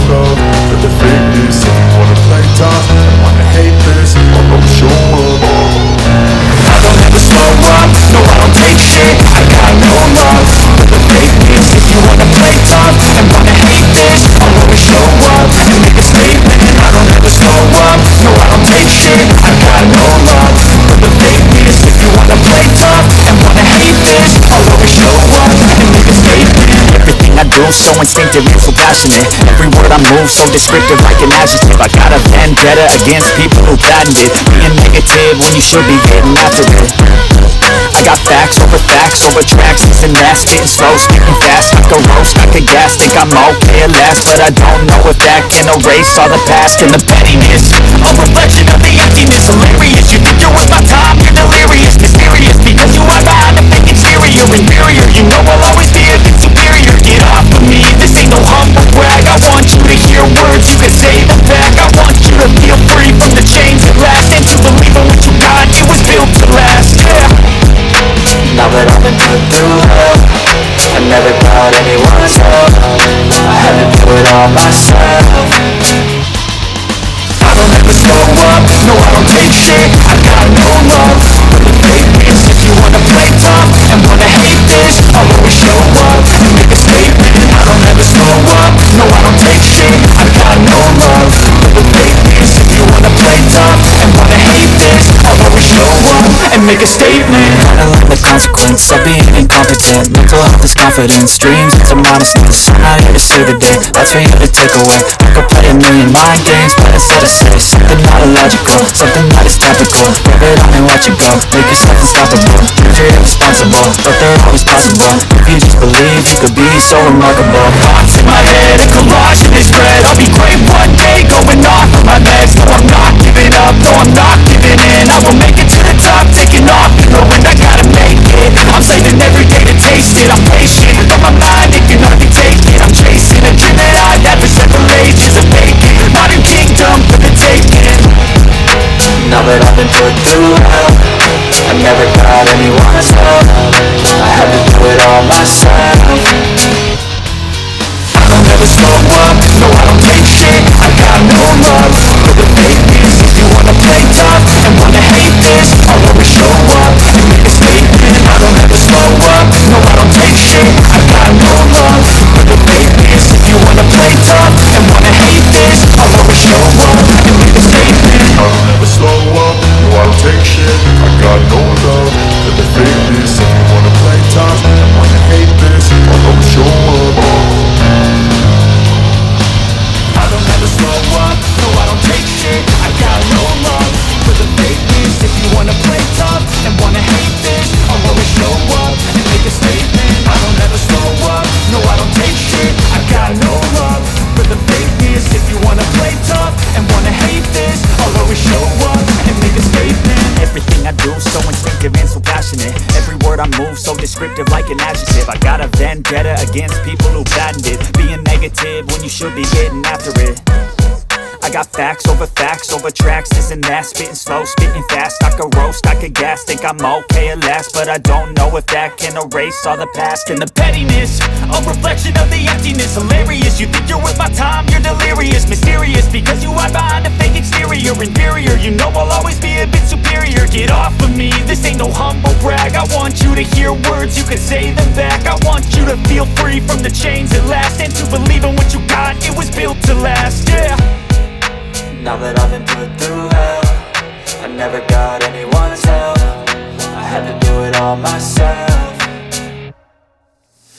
love for the fakeness. If you wanna play tough and wanna hate this, I'll always show up. I don't ever slow up, no I don't take shit. I got no love for the fakeness. If you wanna play tough and wanna hate this, I'll always show up and make a statement. I don't ever slow up, no I don't take shit. I got no love for the fakeness. If you wanna play tough and wanna hate this, I'll always show up and make a statement. Everything I do so instinctive and so passionate. Every word I move so descriptive like an adjective. I got a vendetta against people who patented being negative when you should be getting after it. I got facts over tracks, this and that. Spitting slow, speaking fast, I could roast, I could gas. Think I'm okay at last, but I don't know if that can erase all the past and the pettiness. A reflection of the emptiness, hilarious. You think you're worth my time, you're delirious. Mysterious, because you are behind the fake exterior. Inferior, you know I'll always be a bit superior. Get off of me, this ain't no humble brag. I want you to hear words, you can say them back. I want you to feel free from the chains at last, and to believe in what you got, it was built to last, yeah. Now that I've been put through hell, I never got anyone's help. I had to do it all myself. I don't ever slow up, no I don't take shit. I got no love for the fakeness. If you wanna play tough and wanna hate this, I'll always show up and make a statement. I don't ever slow up, no I don't take shit. I got no love for the fakeness. If you wanna play tough and wanna hate this, I'll always show up and make a statement. Gotta learn the consequence of being incompetent. Mental health is confidence, dreams into modestness. I'm not here to save the day, that's for you to take away. I could play a million mind games, but instead I say something not illogical, something that is topical. Rub it on and watch it go, make yourself unstoppable. Dreams are irresponsible, but they're always possible. If you just believe, you could be so remarkable. Thoughts in my head, a collage and they spread. I'll be great one day, going off of my meds. No, I'm not giving up, no, I'm not giving in. I will make it to the top, taking off, knowing I gotta make it. I'm saving every day to taste it. I'm patient, but my mind, it can hardly take it. I'm chasing a dream that I've had for several ages of making. Modern kingdom for the taking. Now that I've been put through hell, I never got anyone's help. I had to do it all myself. I don't ever slow up, no I don't take shit. I got no love for the fakeness. If you wanna play tough and wanna hate this, I'll always show up and make a statement. I don't ever slow up, no I don't take shit. I got no love for the fakeness. If you wanna play tough and wanna hate this, I'll always show up and make a statement. I don't ever slow up, no I don't take shit. I got no love for the fakeness. If you wanna play tough and wanna hate this, I'll always show up. I don't ever slow up, no I don't take shit. I got no love for the fakeness. If you wanna play tough and wanna hate this, I'll always show up and make a statement. I don't ever slow up, no I don't take shit. I got no love for the fakeness. If you wanna play tough and wanna hate this, I'll always show up and make a statement. Everything I do so instinctive and so passionate. Every word I move so descriptive like an adjective. I got a vendetta against people who patented being negative when you should be getting after it. I got facts over tracks, this and that. Spitting slow, spitting fast, I could roast, I could gas. Think I'm okay at last, but I don't know if that can erase all the past and the pettiness. A reflection of the emptiness, hilarious. You think you're worth my time, you're delirious. Mysterious, because you hide behind a fake exterior. Inferior, you know I'll always be a bit superior. Get off of me, this ain't no humble brag. I want you to hear words, you can say them back. I want you to feel free from the chains at last, and to believe in what you got, it was built to last, yeah. Now that I've been put through hell, I never got anyone's help. I had to do it all myself.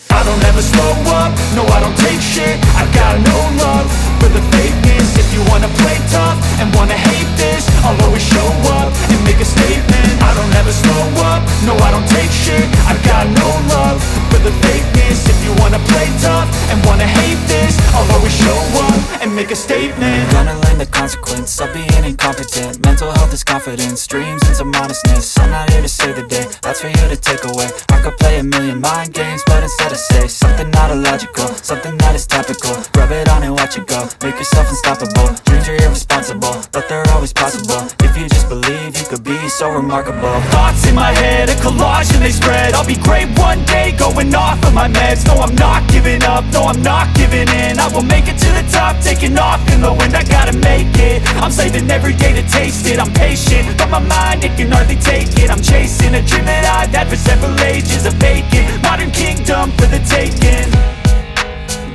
I don't ever slow up, no I don't take shit. I got no love for the fakeness. If you wanna play tough and wanna hate this, I'll always show up and make a statement. I don't ever slow up, no I don't take shit. I got no love for the fakeness. If you wanna play tough and wanna hate this, I'll always show up and make a statement. Gonna learn the consequence of being incompetent. Mental health is confidence, dreams into modestness. I'm not here to save the day, that's for you to take away. I could play a million mind games, but instead I say something not illogical, something that is topical. Rub it on and watch it go, make yourself unstoppable. Dreams are irresponsible, but they're always possible. If you just believe, you could be so remarkable. Thoughts in my head, a collage and they spread. I'll be great one day, going off of my meds. No, I'm not giving up, no I'm not giving in. I will make it to the top, taking off in the wind. I gotta make it, I'm saving every day to taste it. I'm patient, but my mind, it can hardly take it. I'm chasing a dream that I've had for several ages. A vacant, modern kingdom for the taking.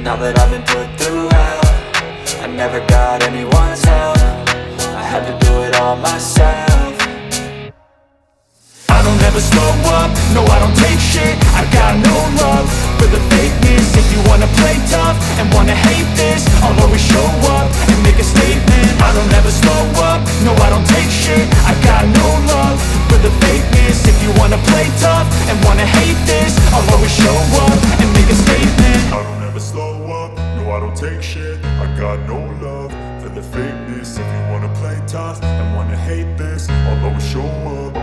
Now that I've been put through hell, I never got anyone's help. I had to do it all myself. I don't ever slow up, no I don't take shit. I got no love for the fakeness. If you wanna play tough and wanna hate this, I'll always show up and make a statement. I don't ever slow up, no I don't take shit. I got no love for the fakeness. If you wanna play tough and wanna hate this, I'll always show up and make a statement. I don't ever slow up, no I don't take shit. I got no love for the fakeness. If you wanna play tough and wanna hate this, I'll always show up.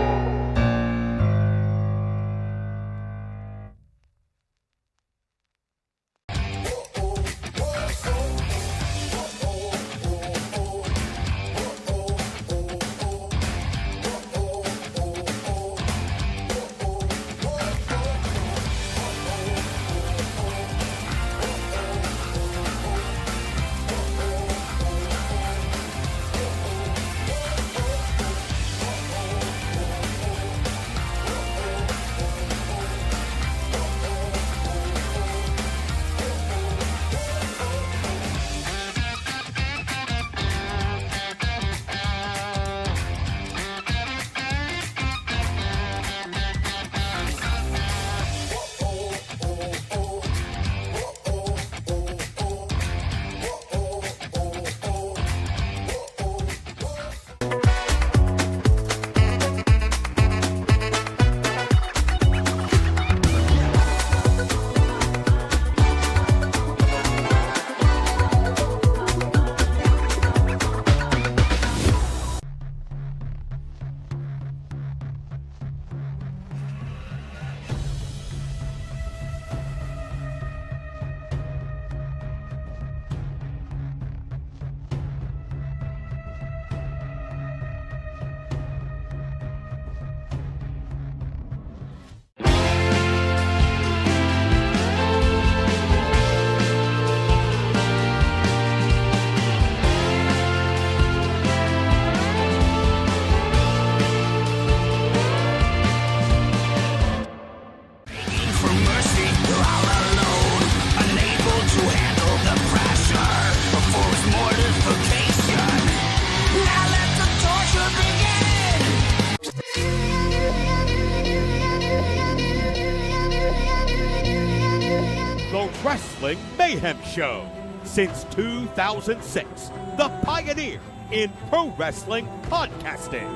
Wrestling Mayhem Show. Since 2006, the pioneer in pro wrestling podcasting.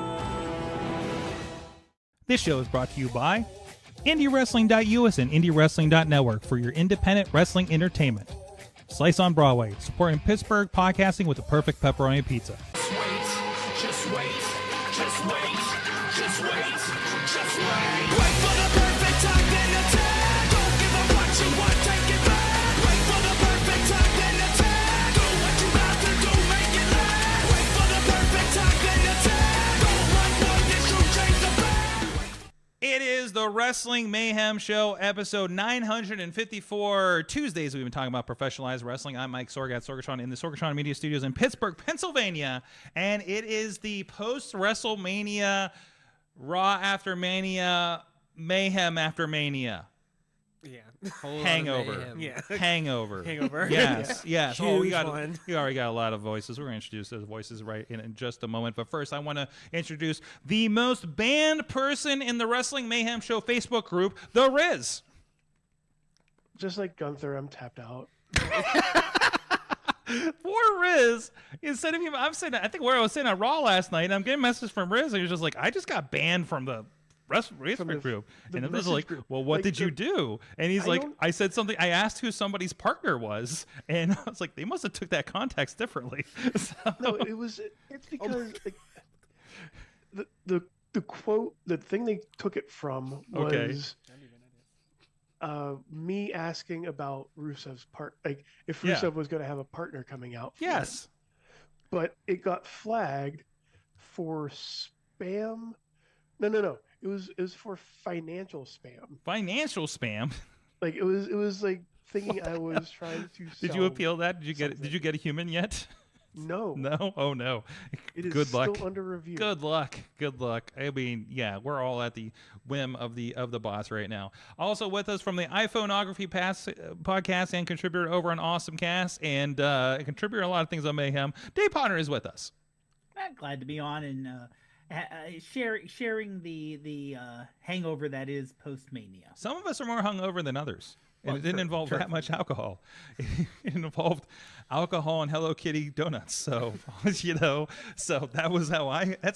This show is brought to you by IndyWrestling.us and IndyWrestling.network for your independent wrestling entertainment. Slice on Broadway, supporting Pittsburgh podcasting with the perfect pepperoni pizza. Just wait, just wait, just wait, just wait. Wait for the perfect time, then attack. Don't give up what you want, take it back. Wait for the perfect time, then attack. Do what you got to do, make it last. Wait for the perfect time, then attack. Don't run, boy, this will change the back. It is the Wrestling Mayhem Show, episode 954. Tuesdays, we've been talking about professionalized wrestling. I'm Mike Sorg at Sorgatron in the Sorgatron Media Studios in Pittsburgh, Pennsylvania. And it is the post-WrestleMania, Raw after Mania, Mayhem after Mania. Yeah. Hangover. Yeah. Hangover. Hangover. Yes. Yeah. Yes. Huge We already got a lot of voices. We're going to introduce those voices right in just a moment. But first, I want to introduce the most banned person in the Wrestling Mayhem Show Facebook group, The Riz. Just like Gunther, I'm tapped out. Poor Riz. Instead of him, I'm saying, I think where I was saying on Raw last night, and I'm getting a message from Riz, and he was just like, I just got banned from the Facebook group. And it was like, well, what did you do? And he's like, I said something. I asked who somebody's partner was, and I was like, they must have took that context differently. No, it's because like, the quote, the thing they took it from was me asking about Rusev's part, like if Rusev was going to have a partner coming out. Yes. But it got flagged for spam. No. It was for financial spam. Financial spam. Like it was like thinking I was trying to. Did you appeal that? Did you get? Did you get a human yet? No. No. Oh no. It is Good luck. still under review. Good luck. Good luck. I mean, yeah, we're all at the whim of the boss right now. Also with us from the iPhoneography podcast and contributor over on AwesomeCast and contributor a lot of things on Mayhem. Dave Potter is with us. I'm glad to be on and sharing the hangover that is post-mania. Some of us are more hungover than others. And Well, it didn't involve that much alcohol. It involved alcohol and Hello Kitty donuts. So, so that's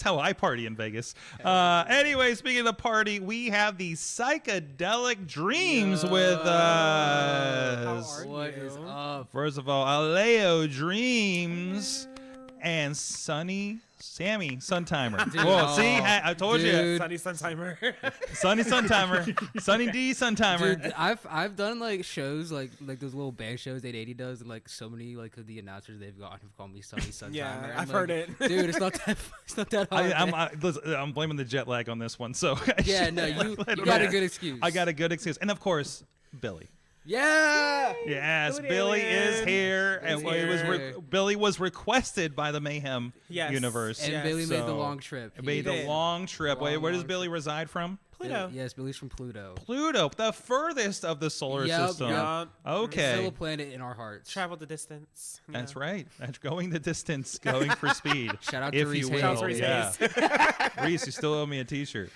how I party in Vegas. Anyway, speaking of the party, we have the Psychedelic Dreams with us. What is up? First of all, Aleo Dreams and Sammy Suntimer. Whoa, see, I told you. Sunny Suntimer. Sunny Suntimer. Sunny D Suntimer. Dude, I've done like shows like those little band shows 880 does, and like so many like of the announcers they've gotten have called me Sunny Suntimer. Yeah, I've like, heard it. Dude, it's not that hard. Listen, I'm blaming the jet lag on this one. So Yeah, no, you got a good excuse. I got a good excuse, and of course, Billy. Yeah. Yes, Billy Billy Alien is here, and is here. Billy was requested by the Mayhem Yes. universe. And Yes. Billy made the So, long trip. Made the did. long trip. Wait, Long, where does long Billy reside from? Pluto. Yes, Billy's from Pluto. Pluto, the furthest of the solar Yep, system. yep. Okay. Still a planet in our hearts. Travel the distance. That's right. That's going the distance, going for speed. Shout out to if Reese you Hayes. will. Shout out to Reese Yeah. Reese, you still owe me a T-shirt.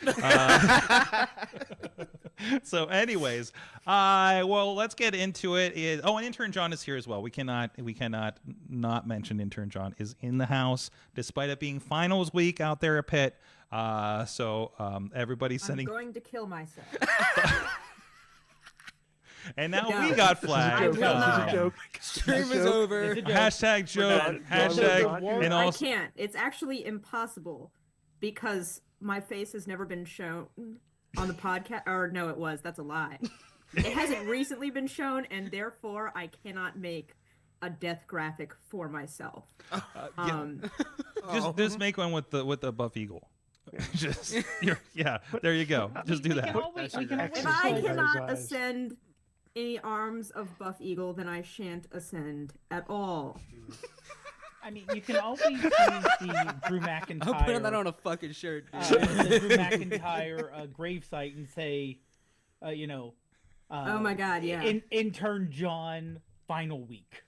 So, anyways, well, let's get into it. And intern John is here as well. We cannot not mention intern John is in the house, despite it being finals week out there at Pitt. So everybody's sending. I'm going to kill myself. And now No. we got I flagged. will not. It's a joke. Stream is over. It's a joke. Hashtag joke. Not- Hashtag. not- And I also, can't. It's actually impossible because my face has never been shown on the podcast. Or no, it was. That's a lie. It hasn't recently been shown, and therefore I cannot make a death graphic for myself. just make one with the buff eagle. There you go. Just do We that. can always If Exercise I those cannot eyes. ascend any arms of Buff Eagle, then I shan't ascend at all. I mean, you can always use the Drew McIntyre. I'm putting that on a fucking shirt. Dude. The Drew McIntyre gravesite and say, Oh my God, yeah. Intern John final week.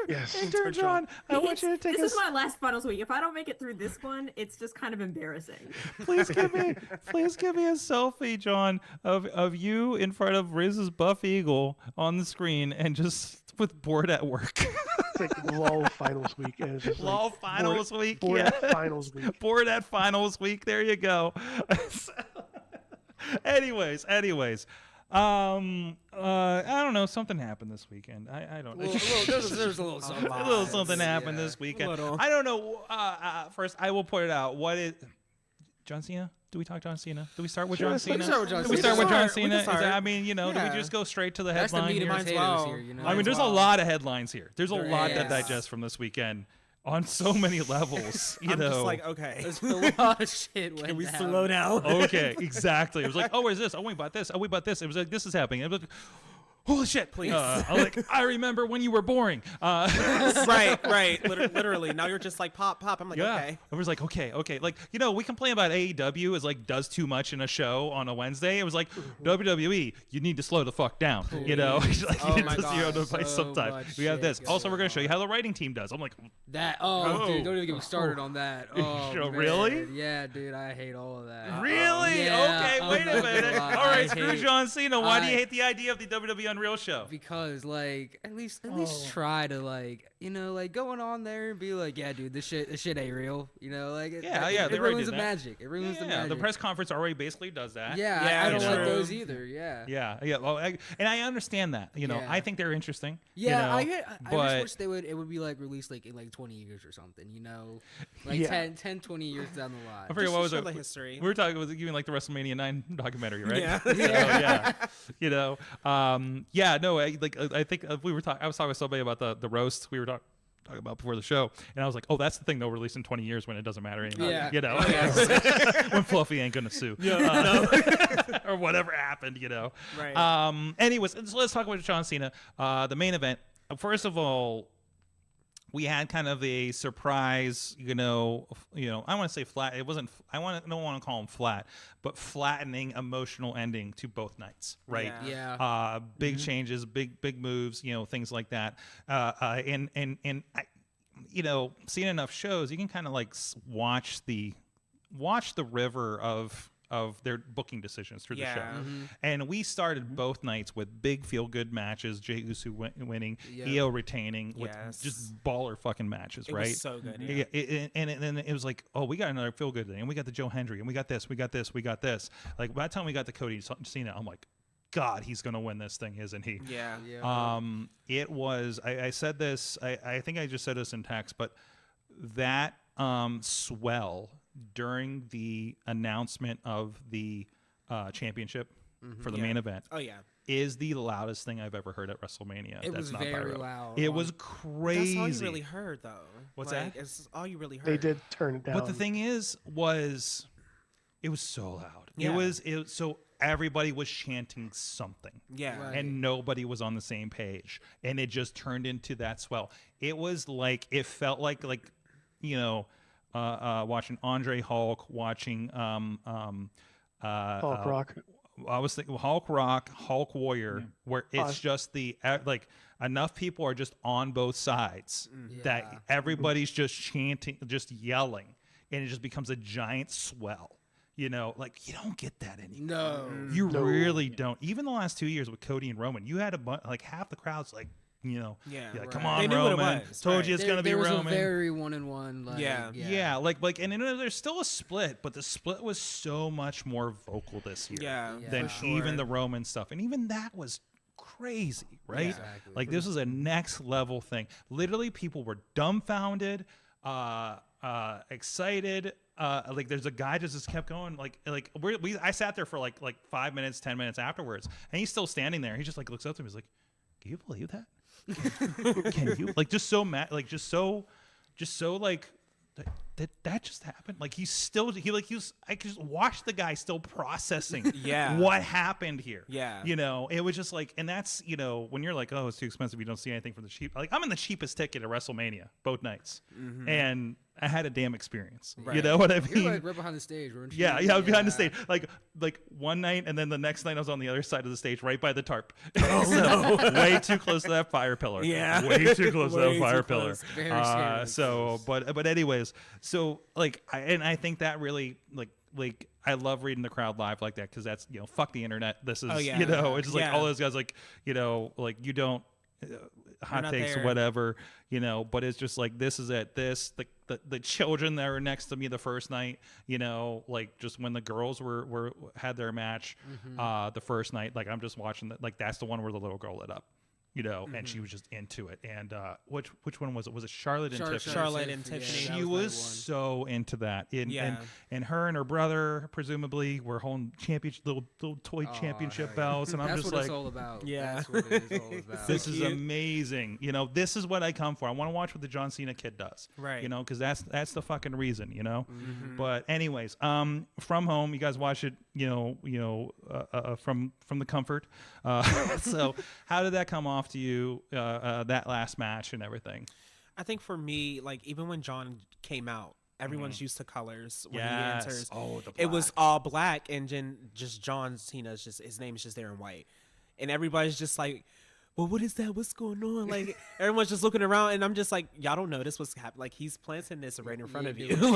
Yes. Intern John, I want you to take This is my last finals week. If I don't make it through this one, it's just kind of embarrassing. Please give me a selfie, John, of you in front of Riz's buff eagle on the screen and just with bored at work. It's like LOL finals week. And it's just like, LOL finals week. bored Yeah. at finals week. Bored at finals week. There you go. Anyways. I don't know. Something happened this weekend. I don't know. There's a little something. A little something happened Yeah. this weekend. little. I don't know. First, I will point it out. What is John Cena? Do we talk John Cena? Do we start with John Cena? We can start with John Do we Cena. start with John We can Cena? start. I mean, do we Yeah. just go straight to the That's the headline meat here? and potatoes well. here, you know. I mean, there's a lot of headlines here. There's a There lot to is. digest from this weekend on so many levels. I'm just like, okay. There's a lot of shit. Can we went slow down? Okay, exactly. It was like, oh, where's this? Oh, we bought this. Oh, we bought this. It was like, this is happening. It was like, holy shit. Please. I'm like, I remember when you were boring. right. Literally. Now you're just like pop. I'm like, okay. I was like, okay. Like, we complain about AEW is like does too much in a show on a Wednesday. It was like WWE, you need to slow the fuck down. Like, Oh you my just, God, advice so sometimes. much We have shit this. going Also, we're gonna show you how the writing team does. I'm like, That Oh. dude, don't even get me started on that. Oh, Oh, man. really? Yeah, dude, I hate all of that. really? Yeah, Okay, I'm wait a not minute. gonna lie. All right, I screw hate- John Cena. Why do you I- hate the idea of the WWE Unreal show? Because like at least try to like going on there and be like, yeah, dude, this shit ain't real. It they already ruins did the that. magic. It ruins the Yeah, magic. the press conference already basically does that. Yeah, Yeah, I don't like true. those either. Yeah. Yeah. Well, and I understand that. Yeah. I think they're interesting. Yeah, I but just wish it would be like released like in like 20 years or something, like Yeah. 10, 20 years down the line. I forget what was show it. the history. We were talking about giving like the WrestleMania 9 documentary, right? Yeah. So, yeah. I think we were talking. I was talking with somebody about the roast. We were talking. talking about before the show, and I was like, oh, that's the thing they'll release in 20 years when it doesn't matter anymore. Yeah. You know, when Fluffy ain't gonna sue, or whatever happened, you know. Right. Anyways, so let's talk about John Cena. The main event. First of all, we had kind of a surprise, I want to say flat. It wasn't. I don't want to call them flat, but flattening emotional ending to both nights, right? Yeah. Big changes, big moves, things like that. And I, seeing enough shows, you can kind of like watch the river of their booking decisions through the show. And we started both nights with big feel-good matches, Jey Uso winning, Io retaining, with just baller fucking matches, right? It was so good, yeah. And then it was like, oh, we got another feel-good thing, and we got the Joe Hendry, and we got this. Like, by the time we got to Cody Cena, I'm like, God, he's going to win this thing, isn't he? Yeah. It was, I said this, I think I just said this in text, but that swell during the announcement of the championship for the main event is the loudest thing I've ever heard at WrestleMania. It was very loud. It was crazy. That's all you really heard, though. What's that? It's all you really heard. They did turn it down. But the thing was it was so loud. Yeah. It was so everybody was chanting something. Yeah. Right. And nobody was on the same page. And it just turned into that swell. It was like, it felt like watching Andre Hulk, watching Hulk Rock. I was thinking Hulk Rock, Hulk Warrior, where it's just enough people are just on both sides that everybody's just chanting, just yelling, and it just becomes a giant swell. You don't get that anymore. No. You really don't. Even the last 2 years with Cody and Roman, you had half the crowd's like, come on, They knew what it Roman. was, Told right. you it's gonna be there was Roman. a very 1-on-1. And there's still a split, but the split was so much more vocal this year than for even sure. the Roman stuff, and even that was crazy, right? Exactly. Like, this was a next level thing. Literally, people were dumbfounded, excited. There's a guy just kept going. I sat there for like 5 minutes, 10 minutes afterwards, and he's still standing there. He just looks up to me. He's like, "Can you believe that? Can you?" Just so mad, that just happened. I could just watch the guy still processing what happened here. It was just and that's when you're like, oh, it's too expensive, you don't see anything from the cheap. I'm in the cheapest ticket at WrestleMania both nights, and I had a damn experience. Right. You know what I mean? You're right behind the stage, weren't you? Yeah, I was behind the stage. Like one night, and then the next night I was on the other side of the stage, right by the tarp. Way too close to that fire pillar. Yeah. Way too close to Way that too fire pillar. close. Very scary. But anyways, so I think that really I love reading the crowd live like that, because that's fuck the internet. This is it's just all those guys you don't. Hot takes or whatever, but it's just this is it. The children that were next to me the first night, just when the girls had their match the first night, I'm just watching that. That's the one where the little girl lit up, and she was just into it. And which one was it? Was it Charlotte and Tiffany? Charlotte and Tiffany. She was so into that. And her and her brother presumably were holding little toy championship belts, and I'm That's just what like, it's all about. Yeah. That's what it is all about. this is amazing. This is what I come for. I want to watch what the John Cena kid does. Right. Because that's the fucking reason. But anyways, from home, you guys watch it. From the comfort. So how did that come off to you? That last match and everything. I think for me, even when John came out, everyone's used to colors when he Yes. enters. Oh, the It was black. all black, and then just John Cena's his name is just there in white, and everybody's just like, well, what is that? What's going on? Everyone's just looking around, and I'm just like, y'all don't notice what's happening. He's planting this right in front of you. He Yeah,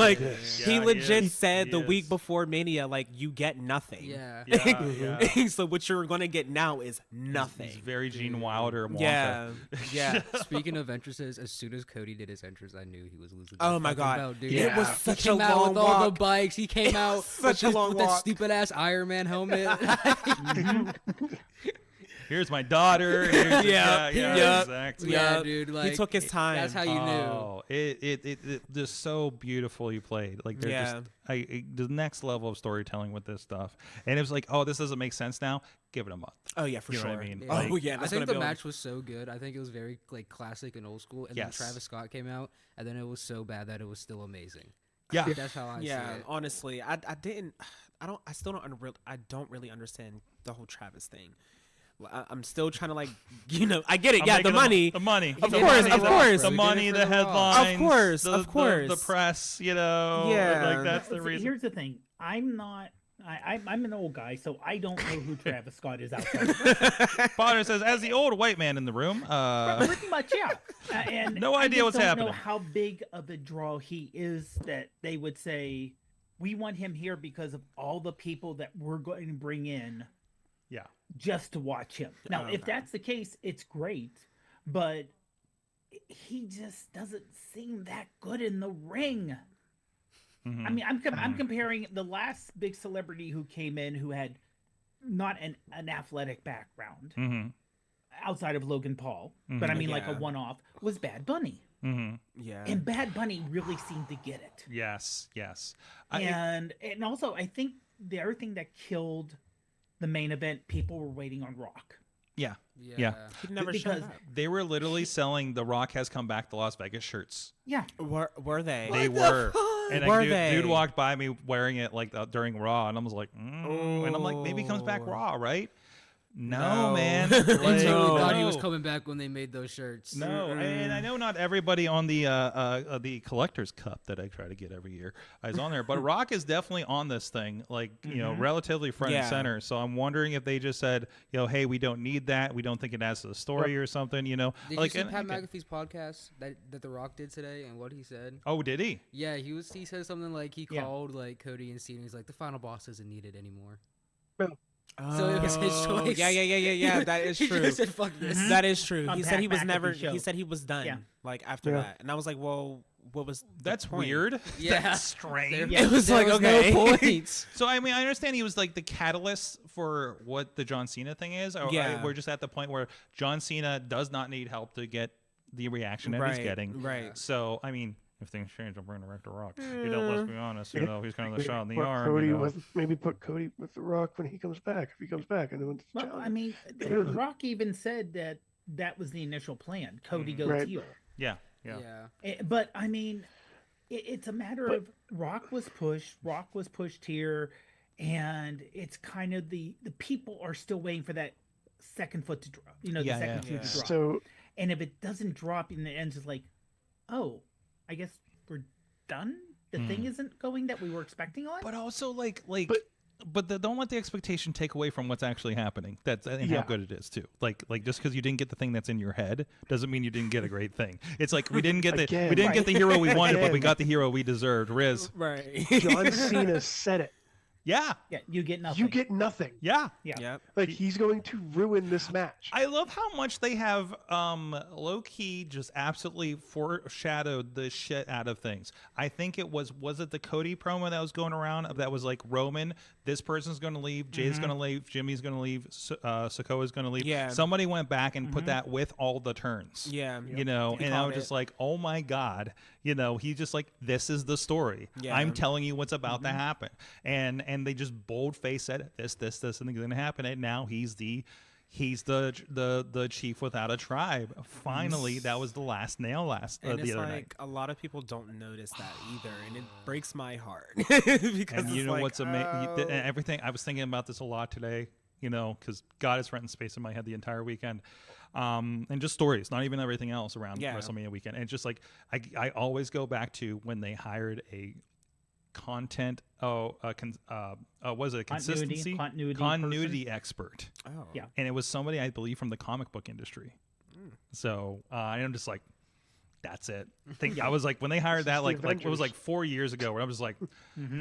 legit he said is. the week before Mania, you get nothing. Yeah. Yeah. So what you're gonna get now is nothing. He's very Gene Wilder. Wonka. Yeah. Speaking of entrances, as soon as Cody did his entrance, I knew he was losing. Oh that my fucking God. belt, dude. It was He such a came out long with all the walk. bikes. He came out Such a long with that walk. stupid ass Iron Man helmet. here's my daughter. Here's Yeah, exactly. Yeah, dude. Like he took his time. That's how you knew. Oh, it just so beautiful you played. Like they're just the next level of storytelling with this stuff. And it was like, oh, this doesn't make sense now. Give it a month. Oh yeah, for You know sure. what I mean? Yeah. Like, Oh yeah, I think the match was so good. I think it was very like classic and old school. And then Yes. Travis Scott came out, and then it was so bad that it was still amazing. yeah. That's how I see it. Honestly, I still don't really understand the whole Travis thing. I'm still trying to like, I get it. I'm Yeah, the making money. The money. Of The course, money, of the- course. The We did money, it for the the Raw. headlines. Of course. The press, Yeah. Like that's the See, reason. here's the thing. I'm an old guy, so I don't know who Travis Scott is outside. Potter says, as the old white man in the room, Pretty much, yeah. And No I idea just what's don't happening. know how big of a draw he is that they would say we want him here because of all the people that we're going to bring in. Yeah. Just to watch him. Now, if that's the case, it's great, but he just doesn't seem that good in the ring. Mhm. I mean, I'm comparing the last big celebrity who came in who had not an athletic background Mhm. outside of Logan Paul, but I mean like a Yeah. one-off was Bad Bunny. Mhm. Yeah. And Bad Bunny really seemed to get it. Yes. Yes. And also I think the other thing that killed the main event, people were waiting on Rock. Yeah. Yeah. He never because- showed up. They were literally selling The Rock Has Come Back to Las Vegas shirts. Yeah. Were they? They were. And Were like, they? dude walked by me wearing it like during Raw, and I was like, and I'm like, maybe he comes back Raw, right? No, No. man. Until Like, we thought he was no. coming back when they made those shirts. No, and I know not everybody on the collector's cup that I try to get every year is on there, but Rock is definitely on this thing, like relatively front and Yeah. center. So I'm wondering if they just said, hey, we don't need that, we don't think it adds to the story or something, Did like. you see Pat again- McAfee's podcast that The Rock did today and what he said? Oh, did he? Yeah, he said something like he Yeah. called like Cody and Cena. He's like, the final boss isn't needed anymore. Oh, So it was his choice. Yeah. That is He true. just said, "Fuck this." That is true. On He said Pat he was McAfee never. show. He said he was done. Yeah. Like after Yeah. that, and I was like, well, what was? the That's point? weird. Yeah. That's strange. There- It was there like, was okay. no point. So I mean, I understand he was like the catalyst for what the John Cena thing is. Or Yeah. we're just at the point where John Cena does not need help to get the reaction that he's Right, getting. right. So I mean, if things change, I'll bring the Rock. Let's be honest. He's kind of the shot in the Put arm. Cody maybe put Cody with The Rock when he comes back. If he comes back, and then it's Well, challenge. I mean, Rock even said that was the initial plan. Cody goes Right. heel. Yeah. But I mean, it's a matter of Rock was pushed here, and it's kind of the people are still waiting for that second foot to drop. The second shoe to drop. So And if it doesn't drop in the end, it's like, oh, I guess we're done. The thing isn't going that we were expecting on. But also don't let the expectation take away from what's actually happening. That's and how Yeah. good it is too. Like just because you didn't get the thing that's in your head doesn't mean you didn't get a great thing. It's like we didn't get the Again. we didn't get the hero we wanted, but we Again. got the hero we deserved. Riz. Right. John Cena said it. Yeah. Yeah, you get nothing. You get nothing. Yeah. yeah. Yep. Like he's going to ruin this match. I love how much they have low key just absolutely foreshadowed the shit out of things. I think it was it the Cody promo that was going around that was like, Roman, this person's going to leave, Jay's going to leave, Jimmy's going to leave, Sokoa's going to leave. Yeah. Somebody went back and put that with all the turns. Yeah. And I called was just it. like, oh my God, he's just like, this is the story. Yeah. I'm telling you what's about to happen. And they just bold face said this, and things going to happen. And now he's the chief without a tribe. Finally, that was the last nail And the it's other like night. a lot of people don't notice that either, and it breaks my heart because And you it's know like, what's amazing? oh. Everything. I was thinking about this a lot today. Because God is renting space in my head the entire weekend, and just stories, not even everything else around Yeah. WrestleMania weekend. And it's just like I always go back to when they hired a content was it a consistency Continuity expert, Oh. Yeah. and it was somebody I believe from the comic book industry. So I'm just like, that's it. I was like, when they hired that, the like it was Avengers. like 4 years ago, where I was like,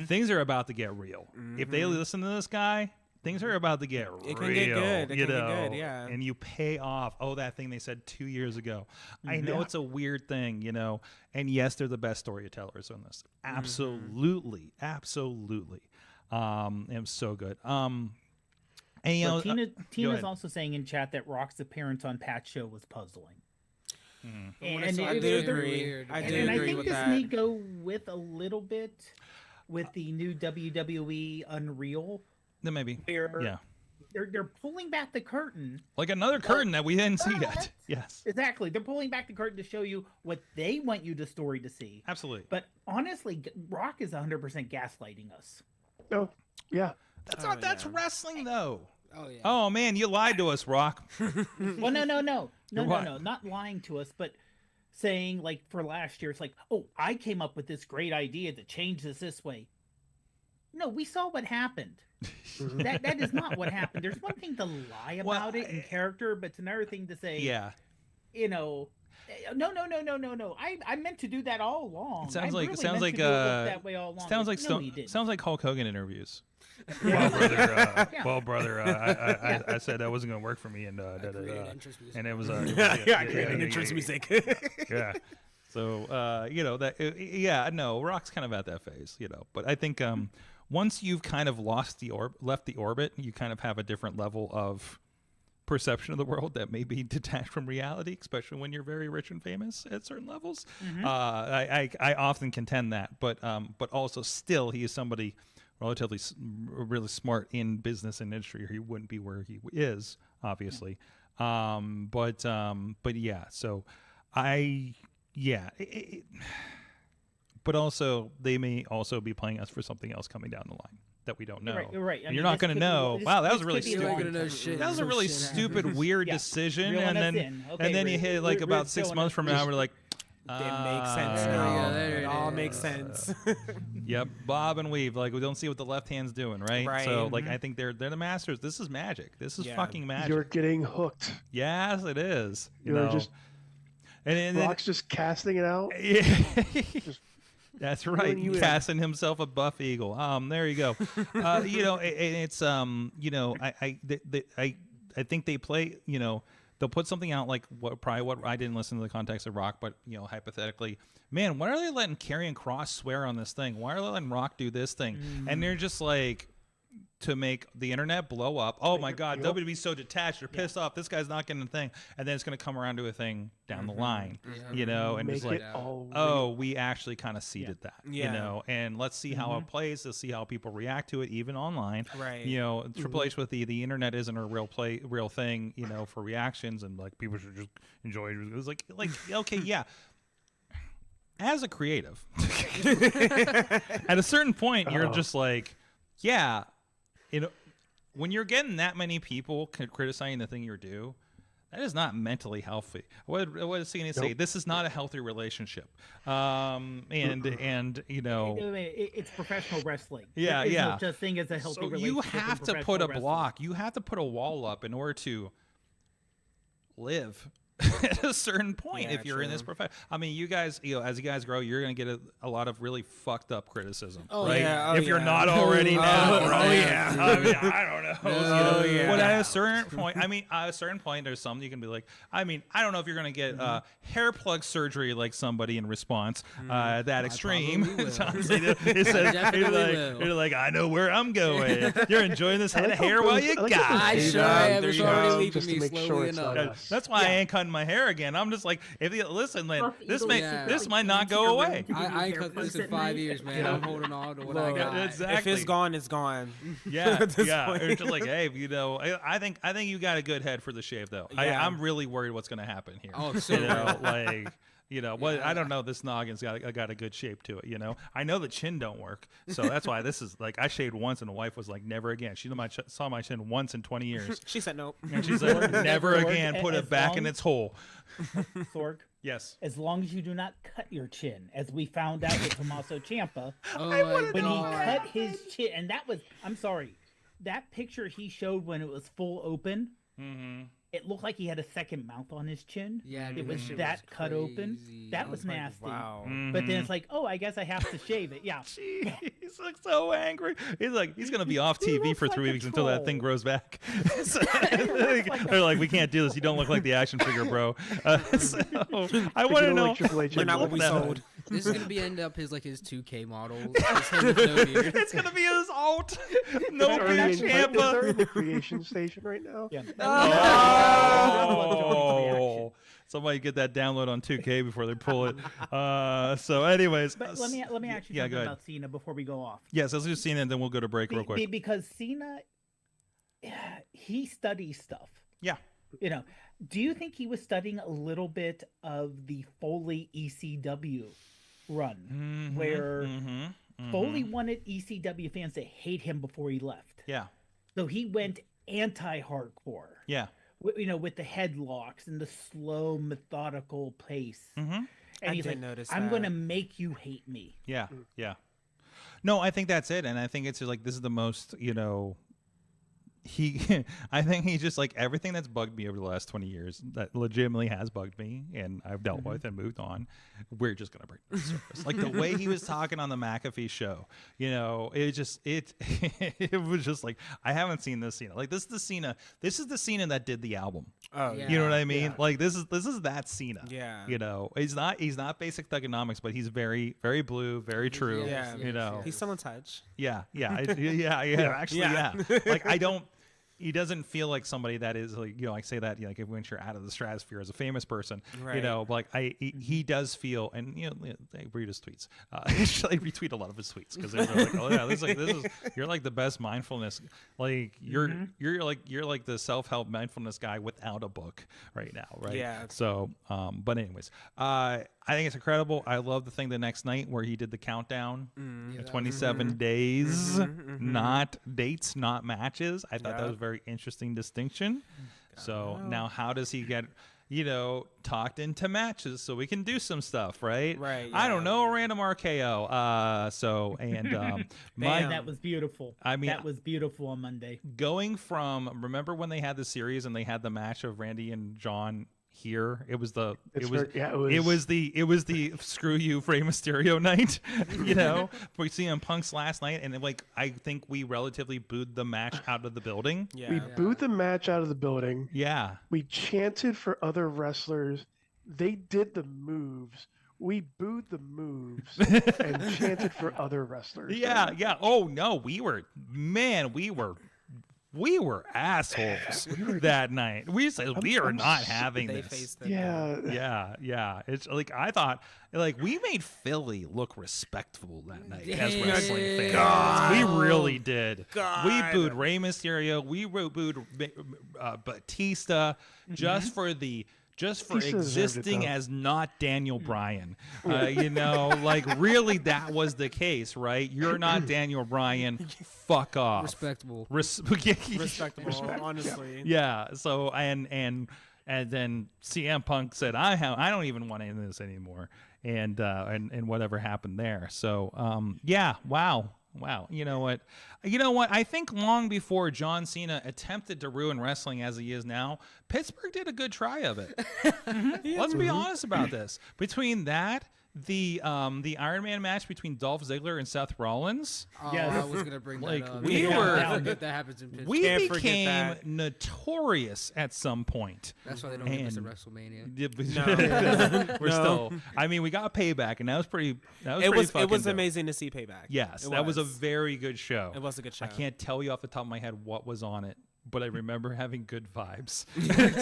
things are about to get real. If they listen to this guy, things are about to get real. It can get good. It you can get know? good, yeah. And you pay off. Oh, that thing they said 2 years ago. I know Yeah. it's a weird thing, and yes, they're the best storytellers on this. Absolutely. Absolutely. It was so good. And you know, Tina's ahead. also saying in chat that Rock's appearance on Pat's show was puzzling. When I And saw I it, do it was agree. weird. I and do I agree think with this that. may go with a little bit with the new WWE Unreal. Then maybe. Where Yeah. they're pulling back the curtain. Like another curtain that we didn't see yet. What? Yes. Exactly. They're pulling back the curtain to show you what they want you the story to see. Absolutely. But honestly, Rock is 100% gaslighting us. Oh, yeah. That's not. That's wrestling, though. Oh yeah. Oh man, you lied to us, Rock. Well, no, what? not lying to us, but saying like for last year, it's like, oh, I came up with this great idea to change this way. No, we saw what happened. that is not what happened. There's one thing to lie about it in character, but it's another thing to say, Yeah. you know, no. I meant to do that all along. It sounds I like really it sounds meant like to do it that way all along. sounds like no, he didn't. sounds like Hulk Hogan interviews. Yeah. Well, brother, I said that wasn't gonna work for me, and created entrance music. and it was I created entrance music. yeah. So you know that no, Rock's kind of at that phase, you know. But I think once you've kind of left the orbit, you kind of have a different level of perception of the world that may be detached from reality, especially when you're very rich and famous at certain levels. I often contend that, but also still he is somebody relatively really smart in business and industry, or he wouldn't be where he is, obviously. But yeah, so but also they may also be playing us for something else coming down the line that we don't know. Right. And you're not going to know. Wow, that was really You're not stupid. gonna know shit. That was a really stupid, weird decision, Reeling and us then in. Okay, and then you Rick, hit like Rick, about Rick's 6 showing months us- from now, we're like, It makes sense There we now. go, there It it all is. makes sense. Yep, bob and weave. Like we don't see what the left hand's doing, right? Right. So like I think they're the masters. This is magic. This is Yeah. fucking magic. You're getting hooked. Yes, it is. You You're know, just and then, Rock's just casting it out. yeah. That's right. reeling you in. Casting himself a buff eagle. There you go. You know, it's you know, I think they play. You know, they'll put something out like what I didn't listen to the context of Rock, but you know, hypothetically, man, why are they letting Karrion Kross swear on this thing? Why are they letting Rock do this thing? And they're just like, to make the internet blow up. Oh my God, Yep. WWE's so detached. They're pissed off. This guy's not getting a thing, and then it's going to come around to a thing down the line, you know, and Make just like, it all oh, we actually kind of seeded that, you Yeah. know, and let's see how it plays. Let's see how people react to it, even online. Right. You know, Triple H with the internet isn't a real thing, you know, for reactions, and like people should just enjoy it. It was like okay, yeah. As a creative, at a certain point, you're just like, yeah, you know, when you're getting that many people criticizing the thing you do, that is not mentally healthy. What is he going to say? This is not a healthy relationship. And you know, it's professional wrestling. Yeah, There is yeah. no such thing as a healthy so relationship. you in have to put professional a wrestling. block. You have to put a wall up in order to live at a certain point. Yeah, If you're in this true. profession, I mean, you guys, you know, as you guys grow, you're going to get a lot of really fucked up criticism. Oh, right? yeah, oh, if you're yeah. not already now, Oh, right? yeah. I mean, I don't know. Oh, You know, yeah. But at a certain point, I mean, at a certain point, there's something you can be like, I mean, I don't know if you're going to get hair plug surgery like somebody in response that extreme. probably will. It says, definitely will. you're like, I know where I'm going. You're enjoying this head of like how hair while those- you I like got how I it. those sure days am. are It's there already now, leaving just to me make sure slowly it's enough. not us. That's why I ain't cutting my hair again. I'm just like, if you listen, man, Buff this Eagle may Yeah. this might not go away. I ain't cut this in 5 years, man. I'm holding on to what I Look, got. Exactly. If it's gone, it's gone. Yeah, At this yeah. point. It's just like, hey, you know, I think you got a good head for the shave, though. Yeah. I'm really worried what's going to happen here. Oh, so you know, worried. like, you know, well, I don't know. This noggin's got a good shape to it. You know, I know the chin don't work, so that's why this is like I shaved once, and the wife was like, never again. She saw my chin once in 20 years, She said nope. and she's like, never Sorg, again. Put as it back in long- its hole. Sorg, Yes. as long as you do not cut your chin, as we found out with Tommaso Ciampa, Oh my when he God. cut his chin, and that was, I'm sorry, that picture he showed when it was full open, it looked like he had a second mouth on his chin. Yeah, it dude, was shit that was cut open. crazy. That I was was like, nasty. Wow. But then it's like, oh, I guess I have to shave it. Yeah. He's like so angry. He's like he's gonna be off He TV looks for like 3 a weeks until that troll. thing grows back. So, like they're like, we can't do this. You don't look like the action figure, bro. So, I want to You're know. like Triple H You're not what we that- sold. This is gonna be end up his 2K model. Just him with no beard. It's gonna be his alt. No It's already beard in- Ciampa. it's already in the creation station right now. Yeah. Oh, somebody get that download on 2K before they pull it. So, anyways, But let me ask you yeah, something go ahead. about Cena before we go off. Yes, let's just see it, and then we'll go to break real quick. Because Cena, he studies stuff. Yeah. You know, do you think he was studying a little bit of the Foley ECW run, where Foley wanted ECW fans to hate him before he left? Yeah. So he went anti-hardcore. Yeah. You know, with the headlocks and the slow, methodical pace. Mm-hmm. And I he's did like, notice I'm that. going to make you hate me. Yeah. Yeah. No, I think that's it. And I think it's just like, this is the most, you know, I think he's just like everything that's bugged me over the last 20 years that legitimately has bugged me and I've dealt with and moved on. We're just going to bring to the surface. Like the way he was talking on the McAfee show, you know, it was just like, I haven't seen this Cena. Like this is the Cena that did the album. Oh, Yeah. You know what I mean? Yeah. Like this is that Cena. Yeah. You know, he's not basic thugonomics, but he's very, very blue, very true. Yeah. You know, He's still in touch. yeah. Actually, Yeah. Like he doesn't feel like somebody that is like, you know, I say that, you know, like when you're out of the stratosphere as a famous person, you Right. know, but like he does feel, and you know, I read his tweets. I retweet a lot of his tweets because they're like, oh yeah, this is you're like the best mindfulness, like you're like the self-help mindfulness guy without a book right now, right? Yeah. So, but anyways, I think it's incredible. I love the thing the next night where he did the countdown, Yeah, 27 days, not dates, not matches. I thought that Yeah. was a very interesting distinction. So now how does he get, you know, talked into matches so we can do some stuff, right? Right, I don't yeah. know, random RKO. So, and my, And that was beautiful. I mean, that was beautiful on Monday. going from, remember when they had the series and they had the match of Randy and John here? It was the it was the screw you Rey Mysterio night, you know. We see him Punk's last night, and like I think we relatively booed the match out of the building. Yeah. We booed the match out of the building. Yeah, We chanted for other wrestlers. They did the moves. We booed the moves and chanted for other wrestlers. yeah, yeah. Oh no, we were assholes that night. We said we are not having They this. faced it. Yeah. Yeah. It's like I thought, like we made Philly look respectful that night as Dang. wrestling fans. God. We really did. God. We booed Rey Mysterio. We booed Batista just for Batista deserved it, existing though. as not Daniel Bryan. You know, like really that was the case, right? You're not Daniel Bryan. Fuck off. Respectable. Respectable, honestly. Yeah. So and then CM Punk said, I don't even want any of this anymore, and whatever happened there. So yeah, wow. You know what? I think long before John Cena attempted to ruin wrestling as he is now, Pittsburgh did a good try of it. Let's be honest about this. Between that, the Iron Man match between Dolph Ziggler and Seth Rollins, Oh, Yes. I was gonna bring Like, that up. we Yeah, were- that happens in Pittsburgh. we Can't forget became that. notorious at some point. That's why they don't give us a and- WrestleMania. We're still. I mean, we got Payback, and that was pretty. It was fucking dope. amazing to see Payback. Yes, It that was a very good show. It was a good show. I can't tell you off the top of my head what was on it, but I remember having good vibes.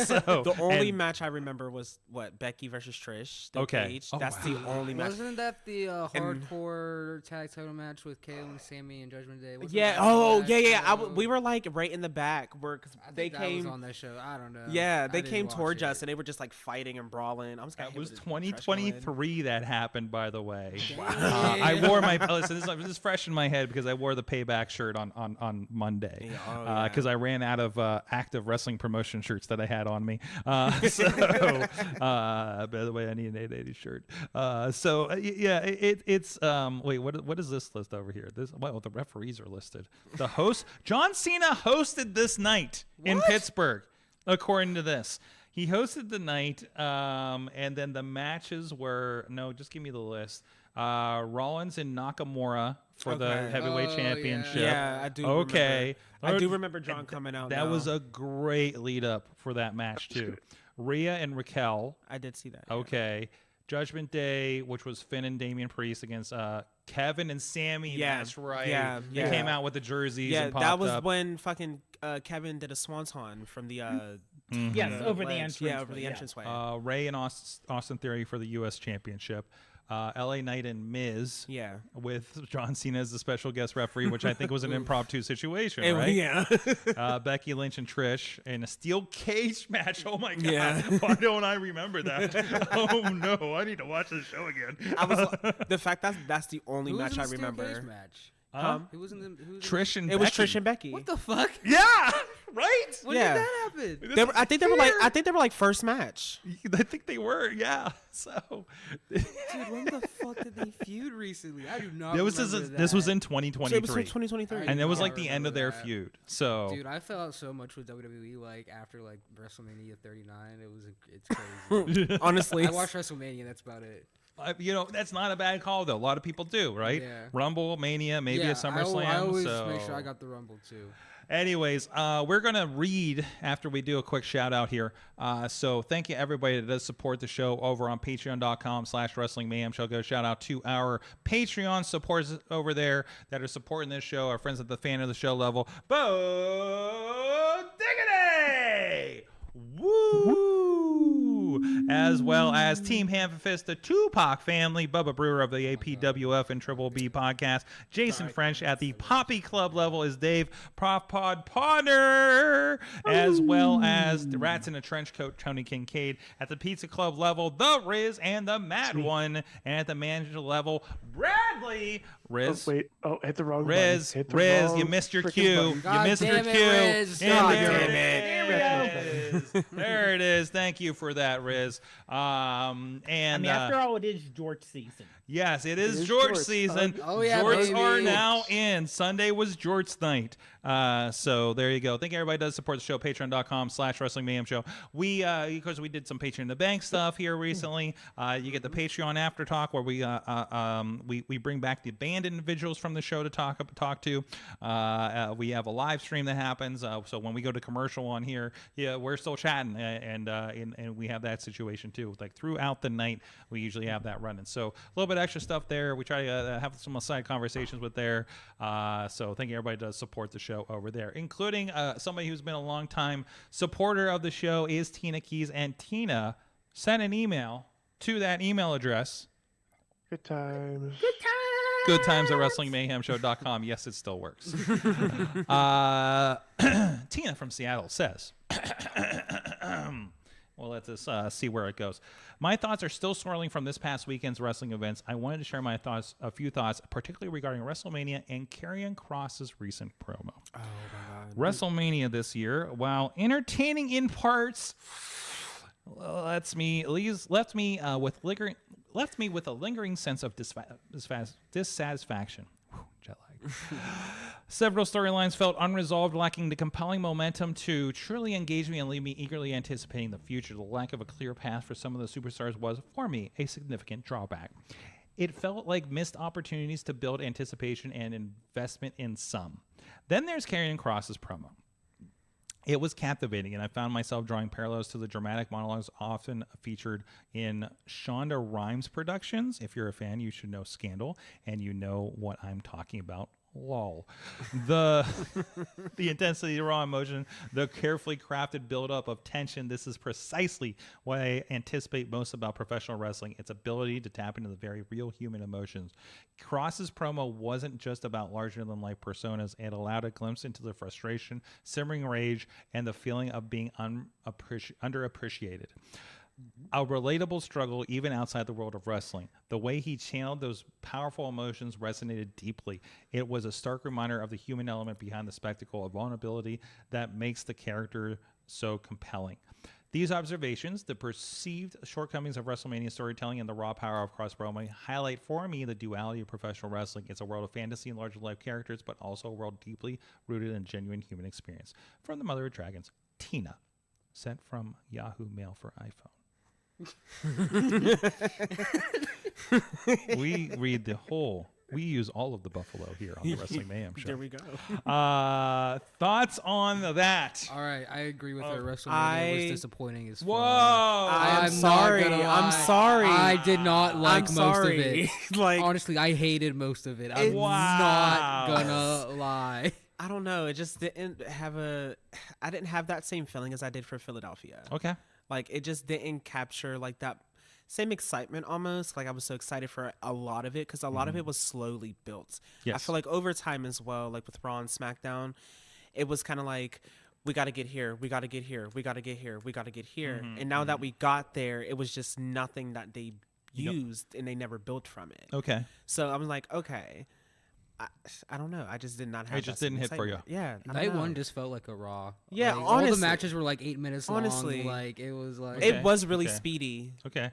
So, The only and- match I remember was Becky versus Trish. Steel Okay. Cage. Oh, That's the only match. Wasn't that the And- hardcore tag title match with Kayla, Sammy, and Judgment Day? Wasn't Yeah. that Oh, that yeah. show? We were like right in the back where cause I they think that was came. on that show. I don't know. Yeah, I they didn't came watch towards it. us and they were just like fighting and brawling. I was That was 2023 that happened, by the way. I Damn. wore my listen. This is fresh in my head because I wore the Payback shirt on Monday Yeah, because I ran out of active wrestling promotion shirts that I had on me. So by the way, I need an 880 shirt. So yeah, it's wait, what is this list over here? This the referees are listed. The host John Cena hosted this night in Pittsburgh, according to this. He hosted the night, and then the matches were just give me the list. Rollins and Nakamura for the Okay. heavyweight Oh, championship. Yeah, I do. Okay. I do remember John coming out. That now. was a great lead up for that match too. Rhea and Raquel. I did see that. Yeah. Okay. Judgment Day, which was Finn and Damian Priest against Kevin and Sammy. Yeah, That's right. yeah, They yeah. came out with the jerseys. Yeah, and popped that was up. when fucking Kevin did a swanton from the Yes, over the ledge. entrance. Yeah, over the entranceway. Ray and Austin Theory for the U.S. Championship. LA Knight and Miz. Yeah. With John Cena as the special guest referee, which I think was an impromptu situation, And- right? Yeah. Becky Lynch and Trish in a steel cage match. Oh my god! Yeah. Why don't I remember that? Oh no! I need to watch the show again. I was the fact that's the only Who was match in I the steel remember. cage match? Who was in the? Who was in Trish and It was Becky. Trish and Becky. What the fuck? Yeah, right. When Yeah. did that happen? They were, I think they were like first match. I think they were. Yeah. So. Dude, when the fuck did they feud recently? I do not. This was remember this was that. in So it was 2023, 2023. and it was I like the end of their remember that. feud. So. Dude, I fell out so much with WWE like after like WrestleMania 39. It's crazy. Honestly, I watched WrestleMania. That's about it. That's not a bad call though. A lot of people do, right? Yeah. Rumble, Mania, maybe yeah, a SummerSlam. I always so. make sure I got the Rumble too. Anyways, we're going to read after we do a quick shout out here. So thank you everybody that does support the show over on patreon.com/Wrestling Mayhem Show. Go shout out to our Patreon supporters over there that are supporting this show, our friends at the fan of the show level. Bo Diggity! Woo! As well as Team Hamfist, the Tupac family, Bubba Brewer of the APWF and Triple B podcast, Jason French at the Poppy Club level is Dave Prof Pod Podder, as well as the Rats in a Trench Coat, Tony Kincaid at the Pizza Club level, the Riz and the Mad One, and at the manager level, Bradley. Riz. Oh, wait. Oh, hit the wrong Riz, button. Hit the Riz, wrong you missed your freaking cue. button. You God missed your damn it, cue. Riz. And God there damn it it. is. There it is. Thank you for that, Riz. And I mean, after all, it is George season. yes, it is is George George. season. Oh, yeah, Jorts are baby. now in. Sunday was George night. So there you go. Thank you everybody does support the show. Patreon.com/Wrestling Mayhem Show. We because we did some Patreon in the Bank stuff here recently. You get the Patreon After Talk where we bring back the banned individuals from the show to talk to. We have a live stream that happens. So when we go to commercial on here, yeah, we're still chatting, and we have that situation too. Like throughout the night, we usually have that running. So a little bit extra stuff there. We try to have some side conversations with there. So thank you everybody does support the show over there, including somebody who's been a long time supporter of the show is Tina Keys, and Tina sent an email to that email address. Good times. Good times at WrestlingMayhemShow.com. Yes, it still works. Tina from Seattle says, well, let's just see where it goes. My thoughts are still swirling from this past weekend's wrestling events. I wanted to share my thoughts, a few thoughts, particularly regarding WrestleMania and Karrion Kross's recent promo. Oh my god. WrestleMania this year, while entertaining in parts, left me with a lingering sense of dissatisfaction. Whew, jet lag. Several storylines felt unresolved, lacking the compelling momentum to truly engage me and leave me eagerly anticipating the future. The lack of a clear path for some of the superstars was, for me, a significant drawback. It felt like missed opportunities to build anticipation and investment in some. Then there's Karrion Kross's promo. It was captivating, and I found myself drawing parallels to the dramatic monologues often featured in Shonda Rhimes productions. If you're a fan, you should know Scandal, and you know what I'm talking about. Lol. The intensity, the raw emotion, the carefully crafted buildup of tension. This is precisely what I anticipate most about professional wrestling, its ability to tap into the very real human emotions. Kross's promo wasn't just about larger-than-life personas. It allowed a glimpse into the frustration, simmering rage, and the feeling of being underappreciated. A relatable struggle even outside the world of wrestling. The way he channeled those powerful emotions resonated deeply. It was a stark reminder of the human element behind the spectacle of vulnerability that makes the character so compelling. These observations, the perceived shortcomings of WrestleMania storytelling and the raw power of Kross promo, highlight for me the duality of professional wrestling. It's a world of fantasy and larger-life characters, but also a world deeply rooted in genuine human experience. From the Mother of Dragons, Tina, sent from Yahoo Mail for iPhone. We read the whole We use all of the buffalo here on the Wrestling Mayhem show. There we go. Thoughts on that? All right, I agree with her. WrestleMania was disappointing as fuck. Whoa! I'm sorry. not gonna I'm lie. sorry. I did not like most sorry. of it. Like, Honestly, I hated most of it. I'm Wow. not gonna lie. I don't know. It just didn't have I didn't have that same feeling as I did for Philadelphia. Okay. Like, it just didn't capture like that same excitement almost. Like, I was so excited for a lot of it because a lot of it was slowly built. I Yes. feel like over time as well, like with Raw and SmackDown, it was kind of like, we got to get here, we got to get here, we got to get here, we got to get here. And now that we got there, it was just nothing that they used and they never built from it. Okay. So I'm like, okay. I don't know. I just did not have It just that same didn't hit for you. excitement. Yeah. I don't Night know. one just felt like a Raw. Yeah, Like, all the honestly. matches were like 8 minutes Honestly. long. Like it was like Okay. It was really Okay. speedy. Okay.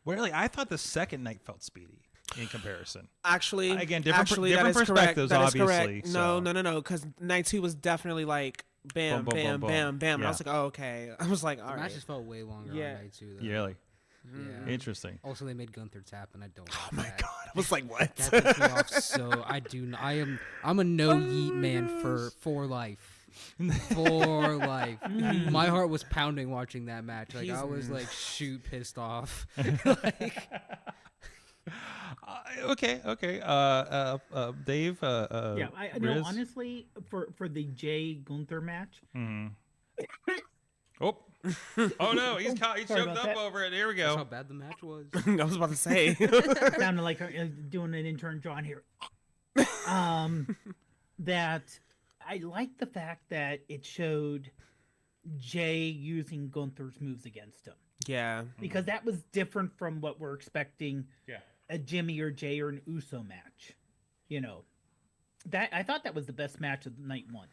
Really, I thought the second night felt speedy in comparison. Actually, Again, different that different is perspectives, correct. That is obviously, correct. so- No. Because night two was definitely like bam, Boom, boom, bam, boom, bam, boom. bam. And Yeah. I was like, oh, okay. I was like, all the right. matches felt way longer Yeah. on night two. Though. Really Yeah. interesting. Also, they made Gunther tap, and I don't. Oh like my that. god. I was like, what? That pissed me off so. I do. I'm a no yeet man for life. For life. My heart was pounding watching that match. Like I was like shoot pissed off. Like, Okay. Dave. Yeah, I know. Riz? Honestly, for the Jay Gunther match, Oh. Oh no, he's sorry choked about up that. over it. Here we that's how go. bad the match was. I was about to say. sounded like doing an intern John here. That I like the fact that it showed Jay using Gunther's moves against him, Yeah. because that was different from what we're expecting. Yeah. A Jimmy or Jay or an Uso match. You know, that I thought that was the best match of night one.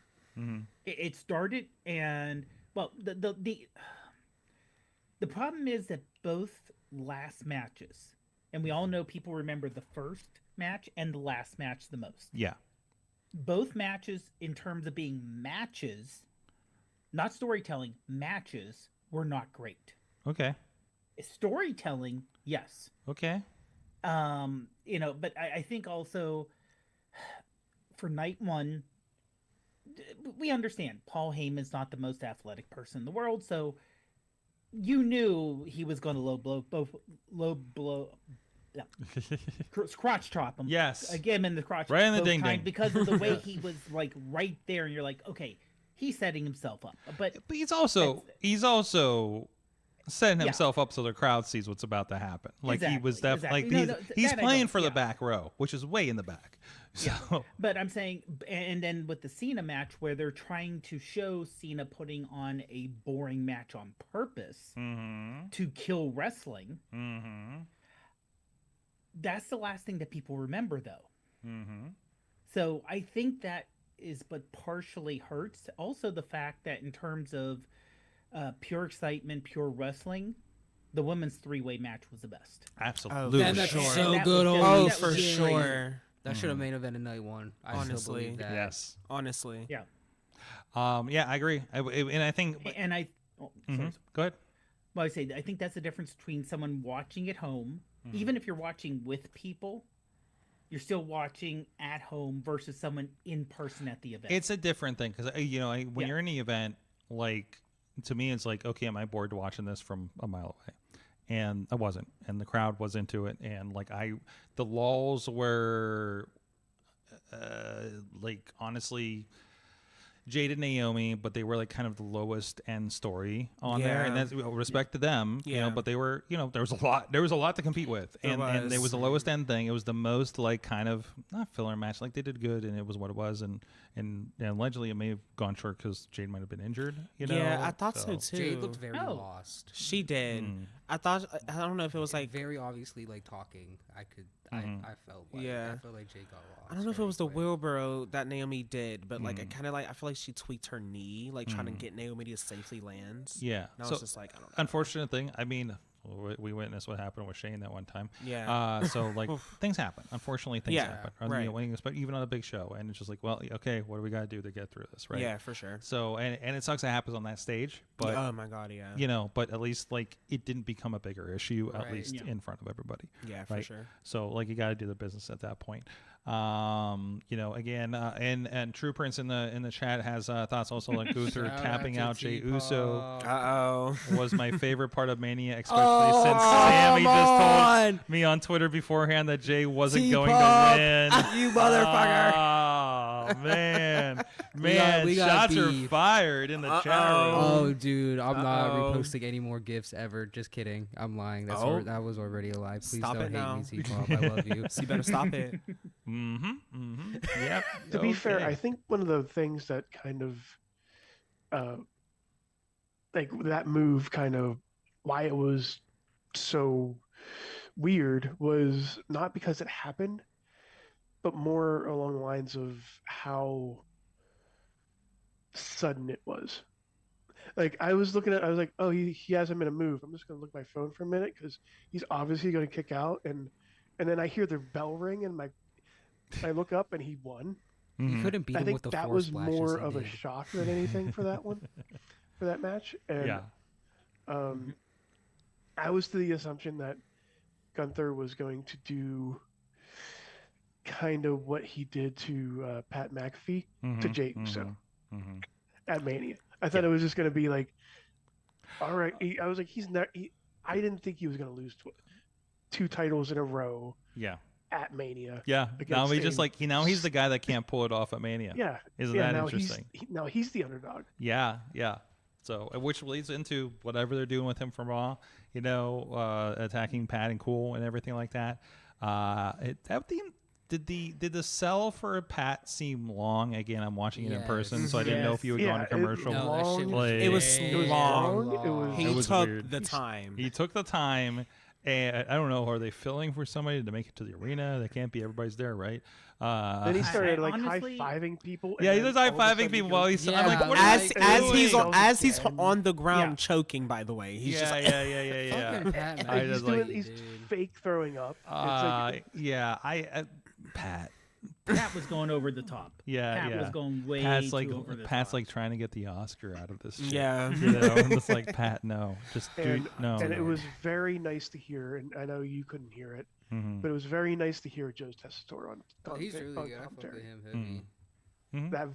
It started, and well, the problem is that both last matches, and we all know people remember the first match and the last match the most. Yeah. Both matches, in terms of being matches, not storytelling, matches, were not great. Okay. Storytelling, yes. Okay. You know, but I think also for night one, we understand Paul Heyman's not the most athletic person in the world, so you knew he was going to low blow, crotch chop him. Yes. Again, in the crotch, Right in the both ding times ding. because of the way he was like right there, and you're like, okay, he's setting himself up. But But he's also setting Yeah. himself up so the crowd sees what's about to happen. Like he was Exactly, definitely exactly. he's That I playing don't- for the yeah. back row, which is way in the back. So But I'm saying, and then with the Cena match, where they're trying to show Cena putting on a boring match on purpose to kill wrestling, that's the last thing that people remember, though. So I think that is, but partially hurts. Also, the fact that in terms of pure excitement, pure wrestling, the women's three-way match was the best. absolutely. That match was sure. so That good. was Holy just- Oh, for was shit. sure. That should have main evented night one. I Honestly. still believe that. Yes. Honestly. Yeah. Yeah, I agree. And I think. And I, sorry. Go ahead. Well, I think that's the difference between someone watching at home, even if you're watching with people, you're still watching at home versus someone in person at the event. It's a different thing because when Yeah. you're in the event, like to me, it's like, okay, am I bored watching this from a mile away? And I wasn't, and the crowd was into it, and like the lulls were, like honestly, Jade and Naomi, but they were like kind of the lowest end story on there, and Yeah. that's respect to them, Yeah. but they were, there was a lot to compete with, and there was the lowest end thing. It was the most like kind of not filler match, like they did good, and it was what it was, and allegedly it may have gone short because Jade might have been injured. Yeah, I thought so too. Jade looked very Oh. lost. She did. I thought. I don't know if it was like. Very obviously like talking. I felt like Yeah. I felt like Jade got lost. I don't know if it very was the quick. wheelbarrow that Naomi did, but like I kind of like. I feel like she tweaked her knee, like trying to get Naomi to safely land. Yeah. And I So, was just like, I don't know. unfortunate thing. I mean, we witnessed what happened with Shane that one time. Yeah. So like things happen. Unfortunately, things Yeah, happen. right. Even on a big show, and it's just like, well, okay, what do we got to do to get through this, right? Yeah, for sure. So and it sucks that happens on that stage, but Oh my god, yeah. but at least like it didn't become a bigger issue, at Right. least Yeah. in front of everybody. Yeah, for right? sure. So like you got to do the business at that point. Again, and True Prince in the chat has thoughts also like Gunther Shout tapping out out to Jey T-Pop. Uso Uh-oh. was my favorite part of Mania, especially since Sammy just told me on Twitter beforehand that Jay wasn't going to T-Pop, win. you motherfucker. Oh man, we got shots are beef. fired in the chat room. Oh, dude, I'm not Uh-oh. reposting any more gifs ever. Just kidding. I'm lying. Oh. That was already a lie. Please Stop don't it hate now. me, T-Pop. I love you. So you better stop it. Yep. To be fair, Okay. I think one of the things that kind of, like that move, kind of why it was so weird was not because it happened, but more along the lines of how sudden it was. Like I was like, oh, he hasn't made a move. I'm just gonna look at my phone for a minute because he's obviously gonna kick out, and then I hear the bell ring, and I look up and he won. You couldn't beat I him think with the that four was splashes more he of a did. shock than anything for that one, for that match. And Yeah. I was to the assumption that Gunther was going to do kind of what he did to Pat McAfee to Jey Uso at Mania. I thought it was just going to be like, all right. I was like, he's not. I didn't think he was going to lose two titles in a row. Yeah. At Mania. Yeah. Now against he just a- like he's the guy that can't pull it off at Mania. Yeah. Isn't yeah, that now interesting? Now he's the underdog. Yeah. So, which leads into whatever they're doing with him from Raw, attacking Pat and Cool and everything like that. Did the sell for Pat seem long? Again, I'm watching it in person, so I didn't know if you would go on a commercial. No, that shit was Like- It was very long. long. He It was took weird. the time. He took the time, and I don't know, are they filling for somebody to make it to the arena? They can't be everybody's there, right? Then he started like honestly- high-fiving people. and Yeah, he then was all of a high-fiving sudden he people goes- while he's. I'm Yeah, like, what like- are As you he's doing? on the ground Yeah. choking. By the way, he's just like, yeah. Fucking Pat I He's just doing like, he's dude. fake throwing up. It's like, yeah, Pat. Pat was going over the top. Yeah, Pat yeah. was going way Pat's too like over the Pat's top. like trying to get the Oscar out of this shit. Yeah. I'm just like, Pat, no, just and, dude, no. and it was very nice to hear, and I know you couldn't hear it, Mhm. but it was very nice to hear Joe's Tessitore on. Oh, he's really on good. I fuck with commentary. him heavy. Mhm. That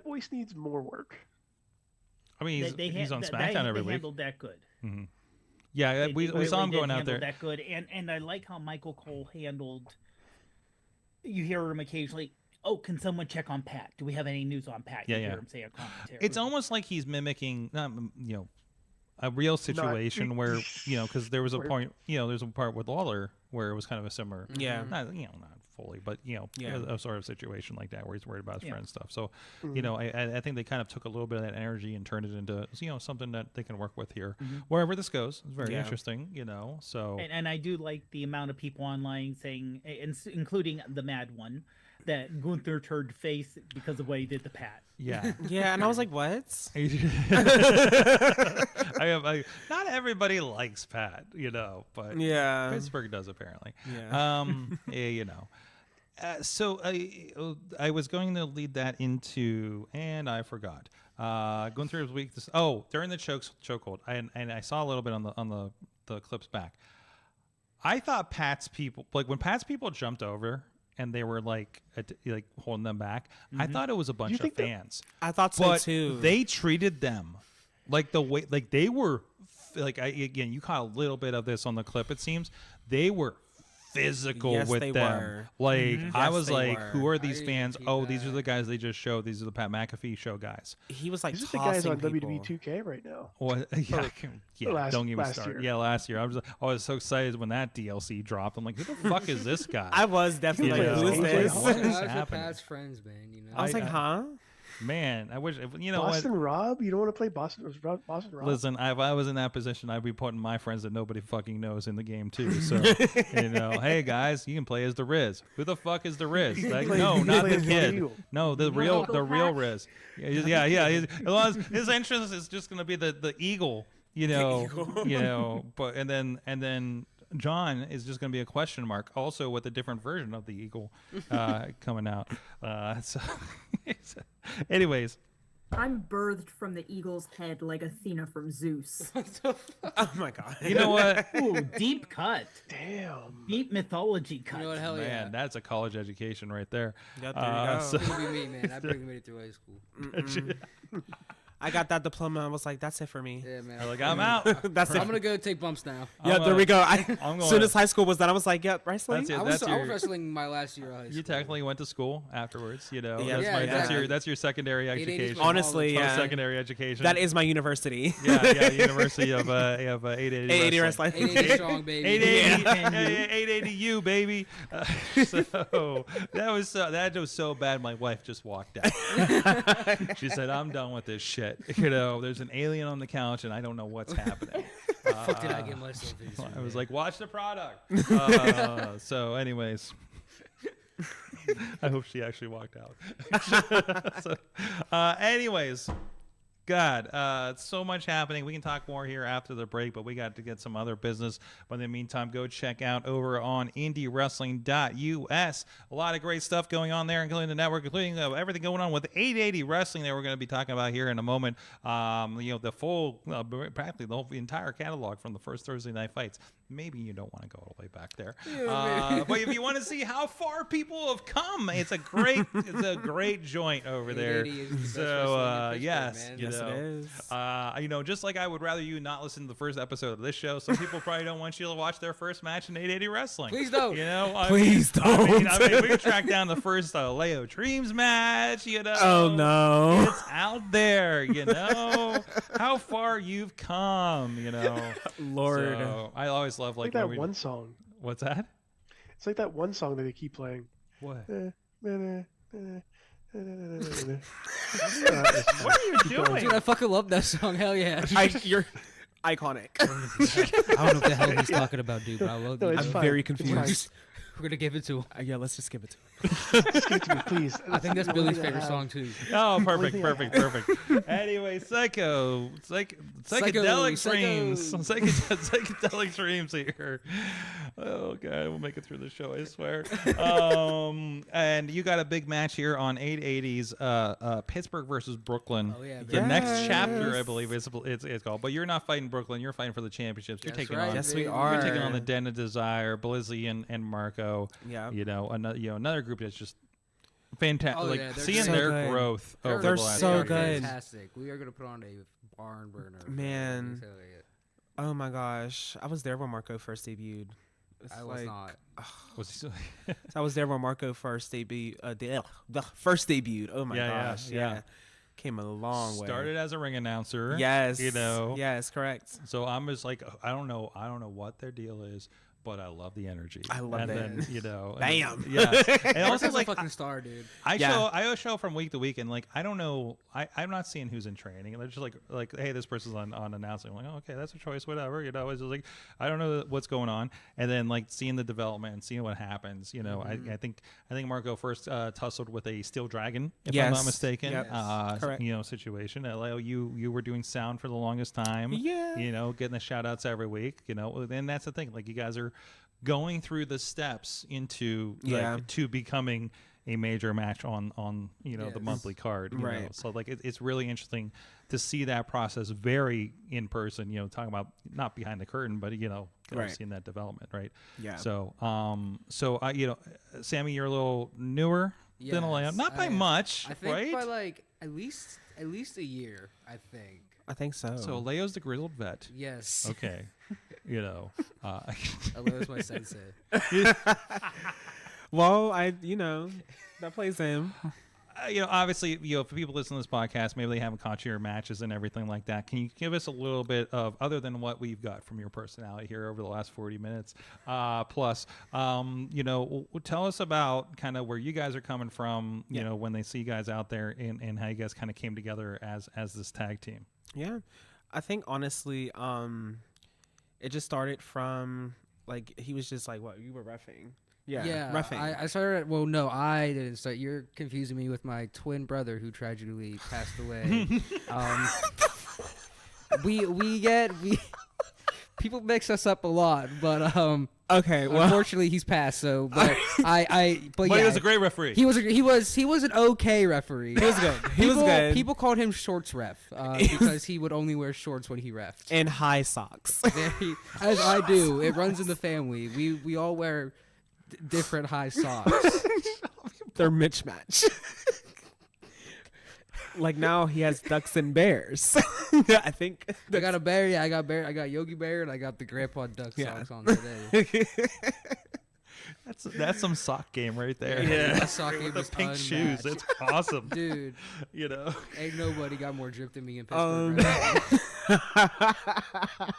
voice needs more work. I mean, he's on they SmackDown every week. handled that good. Yeah, They we really saw him did going out handle there. that good, and I like how Michael Cole handled. You hear him occasionally. Oh, can someone check on Pat? Do we have any news on Pat? Yeah, You yeah. hear him say a commentary. It's almost like he's mimicking, a real situation where because there was a point, there's a part with Lawler where it was kind of a similar, Yeah. not fully, but a sort of situation like that where he's worried about his Yeah. friend's stuff. So I think they kind of took a little bit of that energy and turned it into something that they can work with here wherever this goes. It's very Yeah. interesting, So and I do like the amount of people online saying, including the mad one, that Gunther turned face because of what he did to Pat. yeah. yeah, and I was like, what? Not everybody likes Pat, but Yeah. Pittsburgh does apparently. Yeah. So I was going to lead that into, and I forgot. Gunther's weakness. Oh, during the chokehold, and I saw a little bit on the clips back. I thought Pat's people, like when Pat's people jumped over and they were like holding them back, I thought it was a bunch of think that- fans. I thought so But too. they treated them like the way, like they were, again, you caught a little bit of this on the clip. It seems they were physical Yes, with they them. were. Like I Yes, was they like, were. who are I these didn't fans? see Oh, these are that. the guys they just showed. These are the Pat McAfee show guys. he was like These are the guys tossing on people. WWE 2K right now. What? Yeah, don't get me last started. year. Yeah, last year. I was so excited when that DLC dropped. I'm like, who the fuck is this guy? I was definitely You like, know, who is I was this? like, what is How's your happening? Pat's friends, man? I was like, I- huh? Man, I wish what. Boston Rob, you don't want to play Boston Rob? Listen, if I was in that position, I'd be putting my friends that nobody fucking knows in the game too. So, hey guys, you can play as the Riz. Who the fuck is the Riz? Like, no, you can not play the as kid. Eagle. No, the real Riz. Yeah. As long as his entrance is just gonna be the eagle, But and then John is just gonna be a question mark, also with a different version of the eagle coming out. So, anyways. I'm birthed from the eagle's head like Athena from Zeus. Oh my god. You know what? Ooh, deep cut. Damn. Deep mythology cut. You know what? Hell Man, yeah. that's a college education right there. Yep, there you go. So- It would be me, man. I barely made it through high school. I got that diploma. I was like, that's it for me. Yeah, man. You're like, I'm out. That's it. I'm gonna go take bumps now. Yeah, I'm there we go. I'm As going- soon as high school was done, I was like, yep, wrestling. That's it. I was your- wrestling my last year of high school. You technically went to school afterwards, you know. Yeah, that's, yeah, exactly. that's your secondary 880 's education. my Honestly, college. yeah. Secondary education. That is my university. yeah, University of 880 880 wrestling. wrestling. 880 strong, baby. 880 you baby. So that was so bad. My wife just walked out. She said, "I'm done with this shit." You know, there's an alien on the couch, and I don't know what's happening. Fuck did I get myself into? I was man? like, "Watch the product." So, anyways. I hope she actually walked out. So, anyways, God, so much happening. We can talk more here after the break, but we got to get some other business. But in the meantime, go check out over on IndyWrestling.us. A lot of great stuff going on there, including the network, including everything going on with 880 Wrestling that we're going to be talking about here in a moment. The full, practically the entire catalog from the first Thursday night fights. Maybe you don't want to go all the way back there, but if you want to see how far people have come, it's a great joint over there. 880 is the best So wrestling in yes, Pittsburgh, man. you Yes, know, it is. just like I would rather you not listen to the first episode of this show. Some people probably don't want you to watch their first match in 880 Wrestling. Please don't. You know, Please I mean, don't. we can track down the first Leo Dreams match. You know, Oh no. it's out there. You know how far you've come. You know, Lord. So, I always love Like when that we- one song. What's that? It's like that one song that they keep playing. What? What are you doing? Dude, I fucking love that song. Hell yeah. You're iconic. I don't know what the hell he's talking about, dude, but I love No, it. it's I'm fine. very It's fine. confused. We're gonna give it to him. Yeah, let's just give it to him. Just give it to me, please. I think that's the only Billy's thing I favorite have. song too. Oh, perfect. Psycho. Anyway, psychedelic Psycho. dreams. Psychedelic dreams here. Oh god, we'll make it through the show, I swear. And you got a big match here on 880's Pittsburgh versus Brooklyn. Oh, yeah, The baby. next chapter, I Yes. believe it's called. But you're not fighting Brooklyn. You're fighting for the championships. You're That's taking right, on. Yes, we baby. are. You're taking on the Den of Desire, Blizzy and Marco. Yeah. You know, another group that's just fantastic. Oh, like yeah, they're seeing so their good. growth They're over They're the last so year. good. Fantastic. We are gonna put on a barn burner. Man. Hell yeah. Oh my gosh. I was there when Marco first debuted. It's I was like- not. Was he still- I was there when Marco first debuted. The first debuted. Oh my Yeah, yeah, gosh. yeah. Came a long way. started as a ring announcer. Yes. You know. Yes, correct. So I'm just like, I don't know what their deal is, but I love the energy. I love and it. then, you know, Bam. Yeah. And also Marco's like a fucking star, dude. I show from week to week, and like I don't know, I'm not seeing who's in training. They're just like hey, this person's on announcing. I'm like, oh, okay, that's a choice, whatever. You know, it's just like I don't know what's going on, and then like seeing the development and seeing what happens. You know, I think Marco first tussled with a Steel Dragon, if I'm not Yes. mistaken. Yep. Correct. You know, situation. Leo, you were doing sound for the longest time. Yeah. You know, getting the shout outs every week. You know, and that's the thing. Like you guys are going through the steps into to becoming a major match on you know the Yes. monthly card, you know? Right. So like it's really interesting to see that process very in person, you know, talking about not behind the curtain, but you know, Right. seeing that development, right? Yeah. So you know, Sammy, you're a little newer than Leo, Yes, not by I- much, I think right? by like at least a year. I think. I think so. So Leo's the grizzled vet. Yes. Okay. You know, Alo's my sensei. well, that plays him. you know, obviously, you know, for people listening to this podcast, maybe they haven't caught your matches and everything like that. Can you give us a little bit of, other than what we've got from your personality here over the last 40 minutes, plus, you know, tell us about kind of where you guys are coming from, you know, when they see you guys out there and how you guys kind of came together as this tag team. Yeah. I think honestly, it just started from like he was just like, what, you were reffing. Yeah, reffing. I started. Well, no, I didn't start. You're confusing me with my twin brother who tragically passed away. we people mix us up a lot, but Okay, well, unfortunately he's passed. So, but but But yeah, he was a great referee. He was an okay referee. he was good. He was good. People called him shorts ref because he would only wear shorts when he refed. And high socks. As I do, it runs in the family. We all wear different high socks. They're mismatch. Like now he has ducks and bears. I think I got a bear. Yeah, I got bear. I got Yogi Bear, and I got the Grandpa Duck socks on today. That's some sock game right there. Yeah, that sock game With the was pink shoes. unmatched. It's awesome, Dude. You know, Ain't nobody got more drip than me in Pittsburgh. Right now.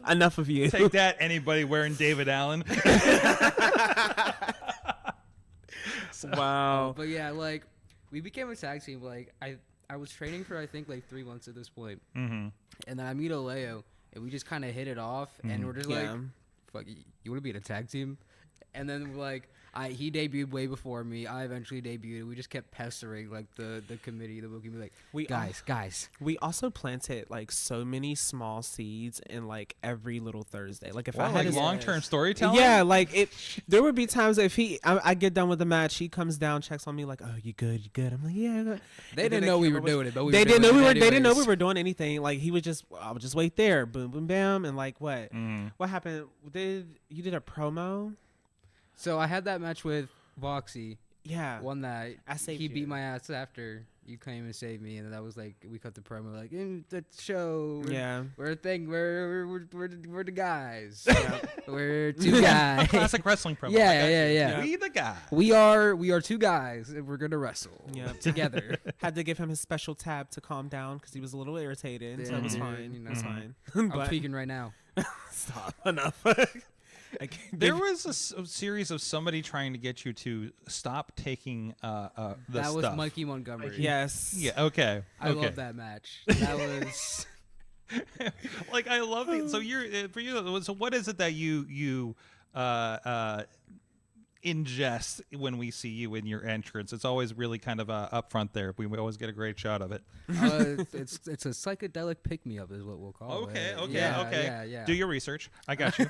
Enough of you. take that. Anybody wearing David Allen? Wow. But yeah, like we became a tag team. Like I was training for I think like 3 months at this point. Mm-hmm. And then I meet Oleo, and we just kind of hit it off, and we're just like, "Fuck, you want to be in a tag team?" And then like he debuted way before me. I eventually debuted. We just kept pestering like the committee, the booking, like, guys. We also planted like so many small seeds in like every little Thursday. Like if Well, I had like his, long-term storytelling. yeah, like there would be times if I get done with the match, he comes down, checks on me like, "Oh, you good? You good?" I'm like, "Yeah." Good. They didn't know we were doing it, but They didn't know we were. They didn't know we were doing anything. Like he would just, I would just wait there, boom, boom, bam, and like what? What happened? You did a promo? So I had that match with Voxy. Yeah. One that I saved he you. beat my ass after you came and saved me, and that was like we cut the promo like in the show. Yeah. We're a thing. We're the guys. Yeah. We're two guys. Classic wrestling promo. Yeah. We the guy. We are two guys, and we're gonna wrestle. Yeah. Together. Had to give him his special tab to calm down because he was a little irritated. So it was dude, fine. you know. It's fine. I'm But speaking right now. stop. Enough. There was a series of somebody trying to get you to stop taking the That was stuff. Mikey Montgomery. Yes. Yeah. Okay. I okay. love that match. That was. Like I love it. So you're for you. So what is it that you ingest when we see you in your entrance? It's always really kind of up front there. We always get a great shot of it. It's a psychedelic pick me up is what we'll call it. Okay. Yeah. Do your research. I got you.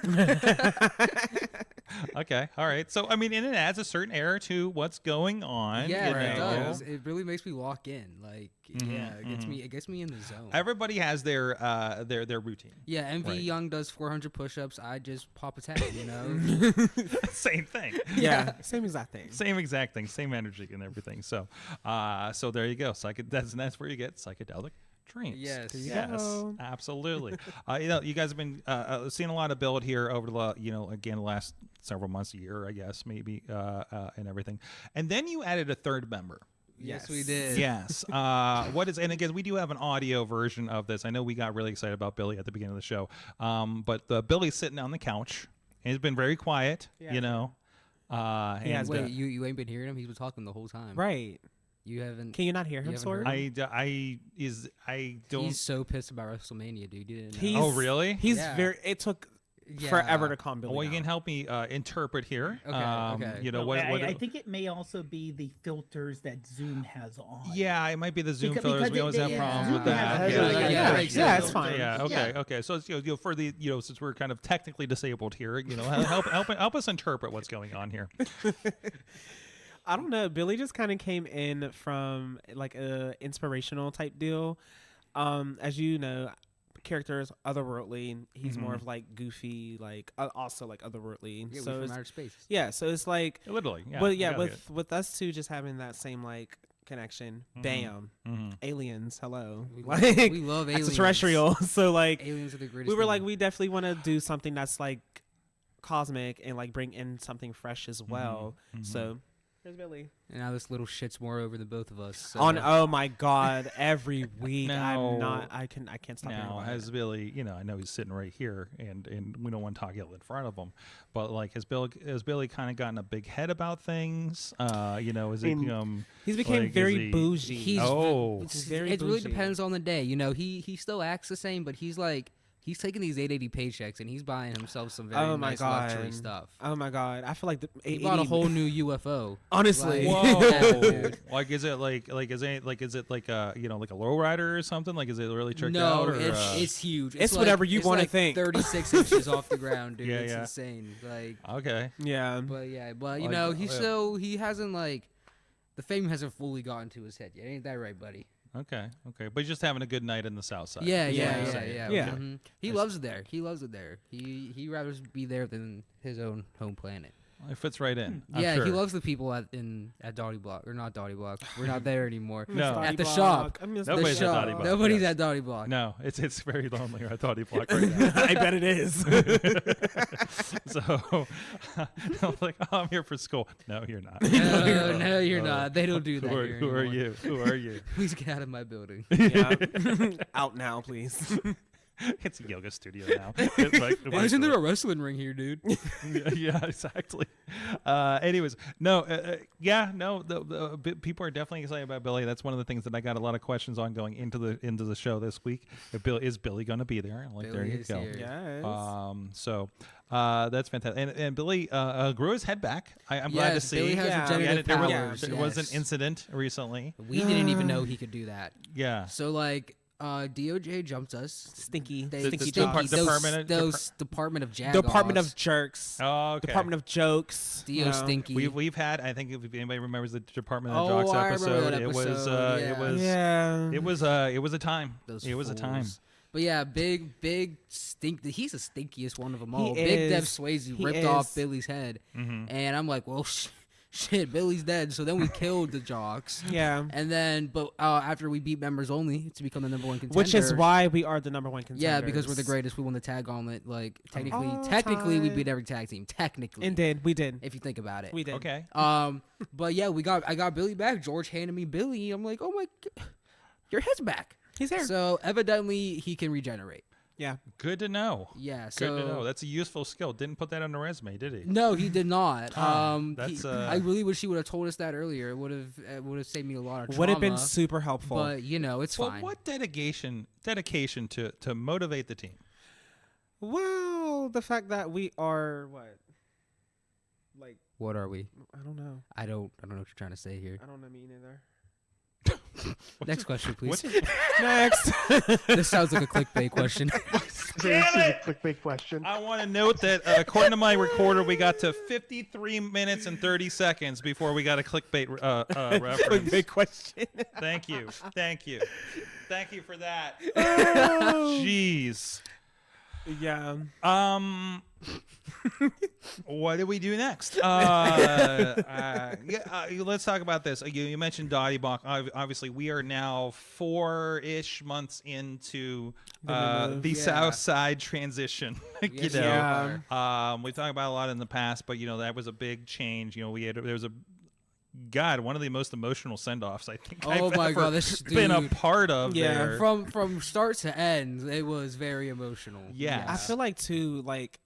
Okay. All right. So I mean, and it adds a certain air to what's going on. Yeah, you it know? does. It really makes me lock in. Like, it gets me in the zone. Everybody has their routine. Yeah, MV Right. Young does 400 push-ups. I just pop a tag, you know. Same thing. Yeah. Same exact thing. Same exact thing. Same energy and everything. So, so there you go. That's where you get psychedelic dreams. Yes. There you go. Absolutely. You guys have been seeing a lot of build here over the last several months, a year, I guess, maybe, and everything. And then you added a third member. Yes, we did. Yes. What is? And again, we do have an audio version of this. I know we got really excited about Billy at the beginning of the show, but Billy's sitting on the couch. He's been very quiet. Yeah. You know. And Wait, you ain't been hearing him? He's been talking the whole time. Right. You haven't. Can you not hear him, haven't Sword? heard I don't. He's so pissed about WrestleMania, dude. You didn't know. He's- Oh, really? He's Yeah. very. It took Yeah. forever to calm Billy Well, you down. can help me interpret here. Okay, okay. You know No, what? I think it may also be the filters that Zoom has on. Yeah, it might be the Zoom Because- filters. because We always have they- problems Zoom with that. has- Yeah, it's fine. Yeah. Okay. Yeah. Okay. So it's, for the since we're kind of technically disabled here, help us interpret what's going on here. I don't know. Billy just kind of came in from like a inspirational type deal. As you know, characters otherworldly. He's more of like goofy, like also like otherworldly. Yeah, so we're it's, from outer space. yeah, so it's like, Literally. Yeah. but yeah, I get it. with us two just having that same like connection. Bam, aliens. Hello, We like love aliens. extraterrestrial. So like Aliens are the greatest. we were thing. like, we definitely want to do something that's like cosmic and like bring in something fresh as well. So here's Billy. And now this little shit's more over than both of us. So. Oh my god, every week Now- I can't stop Now, hearing has Billy, I know he's sitting right here, and we don't want to talk ill in front of him, but like, has Billy kind of gotten a big head about things? Is it become? He's became like, very is he- bougie. He's Oh. He's very it really bougie. depends on the day. You know, he still acts the same, but he's like He's taking these 880 paychecks and he's buying himself some very nice luxury stuff. Oh my god, I feel like he bought a whole new UFO. Honestly, whoa! Like, is it like a you know, like a lowrider or something? Like, is it really tricked out? No, or, it's huge. It's whatever you want to think. 36 inches off the ground, dude. Yeah, it's yeah. insane. Like, okay. yeah, but you Like, know, he hasn't like the fame hasn't fully gotten to his head yet. Ain't that right, buddy? Okay. But he's just having a good night in the South Side. Yeah. Yeah. He loves it there. He rather be there than his own home planet. It fits right in. I'm Yeah, sure. he loves the people at Dottie Block, or not Dottie Block. We're not there anymore. No. At the shop. Nobody's at Dottie Block. Nobody's yes. at Dottie Block. No, it's very lonely at Dottie Block right now. I bet it is. So I'm like, oh, I'm here for school. No, you're not. No, you're not. They don't do that. Who are you? Who are you? Please get out of my building. Yeah. Out now, please. It's a yoga studio now. It's like, Why isn't there a wrestling ring here, dude? yeah, exactly. Anyways, people are definitely excited about Billy. That's one of the things that I got a lot of questions on going into the show this week. Is Billy going to be there? Like, Billy there you is go. here. Yes. So that's fantastic. And Billy grew his head back. I'm glad to Yes, see. Billy has regenerative powers. There was an yes. incident recently. We didn't even know he could do that. Yeah. So like, DOJ jumped us. Stinky. Those Department of Jagoffs. Department of Jerks. Oh, okay. Department of Jokes. Dio Stinky. We've had, I think if anybody remembers the Department of Oh, Jocks I remember episode, that episode, it was a time. Those It was a time. fools. But yeah, big stink. He's the stinkiest one of them all. He Big Dev is. Swayze He ripped is. off Billy's head, and I'm like, well, shit, Billy's dead. So then we killed the Jocks. Yeah. And then, but after we beat members only to become the number one contender, Which is why we are the number one contender. yeah, because we're the greatest. We won the tag gauntlet. Like technically, we beat every tag team. Technically, We did. if you think about it. We did. Okay. But yeah, I got Billy back. George handed me Billy. I'm like, oh my, your head's back. He's here. So evidently he can regenerate. Yeah. Good to know. Yeah, so Good to know. That's a useful skill. Didn't put that on the resume, did he? no, he did not. That's, I really wish he would have told us that earlier. It would have saved me a lot of trauma. Would have been super helpful. But you know, it's Well, fine. what dedication to motivate the team? Well, the fact that we are what? Like, What are we? I don't know. I don't know what you're trying to say here. I don't know me neither. Next question, please. Next. This sounds like a clickbait question. This is a clickbait question. I want to note that according to my recorder, we got to 53 minutes and 30 seconds before we got a clickbait reference. Big question. Thank you for that. Oh. Jeez. Yeah. What do we do next? Let's talk about this. You mentioned Dottie Block. Obviously, we are now 4-ish months into the South Side transition. Yes, you know, yeah. we talked about a lot in the past, but you know that was a big change. You know, there was a one of the most emotional send-offs I think Oh I've my ever God, this been a dude. part of. Yeah, there. From start to end, it was very emotional. Yeah. I feel like too, like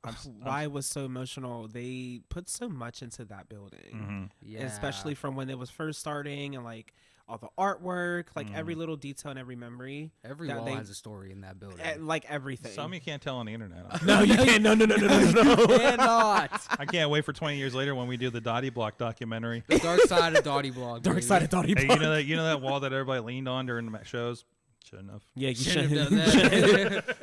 why it was so emotional. They put so much into that building, Yeah. especially from when it was first starting, and like all the artwork, like every little detail and every memory. Every that wall they- has a story in that building. Like everything. Some you can't tell on the internet. No, you can't. No. Cannot. I can't wait for 20 years later when we do the Dottie Block documentary. The dark side of Dottie Block. Dark baby. side of Dottie Hey, Block. you know that wall that everybody leaned on during the shows? Shouldn't have. Yeah, you Shouldn't have should. done that.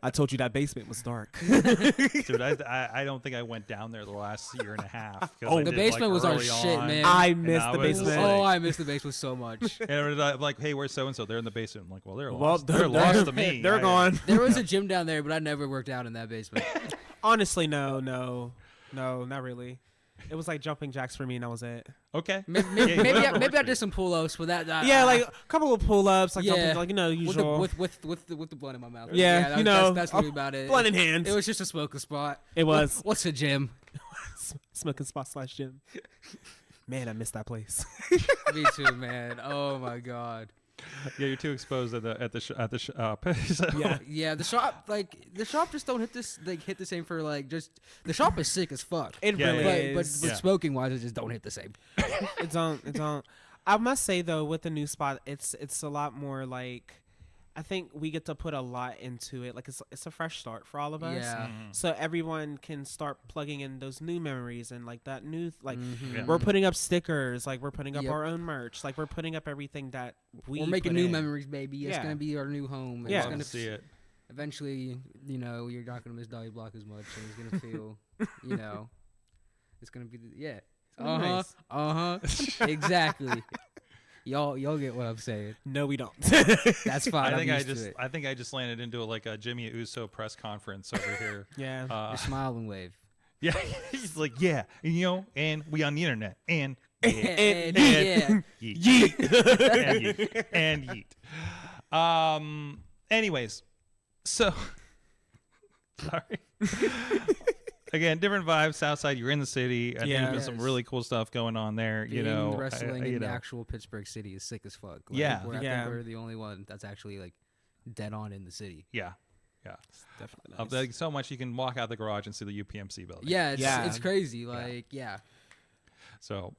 I told you that basement was dark. Dude, I don't think I went down there the last year and a half. 'cause I Oh, did, the basement was our early shit, on. man. I And missed I the was basement. like- Oh, I miss the basement so much. And it was like, hey, where's so and so? They're in the basement. I'm like, well, they're Well, lost. They're lost to me. They're gone. There was a gym down there, but I never worked out in that basement. Honestly, no, not really. It was like jumping jacks for me, and that was it. Okay. Maybe I did some pull-ups, but that Yeah, like a couple of pull-ups, like yeah. jumping, like usual. with the blood in my mouth. Yeah, that's really about it. Blood in hand. It was just a smoking spot. It was. What's a gym? Smoking spot / gym. Man, I missed that place. Me too, man. Oh my God. Yeah, you're too exposed at the shop. Yeah. Yeah, the shop just don't hit the same for like just the shop is sick as fuck. It Yeah, really yeah. But is. Yeah. smoking wise, it just don't hit the same. It don't. I must say though, with the new spot, it's a lot more like I think we get to put a lot into it. Like it's a fresh start for all of us. Yeah. So everyone can start plugging in those new memories and like that new Yeah. we're putting up stickers, like we're putting up Yep. our own merch, like we're putting up everything that We're making put new in. memories, baby. It's Yeah. gonna be our new home. Yeah. It's Love gonna to see it. Eventually, you know, you're not gonna miss Dolly Block as much, and it's gonna feel, you know, it's gonna be gonna be nice. exactly. Y'all get what I'm saying. No, we don't. That's fine. I think I I just landed into like a Jimmy Uso press conference over here. Yeah. Your smile and wave. Yeah, he's like, yeah, and, you know, and we on the internet, and yeah, And, and yeah. yeet, and yeet. Anyways, so sorry. Again, different vibes. Southside, you're in the city. I think Yeah. there's been some Yes. really cool stuff going on there. You Being know, wrestling you in the know. actual Pittsburgh city is sick as fuck. Like, Yeah. I think Yeah. we're the only one that's actually like dead on in the city. Yeah. Definitely. Like, so much you can walk out the garage and see the UPMC building. Yeah, Yeah. it's crazy. Like, yeah. So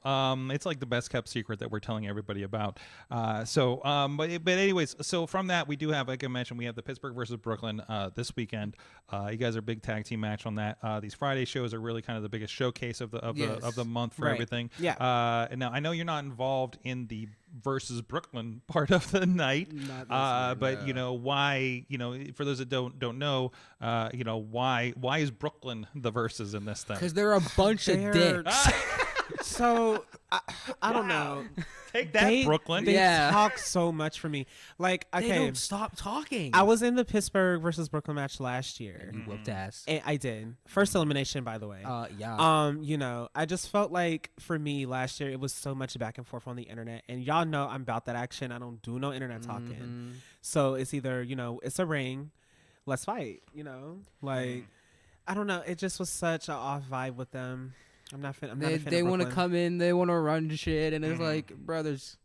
it's like the best kept secret that we're telling everybody about. But anyways, so from that we do have, like I mentioned, we have the Pittsburgh versus Brooklyn this weekend. You guys are a big tag team match on that. These Friday shows are really kind of the biggest showcase of the month for Right. everything. Yeah. And now I know you're not involved in the versus Brooklyn part of the night. Not this year, But no. you know why? You know, for those that don't know, you know why is Brooklyn the versus in this thing? Because they're a bunch of They're- dicks. So I don't know. Take that, Brooklyn. They Yeah. talk so much for me. Like, They okay, don't stop talking. I was in the Pittsburgh versus Brooklyn match last year. You whooped ass. And I did. First elimination, by the way. Yeah. You know, I just felt like for me last year it was so much back and forth on the internet, and y'all know I'm about that action. I don't do no internet talking. Mhm. So it's either, you know, it's a ring, let's fight. You know, like I don't know. It just was such an off vibe with them. I'm not a fan They of want to Brooklyn. come in, they want to run shit, and it's like, brothers,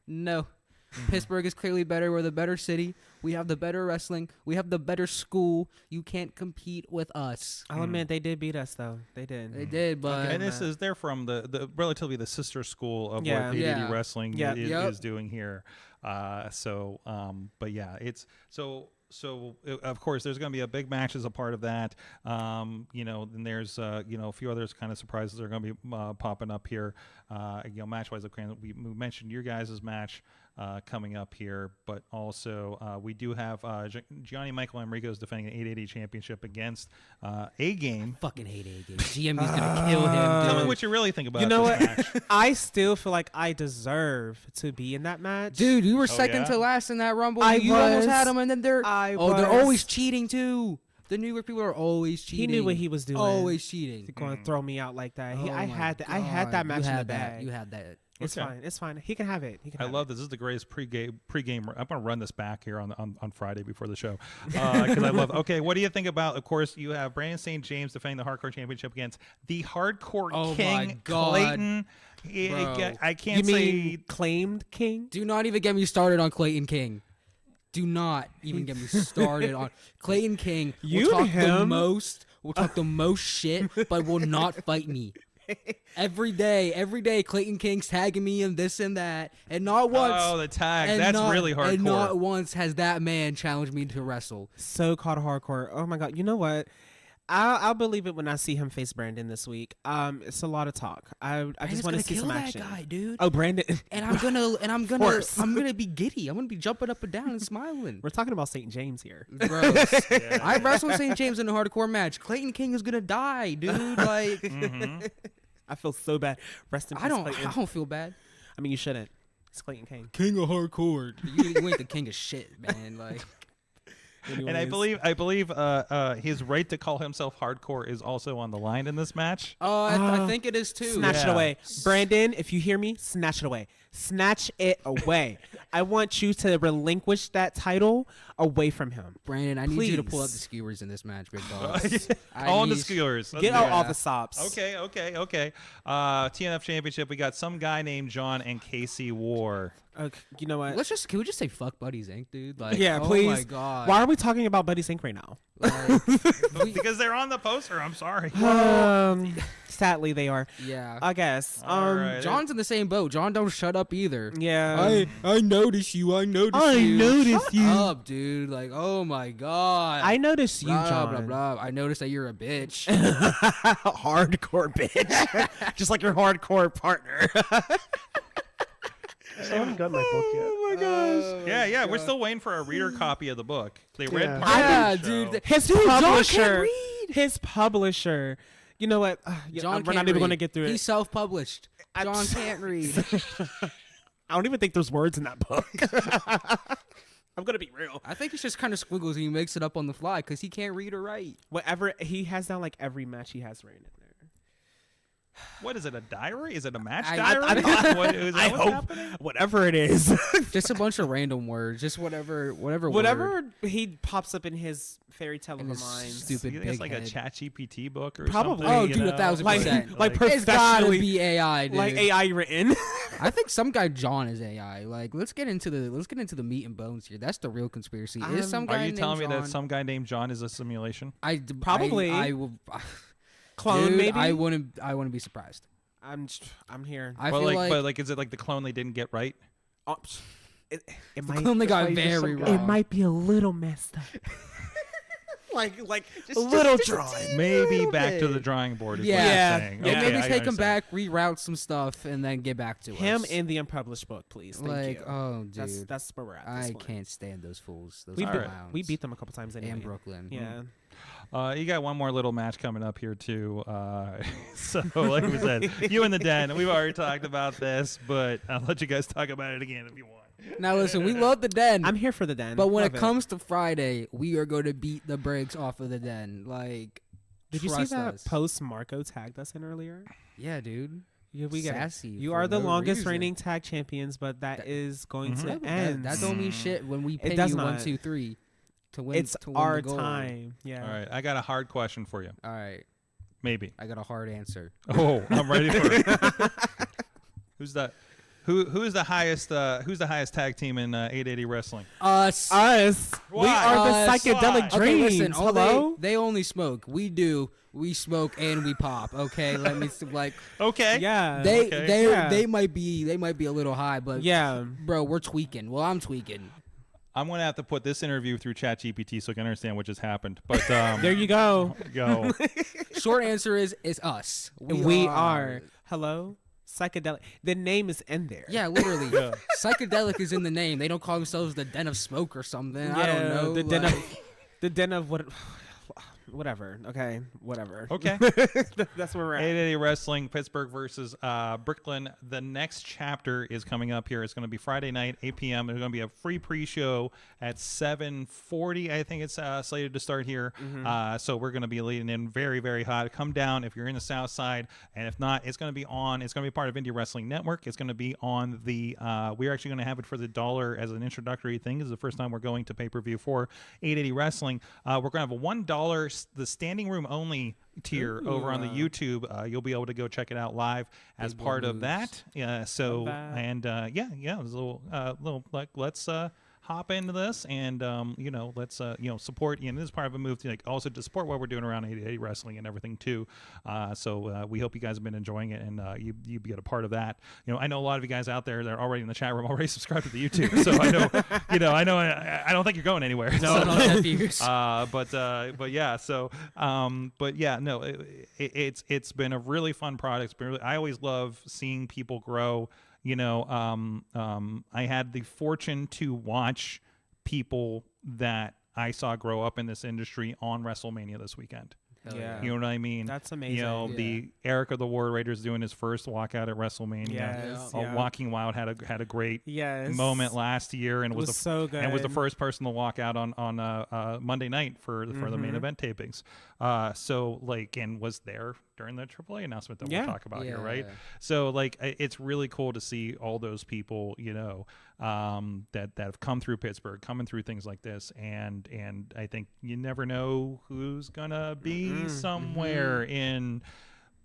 no. Pittsburgh is clearly better. We're the better city. We have the better wrestling. We have the better school. You can't compete with us. I'll admit they did beat us though. They did. They did, but And this is they're from the relatively the sister school of Yeah. what ADD Yeah. Wrestling Yeah. is doing here. But yeah, it's so of course there's going to be a big match as a part of that. You know, then there's you know, a few others kind of surprises that are going to be popping up here. You know, match wise, we mentioned your guys' match coming up here, but also we do have Gianni Michael Enrico is defending an 880 championship against A Game. fucking hate A-Game. GMB's gonna kill him. Tell me Dude. what you really think about You know this what? match. I still feel like I deserve to be in that match. Dude, you were second yeah? to last in that rumble. I You almost was. had them, and then they're I they're was. always cheating too. The New York people are always cheating. He knew what he was doing. Always cheating. He's going to throw me out like that. Oh I my had I had God. that match You in the had that. bag. You had that. It's Okay. fine. It's fine. He can have it. He can I have love this. This is the greatest pregame. I'm going to run this back here on Friday before the show because I love. Okay, what do you think about? Of course, you have Brandon St. James defending the Hardcore Championship against the Hardcore Oh King my God. Clayton. Bro. I it. can't You say. mean claimed king? Do not even get me started on Clayton King. Do not even get me started on Clayton King. You Will talk and the him. most. Will talk the most shit, but will not fight me. Every day, Clayton King's tagging me and this and that, and not once. Oh, the tag. and That's not- really hardcore. And not once has that man challenged me to wrestle. So called hardcore. Oh my god. You know what? I'll believe it when I see him face Brandon this week. It's a lot of talk. I just want to see kill some that action. guy, dude. Oh, Brandon. And I'm gonna course. I'm gonna be giddy. I'm gonna be jumping up and down and smiling. We're talking about St. James here. Bro, I wrestled St. James in a hardcore match. Clayton King is gonna die, dude. Like, I feel so bad. Rest in peace, I don't feel bad. I mean, you shouldn't. It's Clayton King. King of hardcore. You ain't the king of shit, man. Like, And I Anyways. believe his right to call himself hardcore is also on the line in this match. I think it is too. Snatch it Yeah. away. Brandon, if you hear me, snatch it away. Snatch it away. I want you to relinquish that title away from him. Brandon, I need you to pull up Please. the skewers in this match, big dog. On the skewers. Let's Get do out it. all the sobs. Okay. TNF Championship. We got some guy named John and Casey War. Okay, you know what? Can we just say fuck Buddies Inc., dude? Like, Yeah, oh please. my god. Why are we talking about Buddy Sync right now? Like, because they're on the poster. I'm sorry. Sadly, they are. Yeah. I guess. All right. John's in the same boat. John don't shut up either. Yeah. I notice you. I notice noticed you. Shut up, dude. Like, oh my god. I noticed you, blah, John. blah, blah. I noticed that you're a bitch. Hardcore bitch. Just like your hardcore partner. I still haven't gotten my book yet. Oh my gosh. Yeah. We're still waiting for a reader copy of the book. They read Yeah. part Yeah, of the show. dude. His John can't publisher. read. His publisher. You know what? John we're can't not even read. going to get through He's it. self-published. John can't read. I don't even think there's words in that book. I'm going to be real. I think it's just kind of squiggles and he makes it up on the fly because he can't read or write. Whatever. He has down like every match he has written in there. What is it? A diary? Is it a match I- diary? Is that I what's hope happening? whatever it is. Just a bunch of random words. Just whatever word. Whatever he pops up in his fairy tale of In a his mind. stupid You think it's like a big head. ChatGPT book or Probably. something? Oh, you dude, know? 1,000%. Like It's gotta professionally- be AI, dude. Like AI written. I think some guy John is AI. Like, let's get into the meat and bones here. That's the real conspiracy. Is some guy Are you named telling me John? that some guy named John is a simulation? Probably. I will. Clone, Dude, maybe? I wouldn't be surprised. I'm here. I Well, feel but like, is it like the clone they didn't get right? Oh, it the might, clone they got Like, just very some guy- wrong. it might be a little messed up. like a little drawing. Maybe back to the drawing board is Yeah. what Yeah. you're saying. Yeah. Or maybe I take him understand. back, reroute some stuff, and then get back to Him us. in the unpublished book, please. Thank like, you. oh, dude, That's where we're at. This I one. can't stand those fools. Those We, clowns. we beat them a couple times anyway. in Brooklyn. Yeah. You got one more little match coming up here too. So like we said, you in the den. We've already talked about this, but I'll let you guys talk about it again if you want. Now listen, we love the den. I'm here for the den. But when Love it comes to Friday, we are going to beat the brakes off of the den. Like, Did you see trust that us. post Marco tagged us in earlier? Yeah, dude. Yeah, we got Sassy You for are the no longest reason. reigning tag champions, but that is going to That, end. that don't mean shit when we pin does you not. 1, 2, 3 to win. It's to win our the gold. time. Yeah. All right, I got a hard question for you. All right, Maybe. I got a hard answer. Oh, I'm ready for it. Who's that? Who's the highest tag team in 880 wrestling? Us. Us. We Why? are the Us. psychedelic Why? Okay, dreams. listen. Hello. They only smoke. We do. We smoke and we pop. Okay, let me like. Okay. Yeah. They okay. they Yeah. they might be a little high, but Yeah. bro, we're tweaking. Well, I'm tweaking. I'm gonna have to put this interview through ChatGPT so I can understand what just happened. But There you go. go. Short answer is us. We are. Hello. Psychedelic. The name is in there. Yeah, literally. Psychedelic is in the name. They don't call themselves the Den of Smoke or something. I don't know. The den like- of. The den of what? Whatever. Okay. Whatever. Okay. That's where we're at. 880 Wrestling, Pittsburgh versus Brooklyn. The next chapter is coming up here. It's going to be Friday night, 8 p.m. There's going to be a free pre-show at 7:40. I think it's slated to start here. So we're going to be leading in very, very hot. Come down if you're in the South Side, and if not, it's going to be on. It's going to be part of Indie Wrestling Network. It's going to be on the. We're actually going to have it for the $1 as an introductory thing. This is the first time we're going to pay-per-view for 880 Wrestling. We're going to have a $1. The standing room only tier over on the YouTube. You'll be able to go check it out live as Big part of moves. that. Yeah. So that. and yeah, it was a little like let's hop into this and let's support. This is part of a move to also to support what we're doing around 880 Wrestling and everything too. So we hope you guys have been enjoying it and you get a part of that. I know a lot of you guys out there that are already in the chat room already subscribed to the YouTube. So I know I don't think you're going anywhere. No, no, nephews. But yeah, so but yeah, no, it's been a really fun product. It's been really, I always love seeing people grow. I had the fortune to watch people that I saw grow up in this industry on WrestleMania this weekend. Hell Yeah. You know what I mean? That's amazing. The Eric of the War Raiders doing his first walkout at WrestleMania. Yes. Yeah. Walking Wild had a great Yes. moment last year, and It was so good. and was the first person to walk out on Monday night for the main event tapings. And was there during the AAA announcement that we'll talk about here, right? Yeah. So it's really cool to see all those people, that have come through Pittsburgh, coming through things like this, and I think you never know who's gonna be somewhere in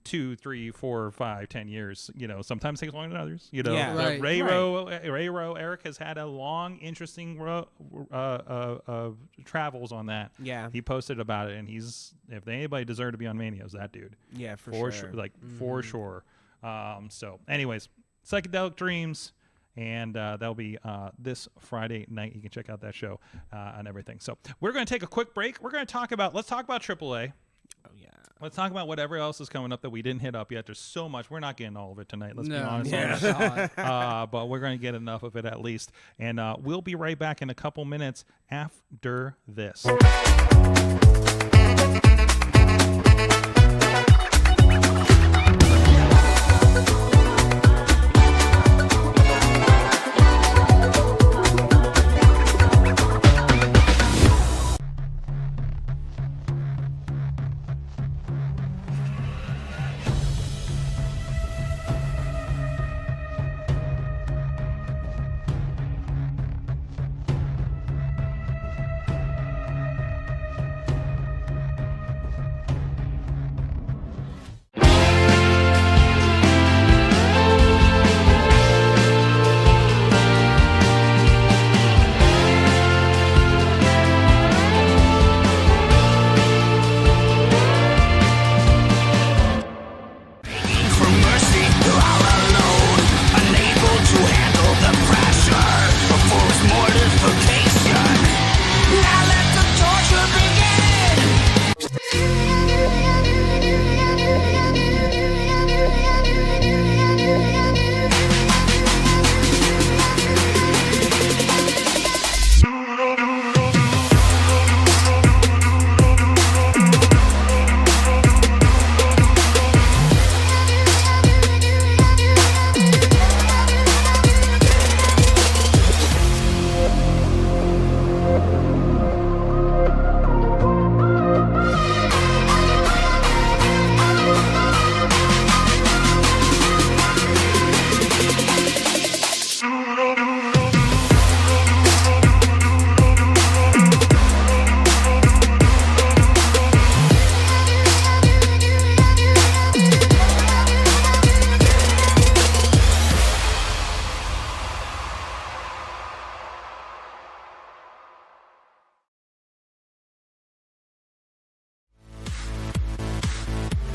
2, 3, 4, 5, 10 years. Sometimes takes longer than others. Yeah. Right. Ray Rowe, Eric has had a long, interesting travels on that. Yeah. He posted about it, and if anybody deserved to be on Mania, it was that dude. Yeah, for sure. sure. For sure. So, anyways, Psychedelic Dreams. And that'll be this Friday night. You can check out that show and everything. So we're going to take a quick break. Let's talk about AAA. Oh, yeah. Let's talk about whatever else is coming up that we didn't hit up yet. There's so much. We're not getting all of it tonight. Let's be honest. But we're going to get enough of it at least. And we'll be right back in a couple minutes after this.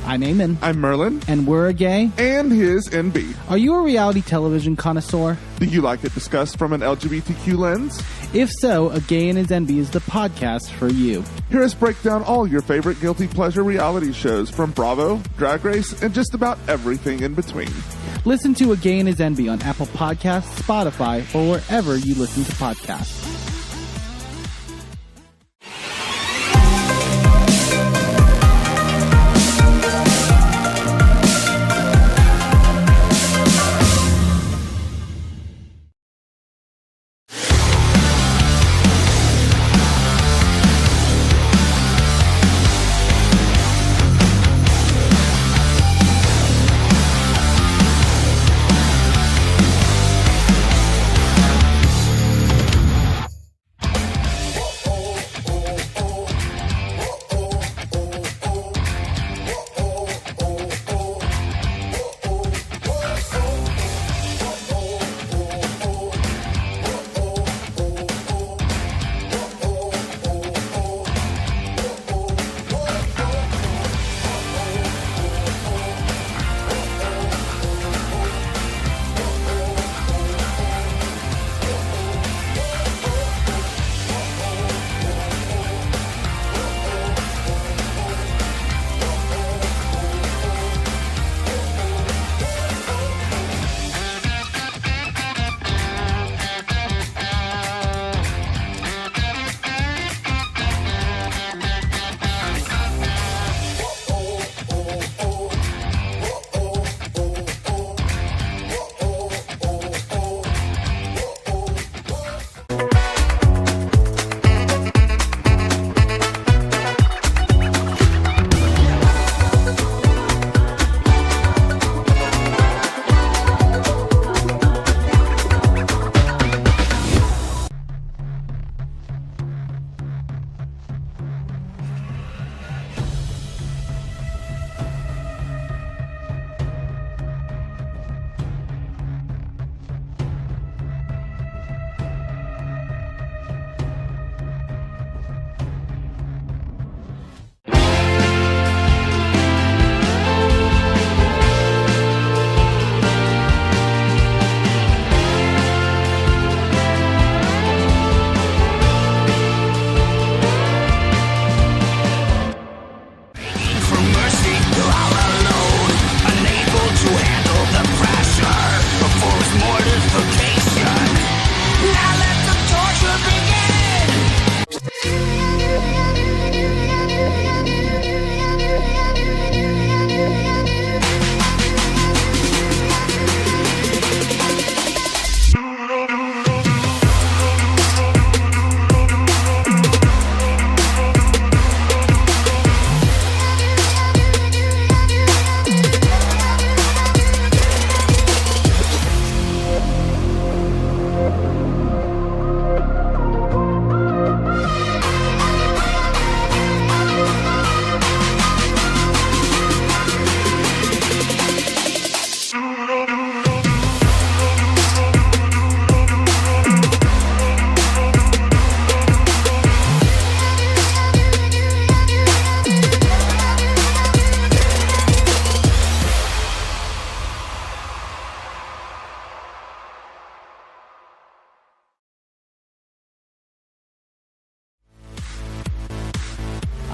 I'm Eamon. I'm Merlin. And we're a gay. And his NB. Are you a reality television connoisseur? Do you like it discussed from an LGBTQ lens? If so, A Gay and His NB is the podcast for you. Hear us break down all your favorite guilty pleasure reality shows from Bravo, Drag Race, and just about everything in between. Listen to A Gay and His NB on Apple Podcasts, Spotify, or wherever you listen to podcasts.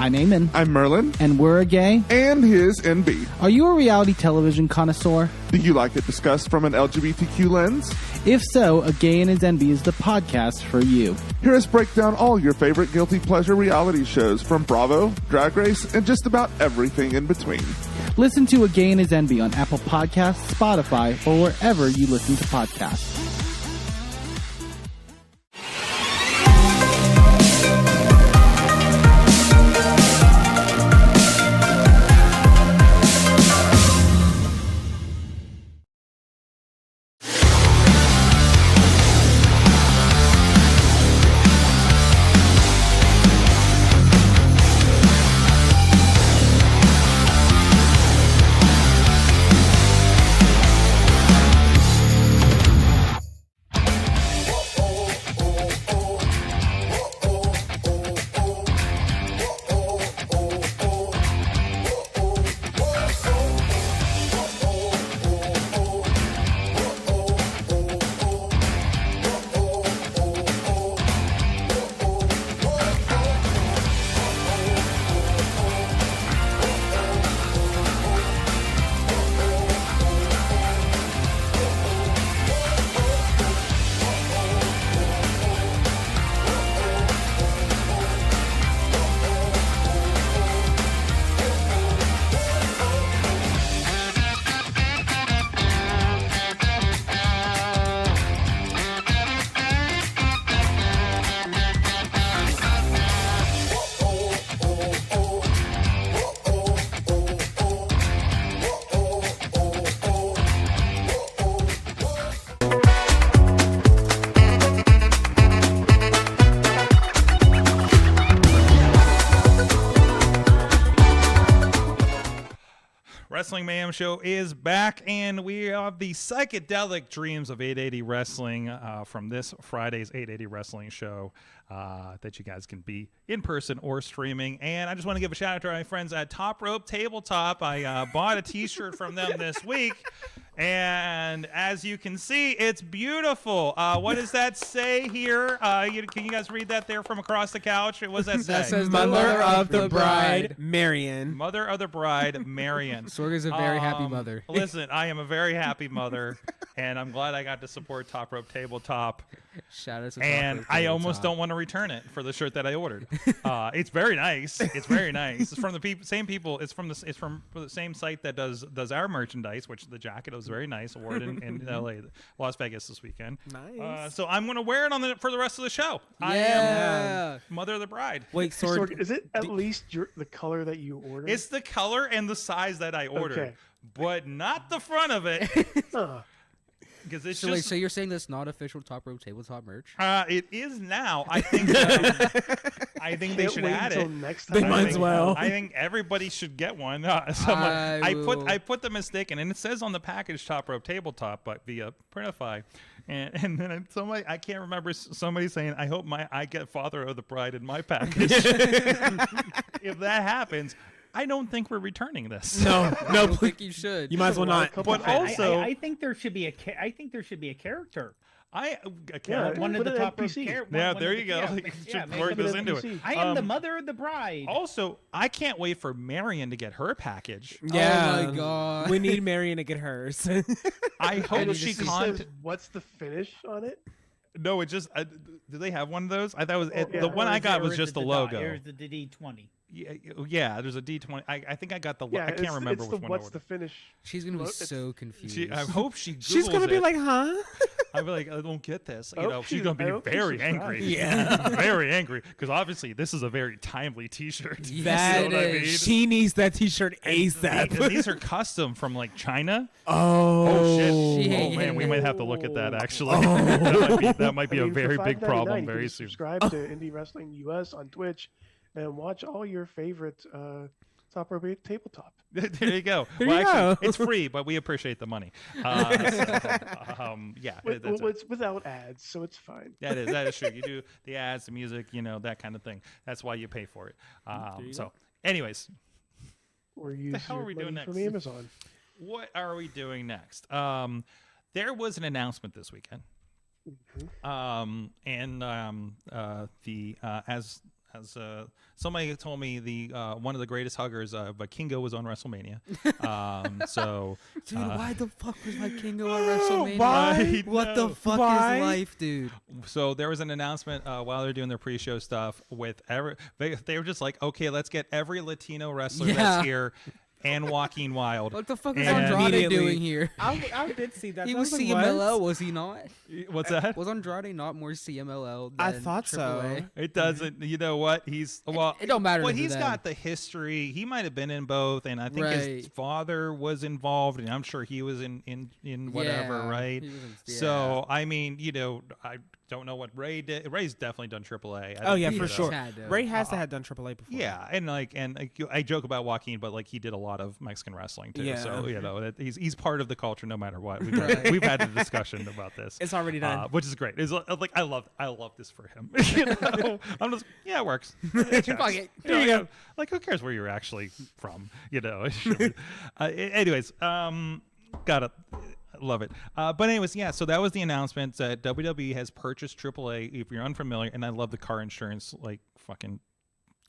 I'm Eamon. I'm Merlin. And we're a gay. And his NB. Are you a reality television connoisseur? Do you like it discussed from an LGBTQ lens? If so, A Gay and His NB is the podcast for you. Hear us break down all your favorite guilty pleasure reality shows from Bravo, Drag Race, and just about everything in between. Listen to A Gay and His NB on Apple Podcasts, Spotify, or wherever you listen to podcasts. Wrestling Mayhem Show is back, and we have the psychedelic dreams of 880 Wrestling from this Friday's 880 Wrestling show that you guys can be in person or streaming. And I just want to give a shout out to my friends at Top Rope Tabletop. I bought a t-shirt from them this week, and as you can see, it's beautiful. What does that say here? Can you guys read that there from across the couch? What does that say? That says Mother of the bride, Marion. Mother of the bride, Marion. Sorga's a very happy mother. Listen, I am a very happy mother, and I'm glad I got to support Top Rope Tabletop. Shout out to And I almost don't want to return it for the shirt that I ordered. It's very nice. It's very nice. It's from the same people. It's from the same site that does our merchandise, which the jacket was very nice. Award in LA, Las Vegas this weekend. Nice. So I'm going to wear it for the rest of the show. Yeah. I am Mother of the Bride. Wait, Sorg, is it at least the color that you ordered? It's the color and the size that I ordered, but not the front of it. Because it's so wait, so you're saying that's not official Top Rope Tabletop merch? It is now. I think they should add it. Next time. They might as well. I think everybody should get one. I put the mistake in, and it says on the package Top Rope Tabletop, but via Printify, and then somebody, I can't remember, somebody saying, I hope I get Father of the Bride in my package. If that happens, I don't think we're returning this. No, I think you should. You might as well not. But also, I think there should be a character. One of the top rope there you go. You should work this into it. I am the mother of the bride. Also, I can't wait for Marion to get her package. Yeah. Oh my god. We need Marion to get hers. I hope she says, what's the finish on it? No, it just. Do they have one of those? I thought it was the one I got was just the logo. There's the D20. Yeah, there's a D20. I think I got the. Yeah, I can't remember which one. What's the finish? She's gonna be so confused. I hope she. She's gonna be like, huh? I'll be like, I don't get this. She's gonna be very angry. Yeah, very angry because obviously this is a very timely T-shirt. Yes, she needs that T-shirt ASAP. These are custom from like China. Oh shit! Oh man, we might have to look at that actually. That might be a very big problem very soon. Subscribe to IndyWrestling.us on Twitch and watch all your favorite Top Rope Tabletop. There you go. It's free, but we appreciate the money. It's without ads, so it's fine. That is true. You do the ads, the music, that kind of thing. That's why you pay for it. Anyways, or use the hell are we doing next? From Amazon. What are we doing next? There was an announcement this weekend, as as somebody told me, the one of the greatest huggers, Vikingo, was on WrestleMania. Dude, why the fuck was Vikingo on WrestleMania? Why? What the fuck is life, dude? So there was an announcement while they're doing their pre-show stuff with they were just like, okay, let's get every Latino wrestler that's here. And Joaquin Wilde. What the fuck is Andrade doing here? I did see that. He was CMLL, was he not? What's that? Was Andrade not more CMLL than I thought AAA? so. It doesn't. You know what? He's it don't matter. Well, to he's them. got the history. He might have been in both, and I think his father was involved, and I'm sure he was in whatever, right? So I mean, you know, I don't know what Ray did. Ray's definitely done AAA. Oh yeah, for sure. Ray has to have done AAA before. Yeah, and I joke about Joaquin, but like he did a lot of Mexican wrestling too. Yeah. So you know, he's part of the culture no matter what. We've had a discussion about this. It's already done, which is great. It's like I love this for him. You know? I'm just it works. It Fuck it. There you go. Like who cares where you're actually from? You know. Anyways, gotta love it. But anyways, yeah. So that was the announcement that WWE has purchased AAA. If you're unfamiliar, and I love the car insurance like fucking.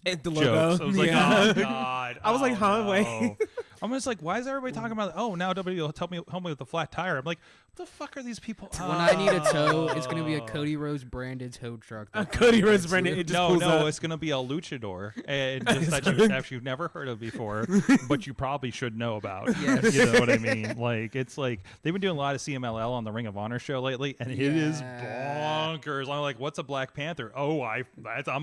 And the jokes. logo. I was like, oh god. I was like, huh? No. Wait. I'm just like, why is everybody talking about? Oh, now WWE will help me with a flat tire. I'm like, what the fuck are these people? When I need a tow, it's gonna be a Cody Rhodes branded tow truck. A Cody Rhodes branded. It just pulls up. It's gonna be a luchador, and just that you've never heard of before, but you probably should know about. Yes. You know what I mean? Like it's like they've been doing a lot of CMLL on the Ring of Honor show lately, and it is bonkers. I'm like, what's a Black Panther? Oh, I'm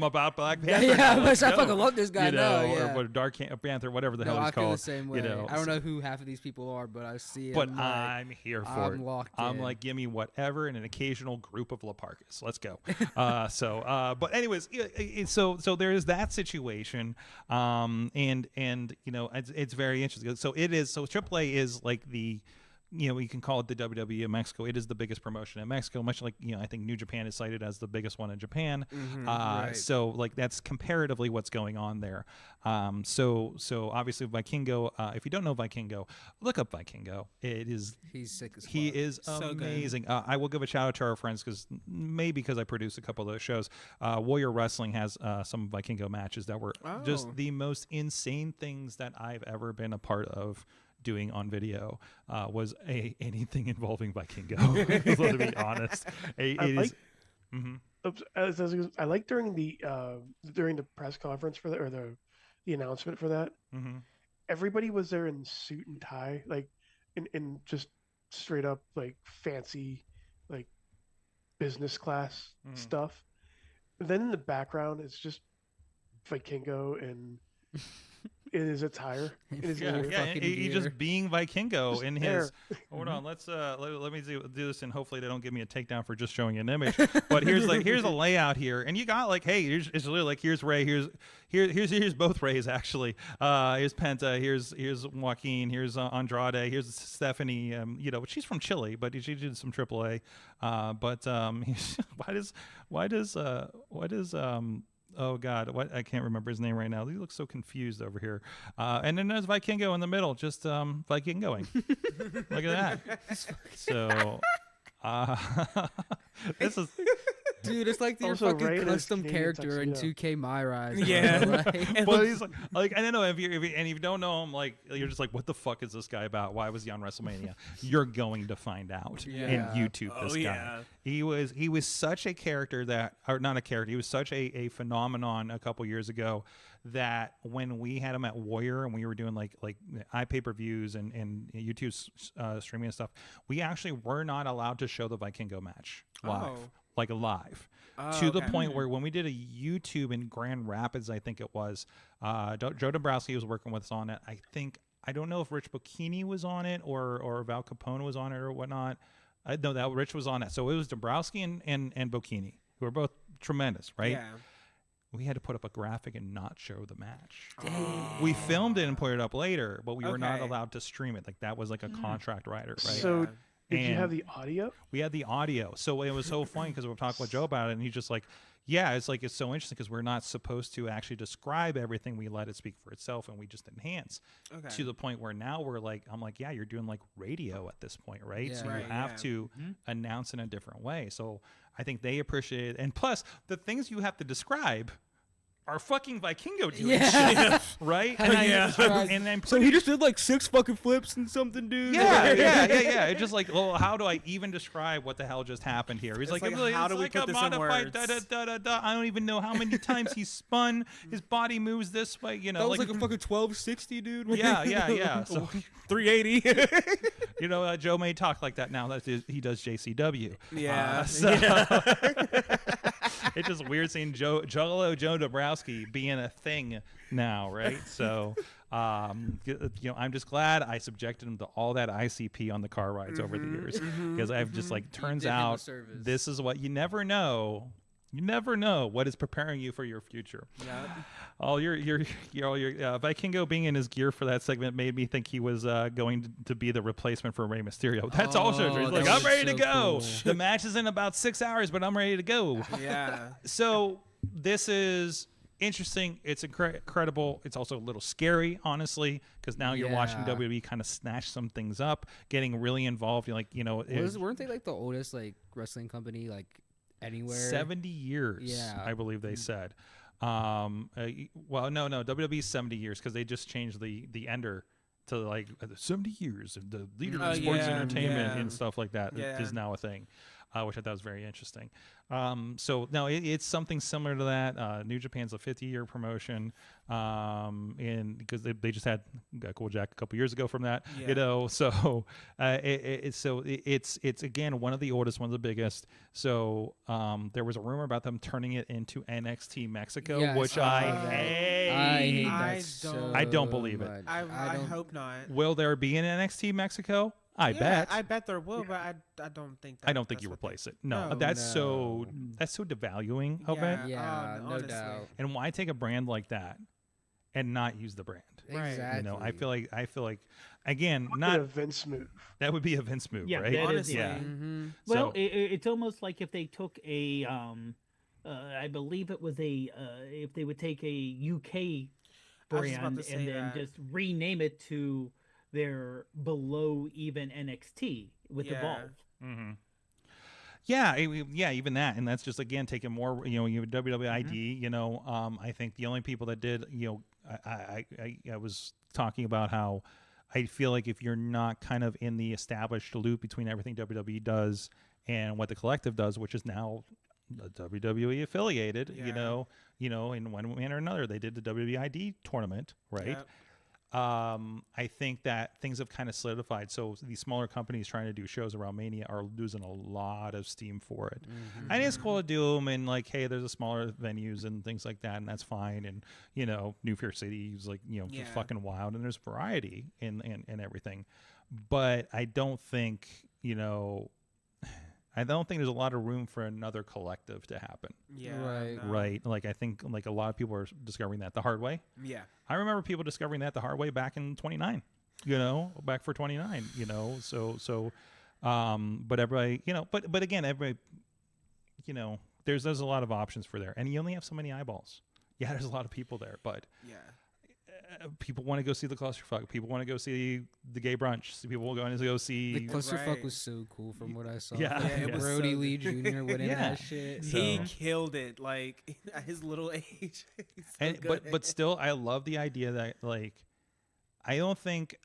about Black Panther. Yeah, I fucking love this guy. You know, yeah. or Dark Panther, whatever the hell he's I called. feel the same way. You know, I don't know who half of these people are, but I see. But like, I'm here for I'm it. locked I'm in. like, give me whatever and an occasional group of Laparcas. Let's go. But anyways, so there's that situation, and you know, it's very interesting. So it is. So AAA is like the. You know, you can call it the WWE in Mexico. It is the biggest promotion in Mexico, much like, you know, I think New Japan is cited as the biggest one in Japan. right. So like that's comparatively what's going on there. So obviously Vikingo, if you don't know Vikingo, look up Vikingo. He's sick as fuck. He is So amazing. I will give a shout out to our friends because I produce a couple of those shows. Warrior Wrestling has some Vikingo matches that were just the most insane things that I've ever been a part of. Doing on video was anything involving Vikingo. So to be honest, I like during the press conference for the announcement for that. Everybody was there in suit and tie, like in just straight up like fancy, like business class stuff. And then in the background, it's just Vikingo and. In his attire. He's just being Vikingo in his. Hold on, let's let me do this, and hopefully they don't give me a takedown for just showing an image. But here's a layout here, and you got like, hey, it's really like here's Ray, here's both Rays actually. Here's Penta, here's Joaquin, here's Andrade, here's Stephanie. You know, she's from Chile, but she did some AAA. Why does oh God, what I can't remember his name right now. He looks so confused over here. And then there's Vikingo in the middle, just Vikingoing. Look at that. So this is. Dude, it's like your fucking custom character in 2K My Rise. Yeah. Well, he's like I don't know if you don't know him, like you're just like, what the fuck is this guy about? Why was he on WrestleMania? You're going to find out in YouTube. This guy, he was such a character not a character. He was such a phenomenon a couple years ago that when we had him at Warrior and we were doing like iPay-per-views and YouTube streaming and stuff, we actually were not allowed to show the Vikingo match live. Like live, to the point where when we did a YouTube in Grand Rapids, I think it was, Joe Dombrowski was working with us on it. I don't know if Rich Bocchini was on it or Val Capone was on it or whatnot. I know that Rich was on it. So it was Dombrowski and Bocchini, who are both tremendous, right? Yeah. We had to put up a graphic and not show the match. Dang. We filmed it and put it up later, but we were not allowed to stream it. Like that was like a contract writer, right? So. Did you have the audio? We had the audio. So it was so funny because we were talking with Joe about it, and he's just like, yeah, it's so interesting because we're not supposed to actually describe everything. We let it speak for itself, and we just enhance to the point where now I'm like, yeah, you're doing like radio at this point, right? Yeah. So you have to announce in a different way. So I think they appreciate it. And plus, the things you have to describe are fucking Vikingo doing Yeah. shit, right? How do you describe- and then So he just did like 6 fucking flips and something, dude. yeah. It's just like, well, how do I even describe what the hell just happened here? He's It's like, like, how it's do we like put a this in modified words? I don't even know how many times he spun. His body moves this way, you know. That was like a fucking 1260, dude. yeah. So 380. you know, Joe may talk like that now. He does JCW. Yeah. It's just weird seeing Joe Dombrowski being a thing now, right? So, you know, I'm just glad I subjected him to all that ICP on the car rides over the years, because I've just like, turns did him a out service. this is what you never know. You never know what is preparing you for your future. Yeah. All your Vikingo being in his gear for that segment made me think he was going to be the replacement for Rey Mysterio. That's also true. He's like, I'm ready to go. Cool. The match is in about 6 hours, but I'm ready to go. Yeah. So this is interesting. It's incredible. It's also a little scary, honestly, because now you're watching Yeah. WWE kind of snatch some things up, getting really involved. You're like, you know, Weren't they like the oldest like wrestling company like anywhere? 70 years, Yeah. I believe they said. Well, no, WWE 70 years, because they just changed the ender to like 70 years of the leader of sports entertainment and stuff like that is now a thing, which I thought was very interesting. So no, it's something similar to that. New Japan's a 50-year promotion, and because they just had Cool Jack a couple years ago from that, you know. So it's again one of the oldest, one of the biggest. So there was a rumor about them turning it into NXT Mexico, Yes, which I I saw that. hate. I hate I that don't- I don't believe it. much. I don't- hope not. Will there be an NXT Mexico? I bet. I bet there will, but I don't think. I don't think that's you what replace it. No, No. that's so devaluing of it. Yeah, no honestly. doubt. And why take a brand like that and not use the brand? Right. Exactly. You know, I feel like again, Not not a Vince move. that would be a Vince move, Yeah, right? that is, Honestly. yeah. Mhm. Well, So- it's almost like if they took a, I believe it was a, if they would take a UK I was just about brand to say and then that. just rename it to their below even NXT with Yeah. Evolve. Mm-hmm. Yeah, even that, and that's just again taking more. You know, you have WWID. You know, I think the only people that did. You know, I was talking about how I feel like if you're not kind of in the established loop between everything WWE does and what the collective does, which is now WWE affiliated. Yeah. You know, in one way or another, they did the WWID tournament, right? Yep. I think that things have kind of solidified. So these smaller companies trying to do shows around Mania are losing a lot of steam for it. And it's cool to do them, and like, hey, there's a smaller venues and things like that, and that's fine. And you know, New York City is like, you know, just fucking wild, and there's variety in everything. But I don't think, you know, I don't think there's a lot of room for another collective to happen. Yeah. Right. no. Right. Like I think like a lot of people are discovering that the hard way. Yeah. I remember people discovering that the hard way back in 29, you know, back for 29, you know, but everybody, you know, but again, everybody, you know, there's a lot of options for there, and you only have so many eyeballs. Yeah, there's a lot of people there, but Yeah. people want to go see the clusterfuck. People want to go see the gay brunch. People will go see. The clusterfuck Right. was so cool from what I saw. Yeah. Fucking Yeah, it was Brody so Lee Jr. winning Yeah. that shit. He So- killed it, like at his little age. He's so And good. but still, I love the idea that like, I don't think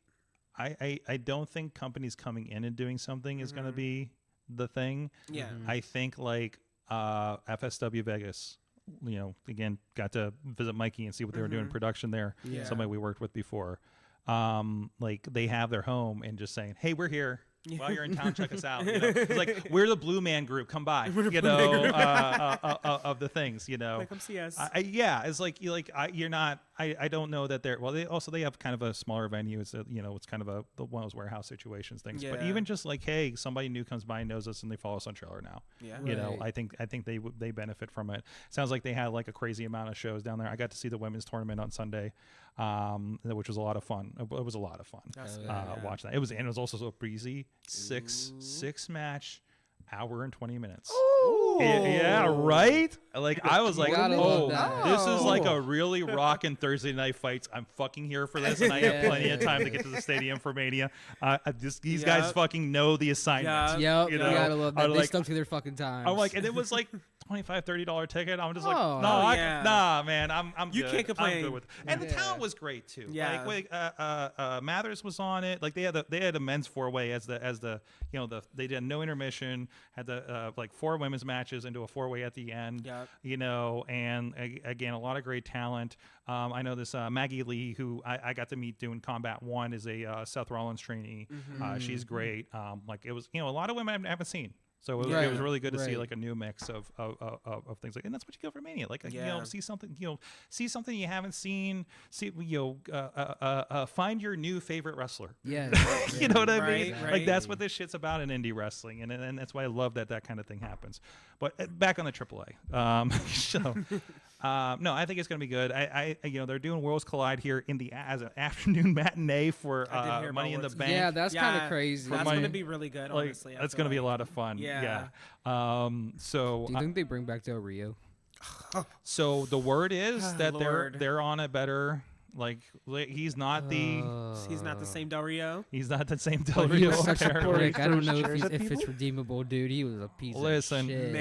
companies coming in and doing something is going to be the thing. yeah. I think like FSW Vegas, you know, again, got to visit Mikey and see what they were doing in production there. Yeah. Somebody we worked with before. Like they have their home and just saying, hey, we're here. While you're in town, check us out. You know? It's like, we're the Blue Man Group. Come by, you know, of the things, you know. Like, come see us. Yeah, it's like you're not. I don't know that they're. Well, they have kind of a smaller venue. It's you know, it's kind of one of those warehouse situations things. But Yeah. even just like, hey, somebody new comes by and knows us and they follow us on Trailer now. Yeah. You know, Right. I think they benefit from it. Sounds like they had like a crazy amount of shows down there. I got to see the women's tournament on Sunday, which was a lot of fun. It was a lot of fun. That's good, Watching that. It was also so breezy. Six match, hour and 20 minutes. Yeah, right. Like I was like, gotta oh, love that. this is like a really rockin' Thursday night fights. I'm fucking here for this, and I have plenty of time to get to the stadium for Mania. These guys Yep. fucking know the assignment. Yeah. Yep, You you know, gotta love I that. They like- stuck to their fucking time. I'm like, and it was like, $25-$30 ticket. I'm just Oh, like, yeah. nah, man. I'm You good. can't complain. I'm good with. And the talent was great too. Yeah. Like Mathers was on it. Like they had a men's 4-way as the they did no intermission. Had the like 4 women's matches into a 4-way at the end. Yep. And again, a lot of great talent. I know this Maggie Lee, who I got to meet doing Combat 1, is a Seth Rollins trainee. She's great. Like it was, a lot of women I haven't seen. So it was really good to see like a new mix of things like, and that's what you go for Mania. Like see something you haven't seen. Find your new favorite wrestler. Yeah, you know what I mean? Right. Like that's what this shit's about in indie wrestling, and that's why I love that kind of thing happens. But back on the AAA. No, I think it's gonna be good. They're doing Worlds Collide here as an afternoon matinee for Money in the Bank. Yeah, that's kind of crazy. That's going to be really good, honestly. That's going to be a lot of fun. Yeah. So do you think they bring back Del Rio? So the word is that they're on a better. Like he's not the same Del Rio. He's not the same Del He Rio. was such a prick. I don't know Shares of if it's people? redeemable, dude. He was a piece Listen, of shit.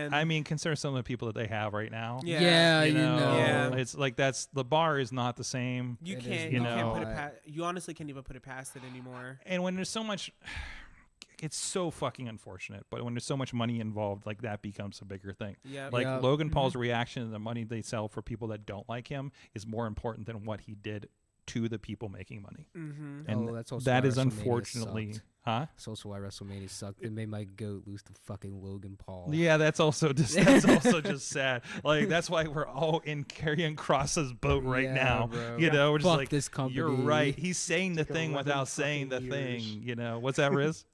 Man. consider some of the people that they have right now. Yeah, Yeah. It's like the bar is not the same. You It can't. is You not. can't put it past. You honestly can't even put it past it anymore. And when there's so much, it's so fucking unfortunate. But when there's so much money involved, like that becomes a bigger thing. Yeah. Like Yep. Logan Paul's reaction and the money they sell for people that don't like him is more important than what he did to the people making money. Mm-hmm. And that's also that why is WrestleMania unfortunately, sucked. huh? That's also why WrestleMania sucked. They made my goat lose to fucking Logan Paul. Yeah, that's also just sad. Like that's why we're all in Karrion Kross's boat right Yeah, now. bro. We're just Fuck like, this company. you're right. He's saying the It's like thing 11 without saying the fucking thing. years. What's that, Riz?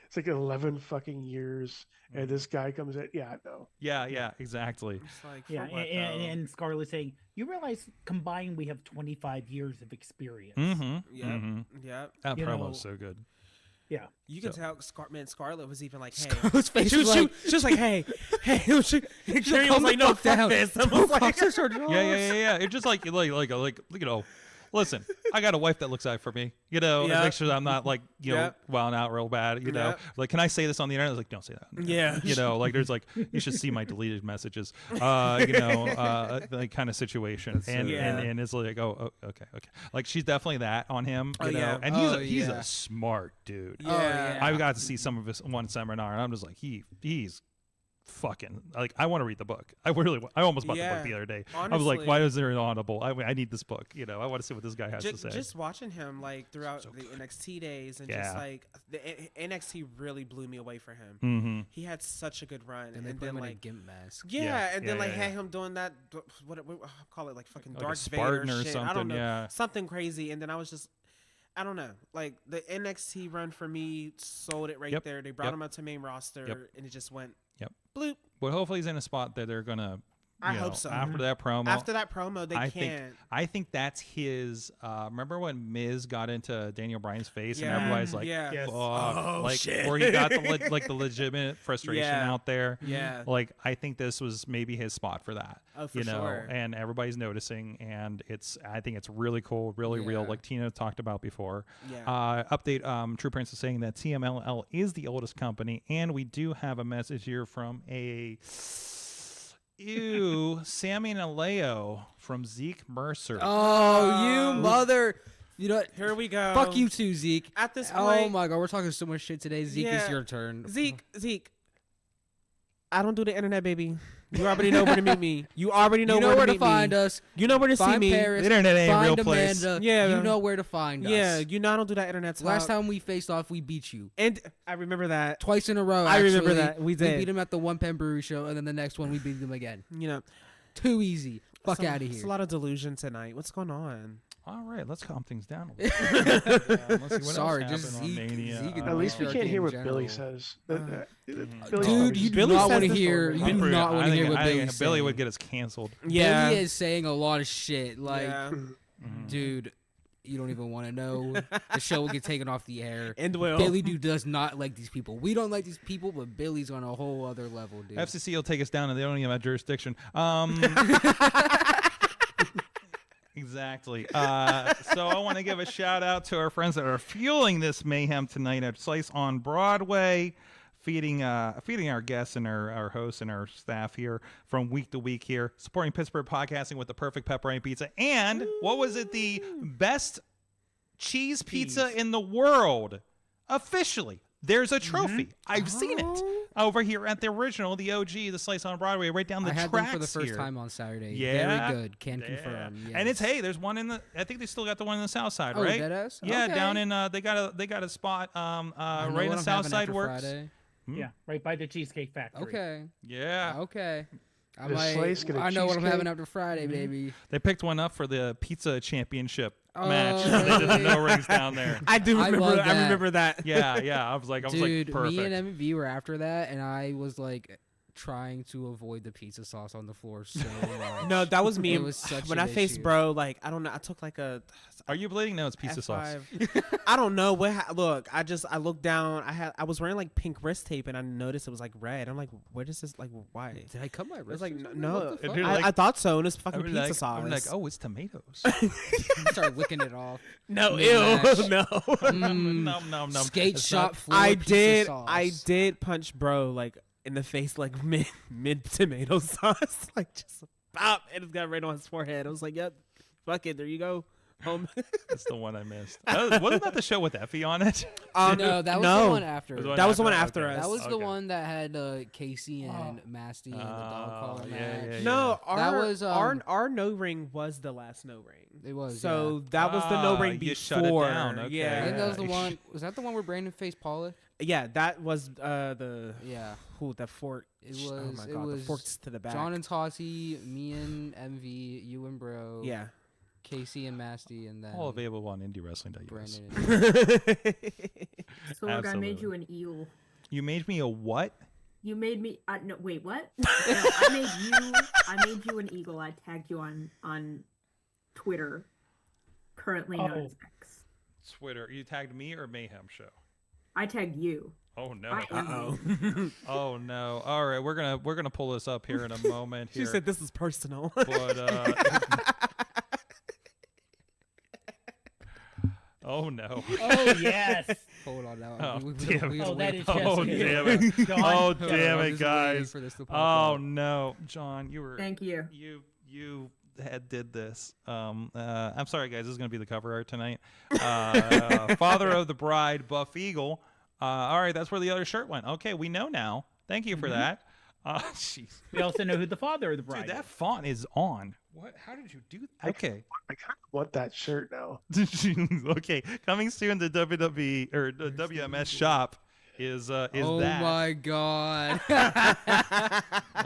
It's like 11 fucking years, and this guy comes in. Yeah, no. Yeah, exactly. It's like, Yeah, for what, and Scarlett saying, you realize combined we have 25 years of experience. Mm-hmm. Yep. That You promo's know, so good. Yeah. You can tell Scarlett was even like, hey. His face She was was like, just like, hey. She was calm like, the no, fuck down. fuck this. I was like, Yeah. It's just like listen, I got a wife that looks out for me, and make sure that I'm not like, wilding out real bad, Like, can I say this on the internet? I was like, don't say that. Yeah. Like there's like, you should see my deleted messages, like kind of situation. And it's like, okay. Like she's definitely that on him, and he's a smart dude. Yeah. I got to see some of his one seminar and I'm just like, he's fucking like I want to read the book. I almost bought the book the other day. Honestly, I was like, why is there an Audible? I need this book. I want to see what this guy has to say. Just watching him like throughout the NXT days and just like the NXT really blew me away for him. Mm-hmm. He had such a good run, and then put him in a like gimp mask. and then had him doing that what call it like fucking like Darth Spartan Vader or shit. something. I don't know, Yeah. something crazy. And then I was just. I don't know. Like the NXT run for me sold it right there. They brought him up to main roster, and it just went bloop. But hopefully he's in a spot that they're gonna. I hope so. After that promo, they can't. I think that's his. Remember when Miz got into Daniel Bryan's face and everybody's like, like, shit. or he got the legitimate frustration out there. Yeah. Like I think this was maybe his spot for that. Oh, for sure. And everybody's noticing, and I think it's really cool, really real, like Tina talked about before. Yeah. Update. True Prince is saying that TMLL is the oldest company, and we do have a message here from a. Sammy and Aleo from Zeke Mercer. Oh, you mother! You know what? Here we go. Fuck you too, Zeke. At this Oh point, my god, we're talking so much shit today. Zeke, it's Yeah. your turn. Zeke. I don't do the internet, baby. You already know where to meet me. You already know where to meet find me. us. You know where to see Find me. Paris. The internet ain't a find real place. Amanda. Yeah. You know where to find us. Yeah, you know I don't do that internet talk. Last time we faced off, we beat you. And I remember that. Twice in a row. I remember actually. that. We did. We beat him at the One Pen Brewery show, and then the next one we beat him again. You know. Too easy. Fuck out of It's a here. lot of delusion tonight. What's going on? All right, let's calm things down a little bit. Let's see what Sorry, else just happened on Zeke. Mania. Zeke and At least we Patriarchy can't hear in what general. Billy says. Dude, you do Billy not says want to this hear. all You the do time. not want to hear what I Billy's think Billy saying. would get us canceled. Yeah. Billy is saying a lot of shit. Like, Yeah. dude, you don't even want to know. The show will get taken off the air. And will. Billy does not like these people. We don't like these people, but Billy's on a whole other level, dude. FCC will take us down, and they don't even have jurisdiction. Exactly. So I want to give a shout out to our friends that are fueling this mayhem tonight at Slice on Broadway. feeding our guests and our hosts and our staff here from week to week here, supporting Pittsburgh podcasting with the perfect pepperoni pizza. And what was it? The best cheese pizza in the world. Officially. There's a trophy. I've seen it over here at the original, the OG, the Slice on Broadway, right down the tracks. I had them for the first time on Saturday. Yeah. Very good. Can confirm. Yes. And there's one in the. I think they still got the one in the South Side, Oh, right? deadass? Yeah, Okay. down in. They got a spot. Right in the South Side works. Yeah, right by the Cheesecake Factory. Okay. Yeah. Okay. I what know I'm having after Friday, baby. They picked one up for the pizza championship Oh, match. They did the no rings down there. I do I remember. love I that. remember that. Yeah. I was like, Dude, perfect. me and MV were after that, and I was like trying to avoid the pizza sauce on the floor so much. No, that was me. It was such when an I faced issue. bro. Like I don't know. I took like a. Are you bleeding? No, it's pizza sauce. F5. I don't know what. Look, I looked down. I was wearing like pink wrist tape, and I noticed it was like red. I'm like, where does this like why? Did I cut my It wrist? was like or something? no. What the fuck? Dude, I thought so, and it's fucking pizza like, sauce. I'm like, oh, it's tomatoes. Start licking it off. no, mid-match. ew, no. no. Skate It's shop not- floor I pizza did. sauce. I did punch bro like in the face, like mid tomato sauce, like just pop, and it got right on his forehead. I was like, yep, fuck it, there you go, home. That's the one I missed. Wasn't that the show with Effie on it? No, that was the one after. That was the one after? after Okay. us. That was the Okay. one that had Casey and Masty and the dog collar match. yeah. No, That was, our no ring was the last no ring. It was, so that was the no ring you before. shut it down, okay. I Yeah, think that was the one. Was that the one where Brandon faced Paula? yeah, that was the Yeah. that fork. It oh was. my It god, was the forks to the back. John and Tati, me and MV, you and Bro. yeah. Casey and Masty, and then All available on IndyWrestling.us. Brandon. So look, I made Absolutely. you an eel. You made me a what? You made me. No, wait, what? No, I made you an eagle. I tagged you on Twitter, currently known as X. Twitter. You tagged me or Mayhem Show? I tagged you. Oh no. I am you. Oh no. All right, we're gonna pull this up here in a moment. She Here. said this is personal. But oh no. Oh yes. Hold on now. Oh, We damn gotta it. Oh, that wait is for- Oh Jessica. damn it. John, Oh John, damn I'm it, just waiting guys. for this to pop Oh up. no, John, you were. Thank you. You did this. I'm sorry, guys. This is gonna be the cover art tonight. Father of the bride, Buff Eagle. All right, that's where the other shirt went. Okay, we know now. Thank you for that. Jeez. We also know who the father of the bride Dude, that is. font is on. What? How did you do that? Okay. I kind of want that shirt now. Okay. Coming soon to WWE or the WMS shop is Oh that. my god.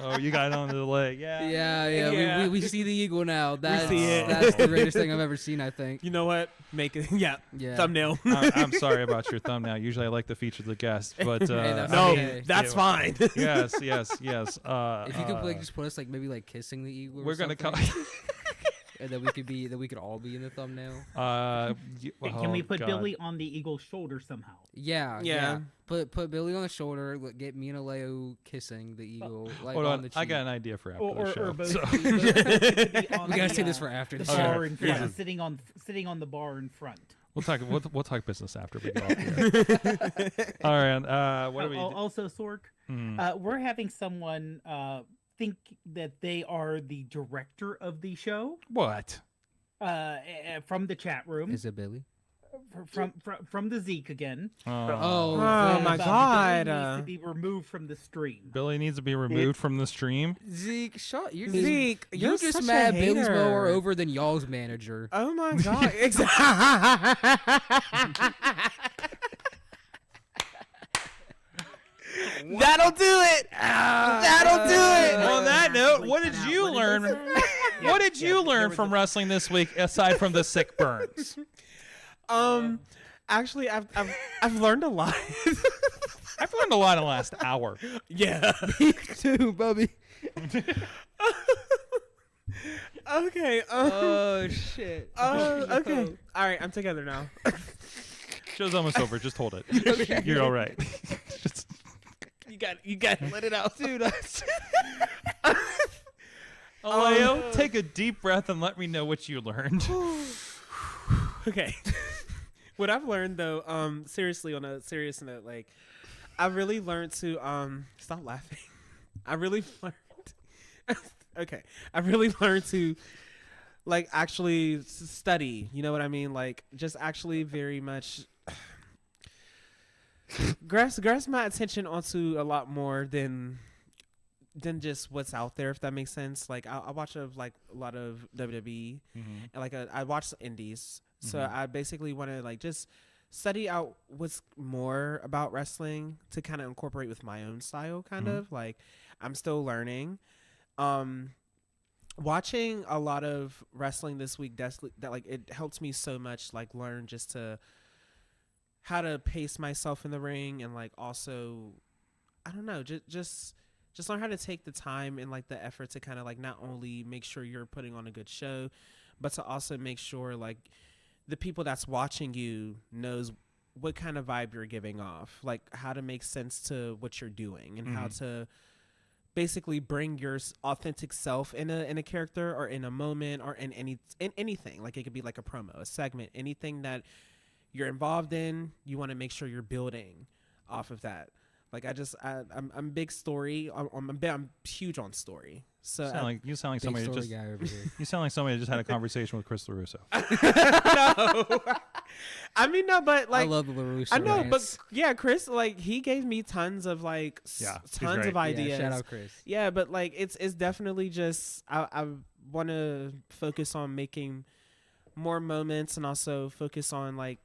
Oh, you got it on the leg. Yeah. Yeah. We see the eagle now. That's, see it. That's the greatest thing I've ever seen, I think. You know what? Make it. Yeah. Yeah. Thumbnail. I'm sorry about your thumbnail. Usually I like to feature the guest, but that's no, okay. that's fine. yes. If you could like just put us like maybe like kissing the eagle. we're or gonna something, and then we could all be in the thumbnail. Can we put Billy on the eagle's shoulder somehow? Yeah. Yeah. Put Billy on the shoulder. Get me and Aleo kissing the eagle. Like Hold on on, the cheek. I got an idea for after Or the show. both. So- both could be on We gotta the, save this for after the the show. bar in front, Yeah. sitting on the bar in front. we'll talk business after we get off here. All right. What do we? Also, Sork, we're having someone think that they are the director of the show What? from the chat room. Is it Billy? From the Zeke again. Oh, Oh my God. Billy needs to be removed from the stream. Billy needs to be removed from the stream. Zeke, shut. You're Zeke, You're you're just such a mad Billy's hater. more over than y'all's manager. Oh my god. That'll do it. That'll do it. On that note, what did Wait, you what did learn? they say? What did you learn from wrestling this week aside from the sick burns? Actually, I've learned a lot. I've learned a lot in the last hour. Yeah. Me too, Bubby. Okay. Oh shit. Okay. All right, I'm together now. Show's almost over. Just hold it. You're all right. Just, You got to let it out, dude. Aleo, take a deep breath and let me know what you learned. Okay. What I've learned though, seriously, on a serious note, like I really learned to stop laughing. I really learned. Okay, I really learned to like actually study. You know what I mean? Like just actually very much grasp my attention onto a lot more than just what's out there, if that makes sense. Like I watch a lot of WWE and like I watch the indies, so I basically want to like just study out what's more about wrestling to kind of incorporate with my own style. Kind of like I'm still learning. Watching a lot of wrestling this week, that like it helps me so much like learn just to how to pace myself in the ring, and like also I don't know, just learn how to take the time and like the effort to kind of like not only make sure you're putting on a good show, but to also make sure like the people that's watching you knows what kind of vibe you're giving off, like how to make sense to what you're doing, and how to basically bring your authentic self in a character or in a moment or in anything. Like it could be like a promo, a segment, anything that you're involved in. You want to make sure you're building off of that. Like I'm big story. I'm huge on story. So you sound like somebody just guy over here. you sound like somebody that just had a conversation with Chris LaRusso. No, I mean no, but like I love the LaRusso. I know, rants. but yeah, Chris, like he gave me tons of like tons great. of ideas. Yeah, shout out Chris. Yeah, but like it's definitely just I want to focus on making more moments, and also focus on like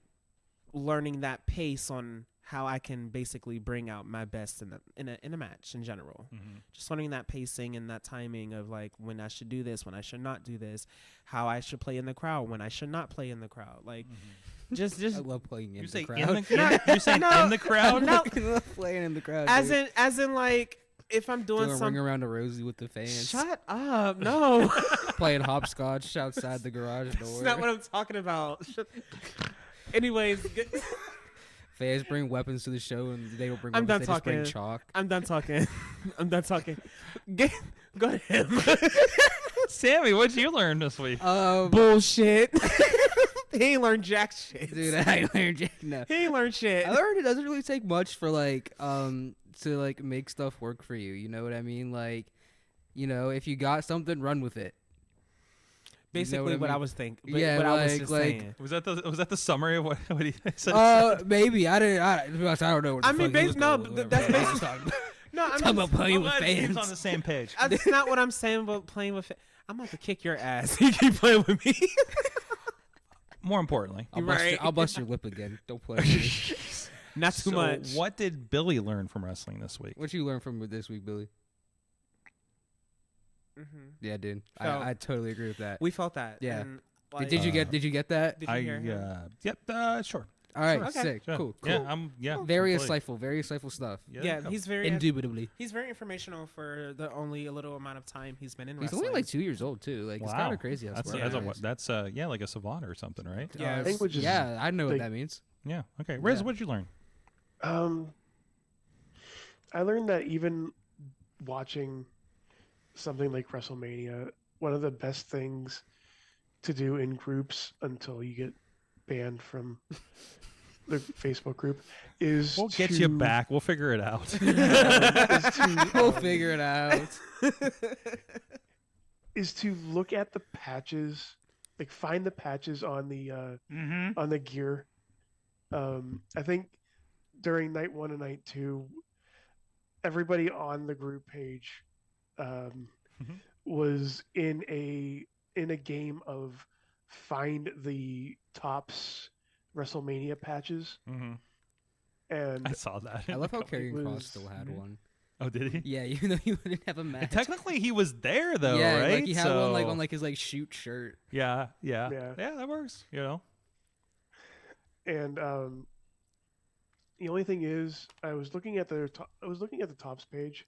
learning that pace on how I can basically bring out my best in a match in general. Just learning that pacing and that timing of like when I should do this, when I should not do this, how I should play in the crowd, when I should not play in the crowd. Like just I love playing in You the say crowd. you're saying in the crowd? No, I love playing in the crowd. as in like if I'm doing Ring something. around a Rosie with the fans. Shut up! No, Playing hopscotch outside the garage door. that's not what I'm talking about. Anyways. Fans bring weapons to the show, and they don't bring I'm weapons. done They just bring talking. chalk. I'm done talking. I'm done talking. Go ahead. Sammy, what'd you learn this week? Bullshit. He ain't learned jack shit. Dude, I learned Jack. No. He ain't learned shit. I learned it doesn't really take much for like to like make stuff work for you. You know what I mean? Like, you know, if you got something, run with it. Basically, what I was thinking. Yeah, what I was like- just like- saying. Was that the summary of what he said? Maybe I don't know. What the I mean, fuck he was no, going but with, that's whatever. basically. No, I'm Talking just, about playing with Glad the team's fans. on the same page. that's not what I'm saying about playing with. I'm about to kick your ass. You keep playing with me. More importantly, I'll bust your lip again. Don't play with me. Not too so much. what did Billy learn from wrestling this week? What you learn from this week, Billy? Yeah, dude. Felt- I totally agree with that. We felt that. Yeah. And, like, Did you get that? Did you hear him? Yep. Sure. All right, Okay. sick, Sure. cool. Yeah. Very completely. insightful stuff. Yeah, he's very Indubitably. he's very informational for the only a little amount of time he's been in He's wrestling. only like 2 years old too. Like it's kind of crazy. How That's smart that's, he is. that's like a savant or something, right? Yeah, Language is yeah, I know what like- that means. Yeah. Okay. Riz, Yeah. what'd you learn? I learned that even watching something like WrestleMania, one of the best things to do in groups until you get banned from the Facebook group is We'll get you back. We'll figure it out. We'll figure it out. is to look at the patches, like find the patches on the gear. I think during night 1 and night 2, everybody on the group page was in a game of find the Topps WrestleMania patches. And I saw that. I love how It Karrion Kross was- still had one. Oh, did he? Yeah, even though he didn't have a match. Technically, he was there though, yeah, right? like he had one like So- on like his like shoot shirt. Yeah. Yeah. That works. You know. And the only thing is, I was looking at the Topps page,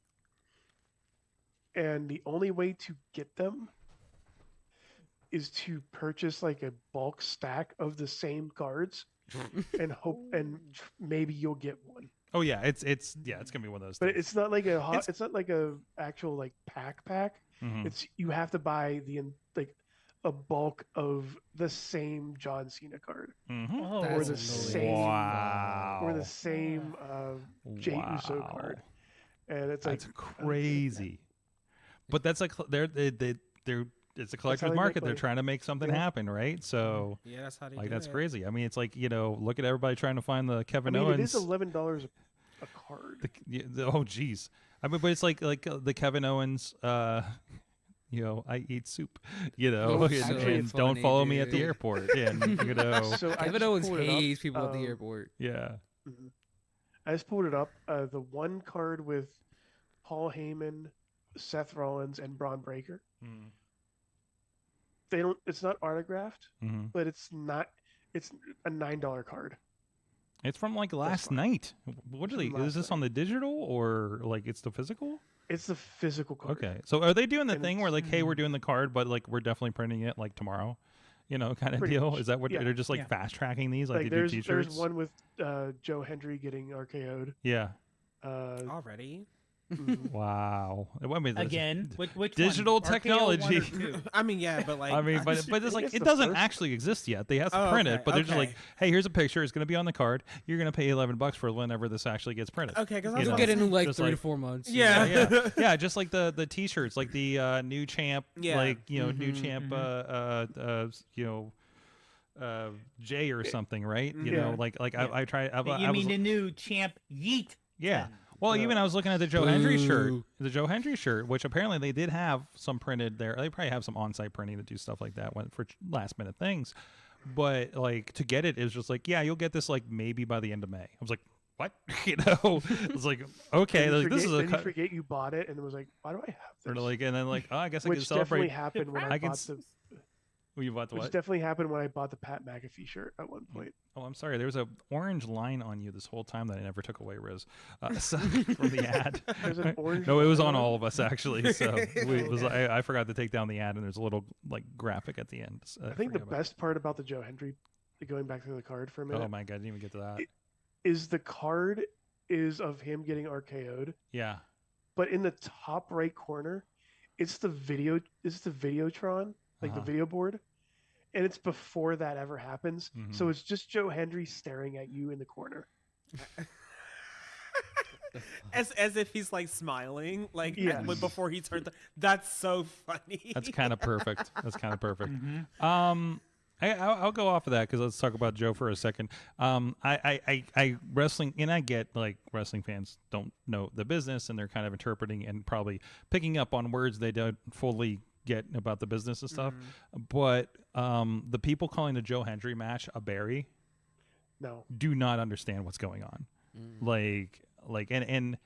and the only way to get them is to purchase like a bulk stack of the same cards, and hope and maybe you'll get one. Oh yeah, it's gonna be one of those. But things. it's not like it's not like a actual like pack. Mhm. It's you have to buy a bulk of the same John Cena card. Mhm. Oh, Or the That's same Wow. or the same Jey Uso card, and it's like that's crazy. But that's like they're it's a collector's market. They're trying to make something happen, right? So yeah, that's how they like do that's it. crazy. I mean, it's like look at everybody trying to find the Kevin It Owens. is $11 a card. Oh geez, I mean, but it's like the Kevin Owens. I eat soup, and don't follow me at the airport. And so Kevin Owens hates people at the airport. Yeah. Mm-hmm. I just pulled it up. The one card with Paul Heyman, Seth Rollins, and Braun Breaker. Mm. It's not autographed, but it's a $9 card. It's from like last night. What are they? Is this on the digital or like it's the physical? It's the physical card. Okay. So are they doing the thing where like, hey, we're doing the card, but like we're definitely printing it like tomorrow? Kind of deal. Much. Is that what they're just like fast tracking these? Like they do t-shirts? There's one with Joe Hendry getting RKO'd. Yeah. Already? Wow. I mean, again, which digital one? technology. I mean, yeah, but like, but it's like it doesn't actually exist yet. They have to print it, but they're just like, hey, here's a picture. It's going to be on the card. You're going to pay $11 for whenever this actually gets printed. Okay, because I'll get it in like 3 to 4 months. Yeah, just like the t-shirts, like the new champ, like new champ, Jay or something, right? I try. You mean the new champ Yeet? Yeah. Well, even I was looking at the Joe Hendry shirt, which apparently they did have some printed there. They probably have some on-site printing to do stuff like that for last-minute things. But like to get it is just like, yeah, you'll get this like maybe by the end of May. I was like, what? It's like okay, like, this is a. You forget you bought it, and it was like, why do I have this? Or like, and then like, oh, I guess I Which can celebrate. Happened when I bought the. You bought the Which what? definitely happened when I bought the Pat McAfee shirt at one point. Oh, I'm sorry. There was an orange line on you this whole time that I never took away, Riz, from the ad. There's an orange. No, it was on all of us actually. So I forgot to take down the ad, and there's a little like graphic at the end. I think the best part about the Joe Hendry, going back to the card for a minute. Oh my god, I didn't even get to that. Is the card is of him getting RKO'd. Yeah. But in the top right corner, it's the Videotron, like the video board. And it's before that ever happens. Mm-hmm. So it's just Joe Hendry staring at you in the corner. as if he's like smiling, like before he turned. That's so funny. That's kind of perfect. Mm-hmm. I'll go off of that because let's talk about Joe for a second. I wrestling, and I get like wrestling fans don't know the business and they're kind of interpreting and probably picking up on words they don't fully get about the business and stuff. But the people calling the Joe Hendry match a bury do not understand what's going on. And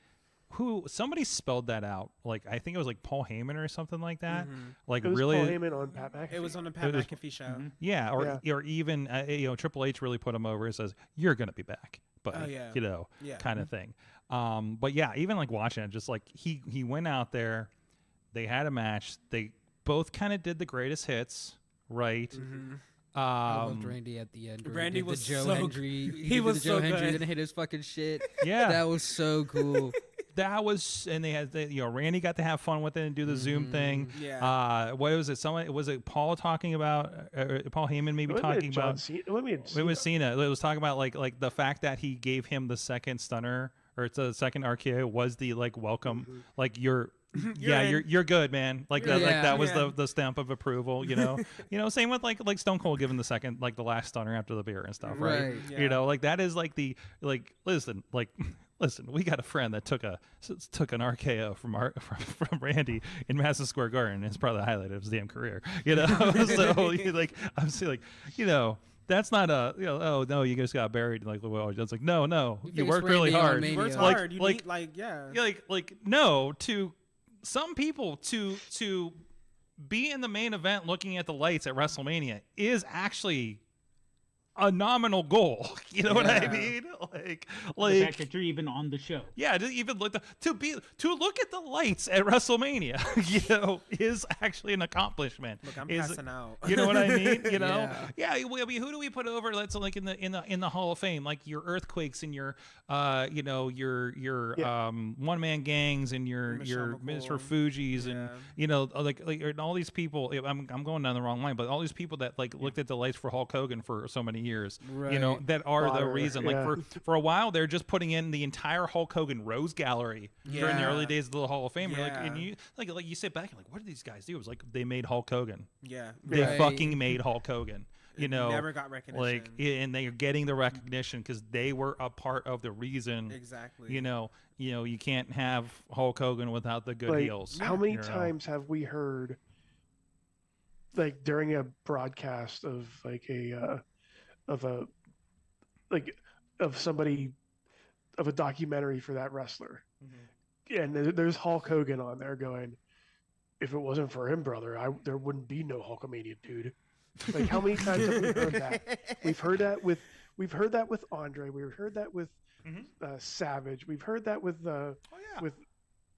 who somebody spelled that out, like I think it was like Paul Heyman or something like that. Like it was really, Paul Heyman on Pat McAfee. It was on the Pat McAfee show. Yeah, or even Triple H really put him over and says you're gonna be back, but kind of thing. But yeah, even like watching it, just like he went out there, they had a match, they both kind of did the greatest hits, right? I loved Randy at the end. Randy was Joe so Hendry. He was Joe so Hendry good. didn't hit his fucking shit. Yeah, that was so cool. That was, and they had, Randy got to have fun with it and do the Zoom thing. Yeah. What was it? Was it Paul talking about? Paul Heyman maybe talking about? It was Cena. It was talking about like the fact that he gave him the second stunner or it's the second RKO was the like welcome, like you're good, man. Like that, that was the stamp of approval. Same with like Stone Cold giving the second, like the last stunner after the beer and stuff, right? Yeah. Like that is like the listen, we got a friend that took an RKO from Randy in Madison Square Garden. It's probably the highlight of his damn career, So I'm saying that's not a oh no, you just got buried like it's like no, you worked really hard. You worked hard. You need no, to some people to be in the main event looking at the lights at WrestleMania is actually a nominal goal. You know what I mean? Like the fact that you're even on the show. Yeah, to even look to look at the lights at WrestleMania, is actually an accomplishment. Look, I'm passing out. You know what I mean? Yeah. I mean, who do we put over? Let's like in the Hall of Fame, like your Earthquakes and your one man gangs and your Mr. Fuji's and and all these people. I'm going down the wrong line, but all these people that like looked at the lights for Hulk Hogan for so many years, Right. that are the Fodder, reason. yeah. Like for a while, they're just putting in the entire Hulk Hogan Rose Gallery during the Yeah. early days of the Hall of Fame. Yeah. And you like you sit back and like, what did these guys do? It was like they made Hulk Hogan. Yeah. They Right. fucking made Hulk Hogan. Never got recognition. Like, and they're getting the recognition because they were a part of the reason. Exactly. You can't have Hulk Hogan without the good Like, heels. how many times have we heard, like during a broadcast of like of a documentary for that wrestler, and there's Hulk Hogan on there going, if it wasn't for him, brother, there wouldn't be no Hulkamania, dude. Like, how many times have we heard that? We've heard that with Andre. We've heard that with Savage. We've heard that with with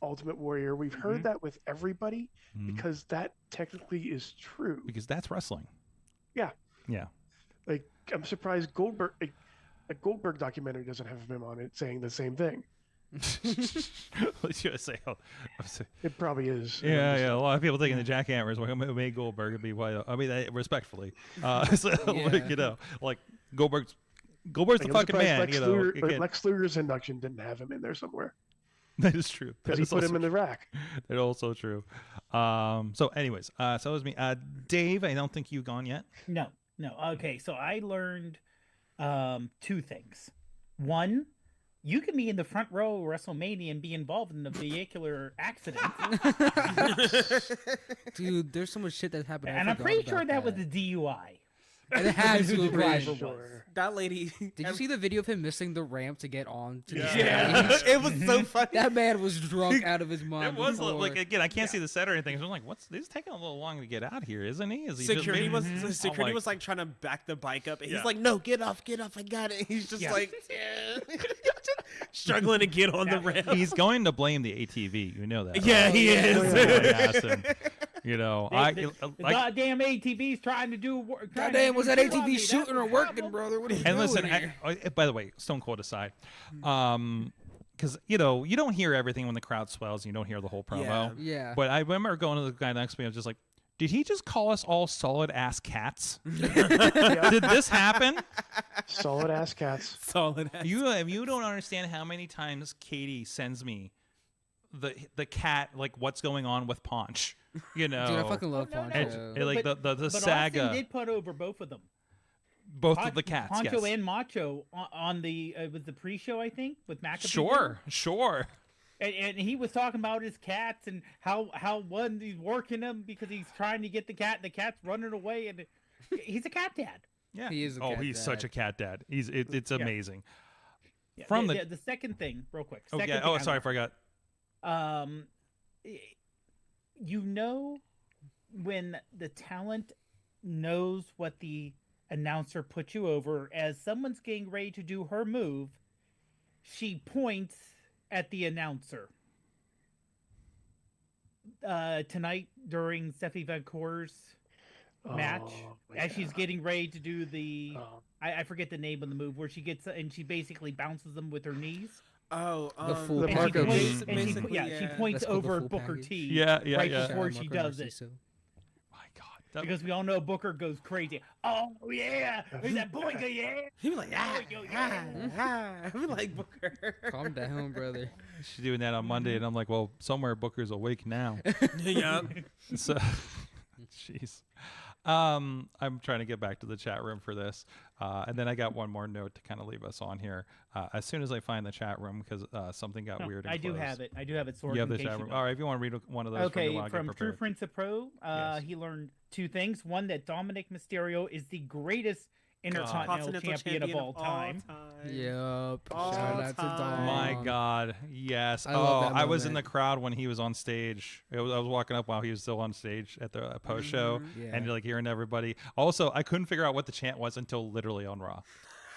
Ultimate Warrior. We've heard that with everybody because that technically is true. Because that's wrestling. Yeah. Yeah. Like, I'm surprised a Goldberg documentary doesn't have him on it saying the same thing. What should I say? It probably is. Yeah. A lot of people thinking the jackhammers made Goldberg would be white. I mean, respectfully. Like Goldberg's Like, the I'm fucking surprised man. Lex Luger's induction didn't have him in there somewhere That is true. because he put him in the rack. That's also true. So, anyways, so it was me. Dave, I don't think you've gone yet. No. Okay, so I learned two things. One, you can be in the front row of WrestleMania and be involved in a vehicular accident. Dude, there's so much shit that happened. And I'm pretty sure that was a DUI. And it had to have Driver been. was. That lady. Did you see the video of him missing the ramp to get on to the Yeah. stage? It was so funny. That man was drunk out of his mind. It was before. like, again, I can't see the set or anything. So I'm like, this taking a little long to get out here, isn't he? Is he Security just security I'm was like trying to back the bike up, and Yeah. he's like, "No, get off, I got it." He's just Yeah. like struggling to get on the ramp. He's going to blame the ATV. You know that. Yeah, right? he is. Somebody asked him, The goddamn ATV's trying to do work. Goddamn, was that ATV shooting or working, brother? What are you And doing listen, here? by the way, Stone Cold aside, because you don't hear everything when the crowd swells. And you don't hear the whole promo. Yeah. But I remember going to the guy next to me. I was just like, did he just call us all solid ass cats? Did this happen? Solid ass cats. Solid. You don't understand how many times Katie sends me the cat, like what's going on with Paunch. Dude, I fucking love Poncho. And, like the but saga. Austin did put over both of them. Both of the cats. Poncho yes. and Macho on the was the pre-show, I think, with Sure. McAfee. And he was talking about his cats and how one he's working them because he's trying to get the cat. The cat's running away, and he's a cat dad. Yeah, He is a cat he's dad. such a cat dad. It's amazing. Yeah, From the second thing, real quick. Oh Second yeah. thing Oh, I sorry, I learned. forgot. You know, when the talent knows what the announcer put you over, as someone's getting ready to do her move, she points at the announcer. Tonight during Steffi Vancour's match, as she's getting ready to do the, I forget the name of the move, where she gets and she basically bounces them with her knees. Oh, The full And she Marco points, move. and she, basically, she yeah. points That's called the over full Booker package. T. Yeah, right yeah. before Shout out she Marco does it. Narciso. My God. That- Because we all know Booker goes crazy. Oh yeah, there's that boinga, yeah. He was like, He was like Booker. Calm down, brother. She's doing that on Monday, and I'm like, well, somewhere Booker's awake now. Yeah. So, jeez. I'm trying to get back to the chat room for this, and then I got one more note to kind of leave us on here. As soon as I find the chat room, because something got weird. And I do closed. have it. I do have it sorted. You have in the case chat you room. don't. All right, if you want to read one of those, Okay, from from True Prince of Pro, he learned two things. One, that Dominic Mysterio is the greatest Intercontinental champion of all time. Yep. All Shout out to time. Dom. My God, yes. I love that I was in the moment. crowd when he was on stage. I was walking up while he was still on stage at the post show, Yeah. and you're like hearing everybody. Also, I couldn't figure out what the chant was until literally on Raw.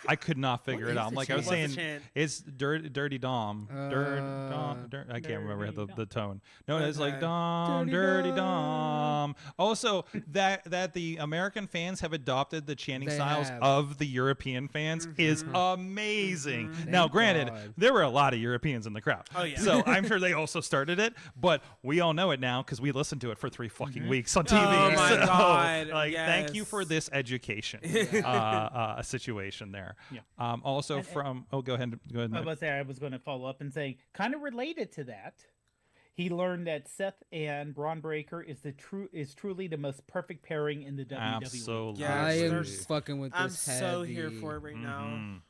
I could not figure it out. I'm like, I was What's the saying, chant? it's Dirty Dom. I can't remember the tone. No, it's like Dom, Dirty Dom. Also, that the American fans have adopted the chanting They styles have. of the European fans is amazing. Now, granted, God. there were a lot of Europeans in the crowd. Oh, yeah. So I'm sure they also started it, but we all know it now because we listened to it for 3 fucking weeks on TV. Oh, my So, God. like, thank you Yes. for this education situation there. Yeah. Also And- from go ahead. I was going to follow up and say, kind of related to that, he learned that Seth and Braun Breaker is truly the most perfect pairing in the WWE. Absolutely. Yes, I am there's- fucking with I'm this. so here heavy. for it right now.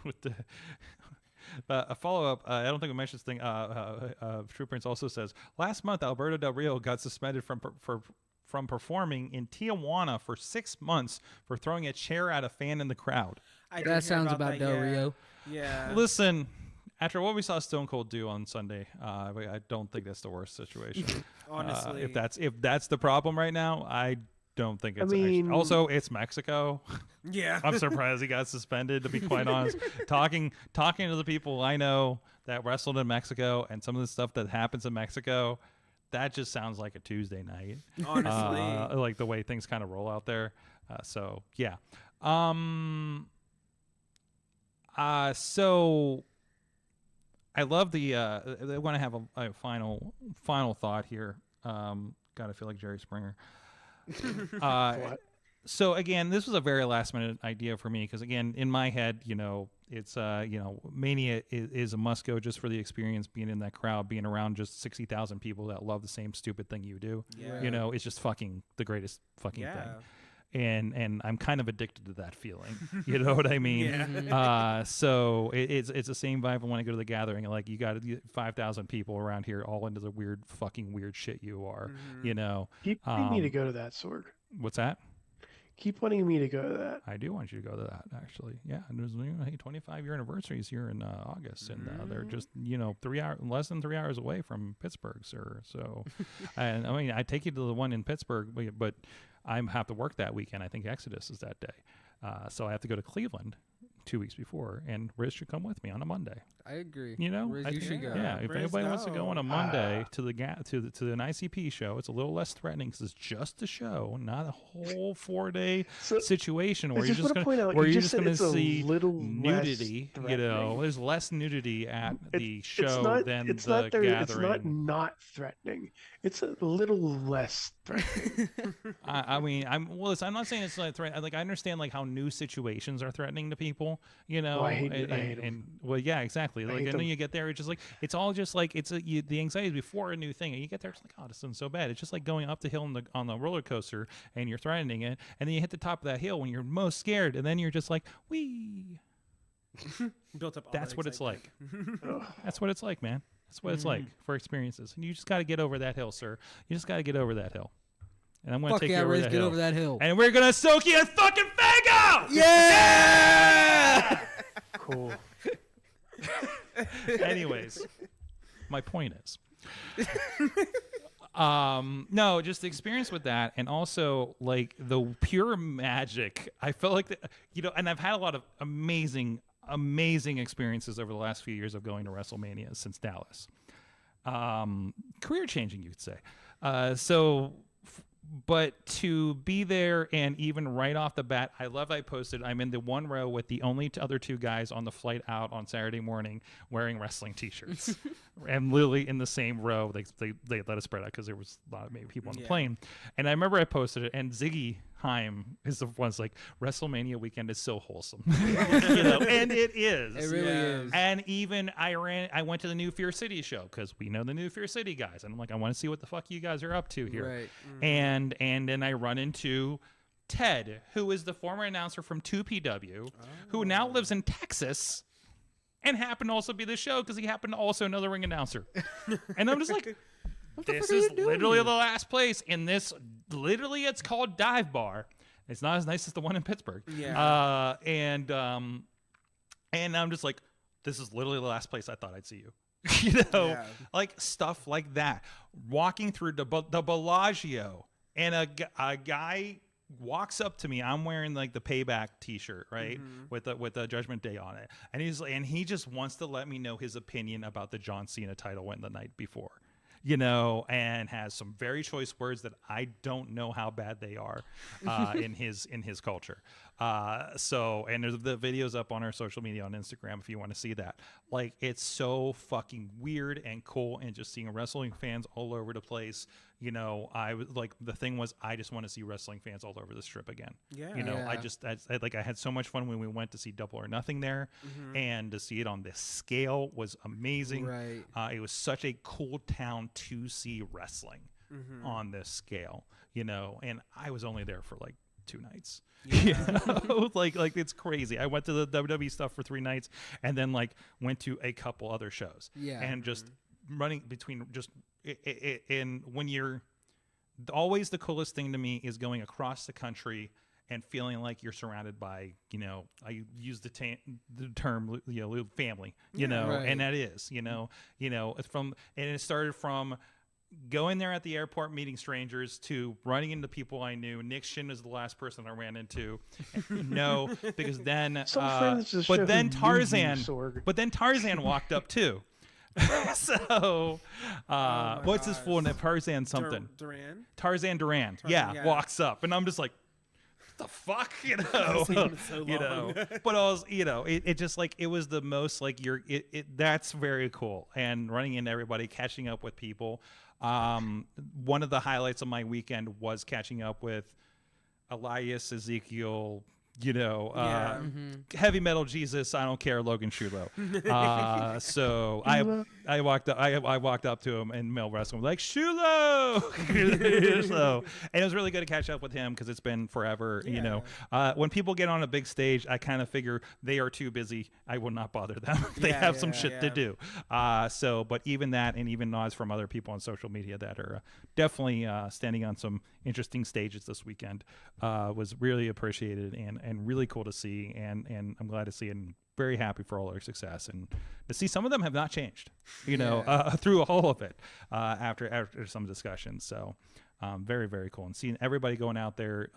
With the a follow up, I don't think we mentioned this thing. True Prince also says last month Alberto Del Rio got suspended from performing in Tijuana for 6 months for throwing a chair at a fan in the crowd. I did That hear sounds about that, Del yeah. Rio. Yeah. Listen, after what we saw Stone Cold do on Sunday, I don't think that's the worst situation. Honestly. if that's the problem right now, I don't think it's. mean- also, it's Mexico. Yeah. I'm surprised he got suspended. To be quite honest, talking to the people I know that wrestled in Mexico and some of the stuff that happens in Mexico, that just sounds like a Tuesday night. Honestly. Like the way things kind of roll out there. So yeah. So I love the. I want to have a final thought here. God, I feel like Jerry Springer. So again, this was a very last minute idea for me because again, in my head, it's Mania is a must go just for the experience, being in that crowd, being around just 60,000 people that love the same stupid thing you do. Yeah. It's just fucking the greatest fucking Yeah. thing. And I'm kind of addicted to that feeling. You know what I mean? Yeah. So it's the same vibe when I go to the gathering. Like you got 5,000 people around here, all into the weird shit you are. Keep wanting me to go to that, Sorg. What's that? Keep wanting me to go to that. I do want you to go to that, actually. Yeah, and there's 25-year anniversaries here in August, and they're just 3 hours, less than 3 hours away from Pittsburgh, sir. So, and I mean, I take you to the one in Pittsburgh, but I have to work that weekend. I think Exodus is that day, so I have to go to Cleveland 2 weeks before, and Riz should come with me on a Monday. I agree. Riz, you should go. Yeah, if Riz, anybody wants to go on a go. Monday to an ICP show, it's a little less threatening because it's just a show, not a whole 4-day situation where I you're just just wanna going point out, where you you're just just going said to it's a see little less nudity. threatening. There's less nudity at the It's show not, than it's the not there, gathering. It's not threatening. It's a little less threatening. I mean, I'm not saying it's not threatening. Like I understand like how new situations are threatening to people. I hate and 'em. well, yeah, exactly. Like hate and then 'em. you get there, it's just like it's all just like the anxiety is before a new thing, and you get there, it's like, oh, this isn't so bad. It's just like going up the hill on the roller coaster, and you're threatening it, and then you hit the top of that hill when you're most scared, and then you're just like, wee. Built up. all That's that what it's like. excitement. That's what it's like, man. That's what it's like for experiences, and you just got to get over that hill, sir. You just got to get over that hill. And I'm going to Fuck take yeah, you over Riz, that get hill. over that hill. And we're gonna soak you in fucking Fago! Yeah! Cool. Anyways, my point is, no, just the experience with that, and also like the pure magic. I felt like and I've had a lot of amazing experiences over the last few years of going to WrestleMania since Dallas. Career changing, you could say. But to be there, and even right off the bat, I posted, I'm in the one row with the only other two guys on the flight out on Saturday morning wearing wrestling t-shirts. And literally in the same row, they let us spread out because there was a lot of maybe people on the plane. And I remember I posted it, and Ziggy Heim is the one's like, WrestleMania weekend is so wholesome. And it is. It really is. And even I went to the New Fear City show because we know the New Fear City guys, and I'm like, I want to see what the fuck you guys are up to here. Right. And then I run into Ted, who is the former announcer from 2PW, who now lives in Texas, and happened to also be the show because he happened to also know the ring announcer. And I'm just like, this is literally the last place in this. Literally, it's called Dive Bar. It's not as nice as the one in Pittsburgh. Yeah. And I'm just like, this is literally the last place I thought I'd see you. Yeah. Like stuff like that. Walking through the Bellagio, and a guy walks up to me. I'm wearing like the Payback T-shirt, right, with the Judgment Day on it, and he just wants to let me know his opinion about the John Cena title win the night before. And has some very choice words that I don't know how bad they are in his culture. And there's the videos up on our social media on Instagram if you want to see that. Like, it's so fucking weird and cool, and just seeing wrestling fans all over the place. I was like, the thing was, I just want to see wrestling fans all over the Strip again. Yeah. I had so much fun when we went to see Double or Nothing there, and to see it on this scale was amazing. Right. It was such a cool town to see wrestling on this scale, and I was only there for like 2 nights. Like it's crazy. I went to the WWE stuff for 3 nights, and then like went to a couple other shows. And just running between just and when you're always, the coolest thing to me is going across the country and feeling like you're surrounded by, I use the term, family, right. and that is, it's from, and it started from going there at the airport, meeting strangers, to running into people I knew. Nick Shin was the last person I ran into. No, because then, but then Tarzan walked up too. So, what's his full name? Tarzan something. Duran. Tarzan Duran. Yeah, walks up, and I'm just like, what the fuck, But I was, it just like, it was the most like that's very cool. And running into everybody, catching up with people. One of the highlights of my weekend was catching up with Elias, Ezekiel, Heavy Metal Jesus, I don't care, Logan Shulo. So I walked up to him in male wrestling, like, Shulo. So, and it was really good to catch up with him, because it's been forever. When people get on a big stage, I kind of figure they are too busy. I will not bother them. They have some shit to do. But even that, and even nods from other people on social media that are definitely standing on some interesting stages this weekend, was really appreciated and really cool to see, and I'm glad to see it, and very happy for all their success, and to see some of them have not changed, through all of it, after some discussions. So very, very cool, and seeing everybody going out there,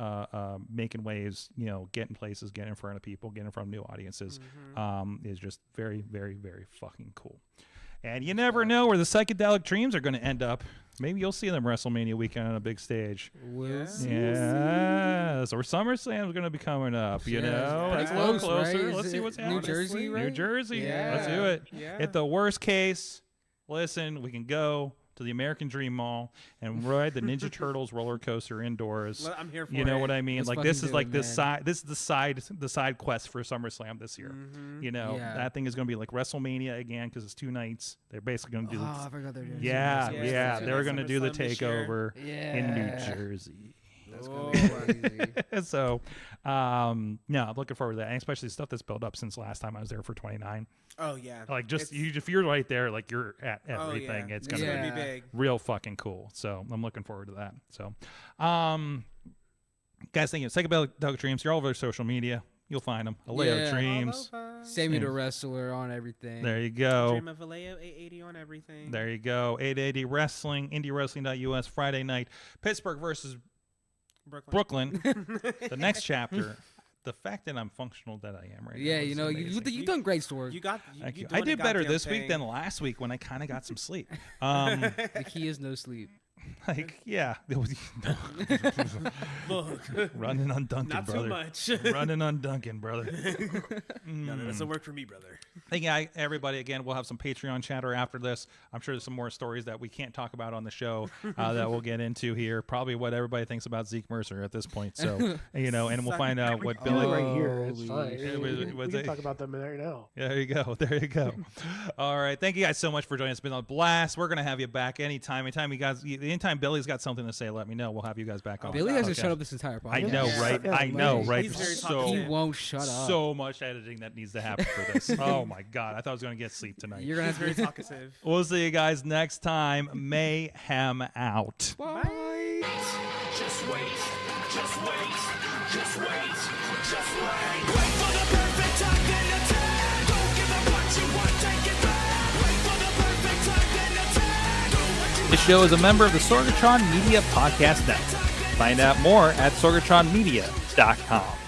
making waves, getting places, getting in front of people, getting in front of new audiences, is just very, very, very fucking cool. And you never know where the Psychedelic Dreams are going to end up. Maybe you'll see them WrestleMania weekend on a big stage. Yes. Yes. Or SummerSlam is going to be coming up, That's a little closer. Right? Let's see what's happening. New Jersey, right? New Jersey. Yeah. Let's do it. Yeah. At the worst case, listen, we can go to the American Dream Mall and ride the Ninja Turtles roller coaster indoors. I'm here for You know what I mean? Let's like, this is fucking like do it, this man. side. This is the side quest for SummerSlam this year. That thing is going to be like WrestleMania again, because it's 2 nights. They're basically going to do. I forgot they're doing They're going to do the SummerSlam this takeover year. in New Yeah. Jersey. That's gonna be crazy. So, I'm looking forward to that, and especially the stuff that's built up since last time I was there for 29. Oh yeah. Like, just if you're right there, like, you're at everything. Yeah. It's gonna be big. real fucking cool. So I'm looking forward to that. So, guys, thank you. Psychedelic Dreams. You're all over social media. You'll find them. Aleo Dreams. Sammy the Wrestler on everything. There you go. Dream of Aleo, 880 on everything. There you go. 880 Wrestling, IndyWrestling.us, Friday night. Pittsburgh versus Brooklyn. The next chapter. The fact that I'm functional that I am right now. Yeah, you've done great, Sorg. Thank you. I did better this week than last week when I kind of got some sleep. The key is no sleep. Like, yeah. Look. Running on Duncan, Not brother. too much. Running on Duncan, brother. No, that doesn't work for me, brother. Thank you, everybody. Again, we'll have some Patreon chatter after this. I'm sure there's some more stories that we can't talk about on the show that we'll get into here. Probably what everybody thinks about Zeke Mercer at this point. So, and we'll find out what Billy. Right here, it's fine. We can talk about them right now. There you go. There you go. All right. Thank you guys so much for joining us. It's been a blast. We're going to have you back anytime. Anytime Billy's got something to say, let me know. We'll have you guys back on. Billy hasn't shut up this entire podcast. I know, right? I know, right? He's very So he won't shut up. So much editing that needs to happen for this. Oh my God. I thought I was going to get sleep tonight. You're gonna have Very talkative. We'll see you guys next time. Mayhem out. Bye. Just wait, just wait, just wait, just wait. Wait for the perfect time, then attack. Don't give up what you want, take it back. Wait for the perfect time, then attack. Do what you This show is a member of the Sorgatron Media Podcast Network. Find out more at sorgatronmedia.com.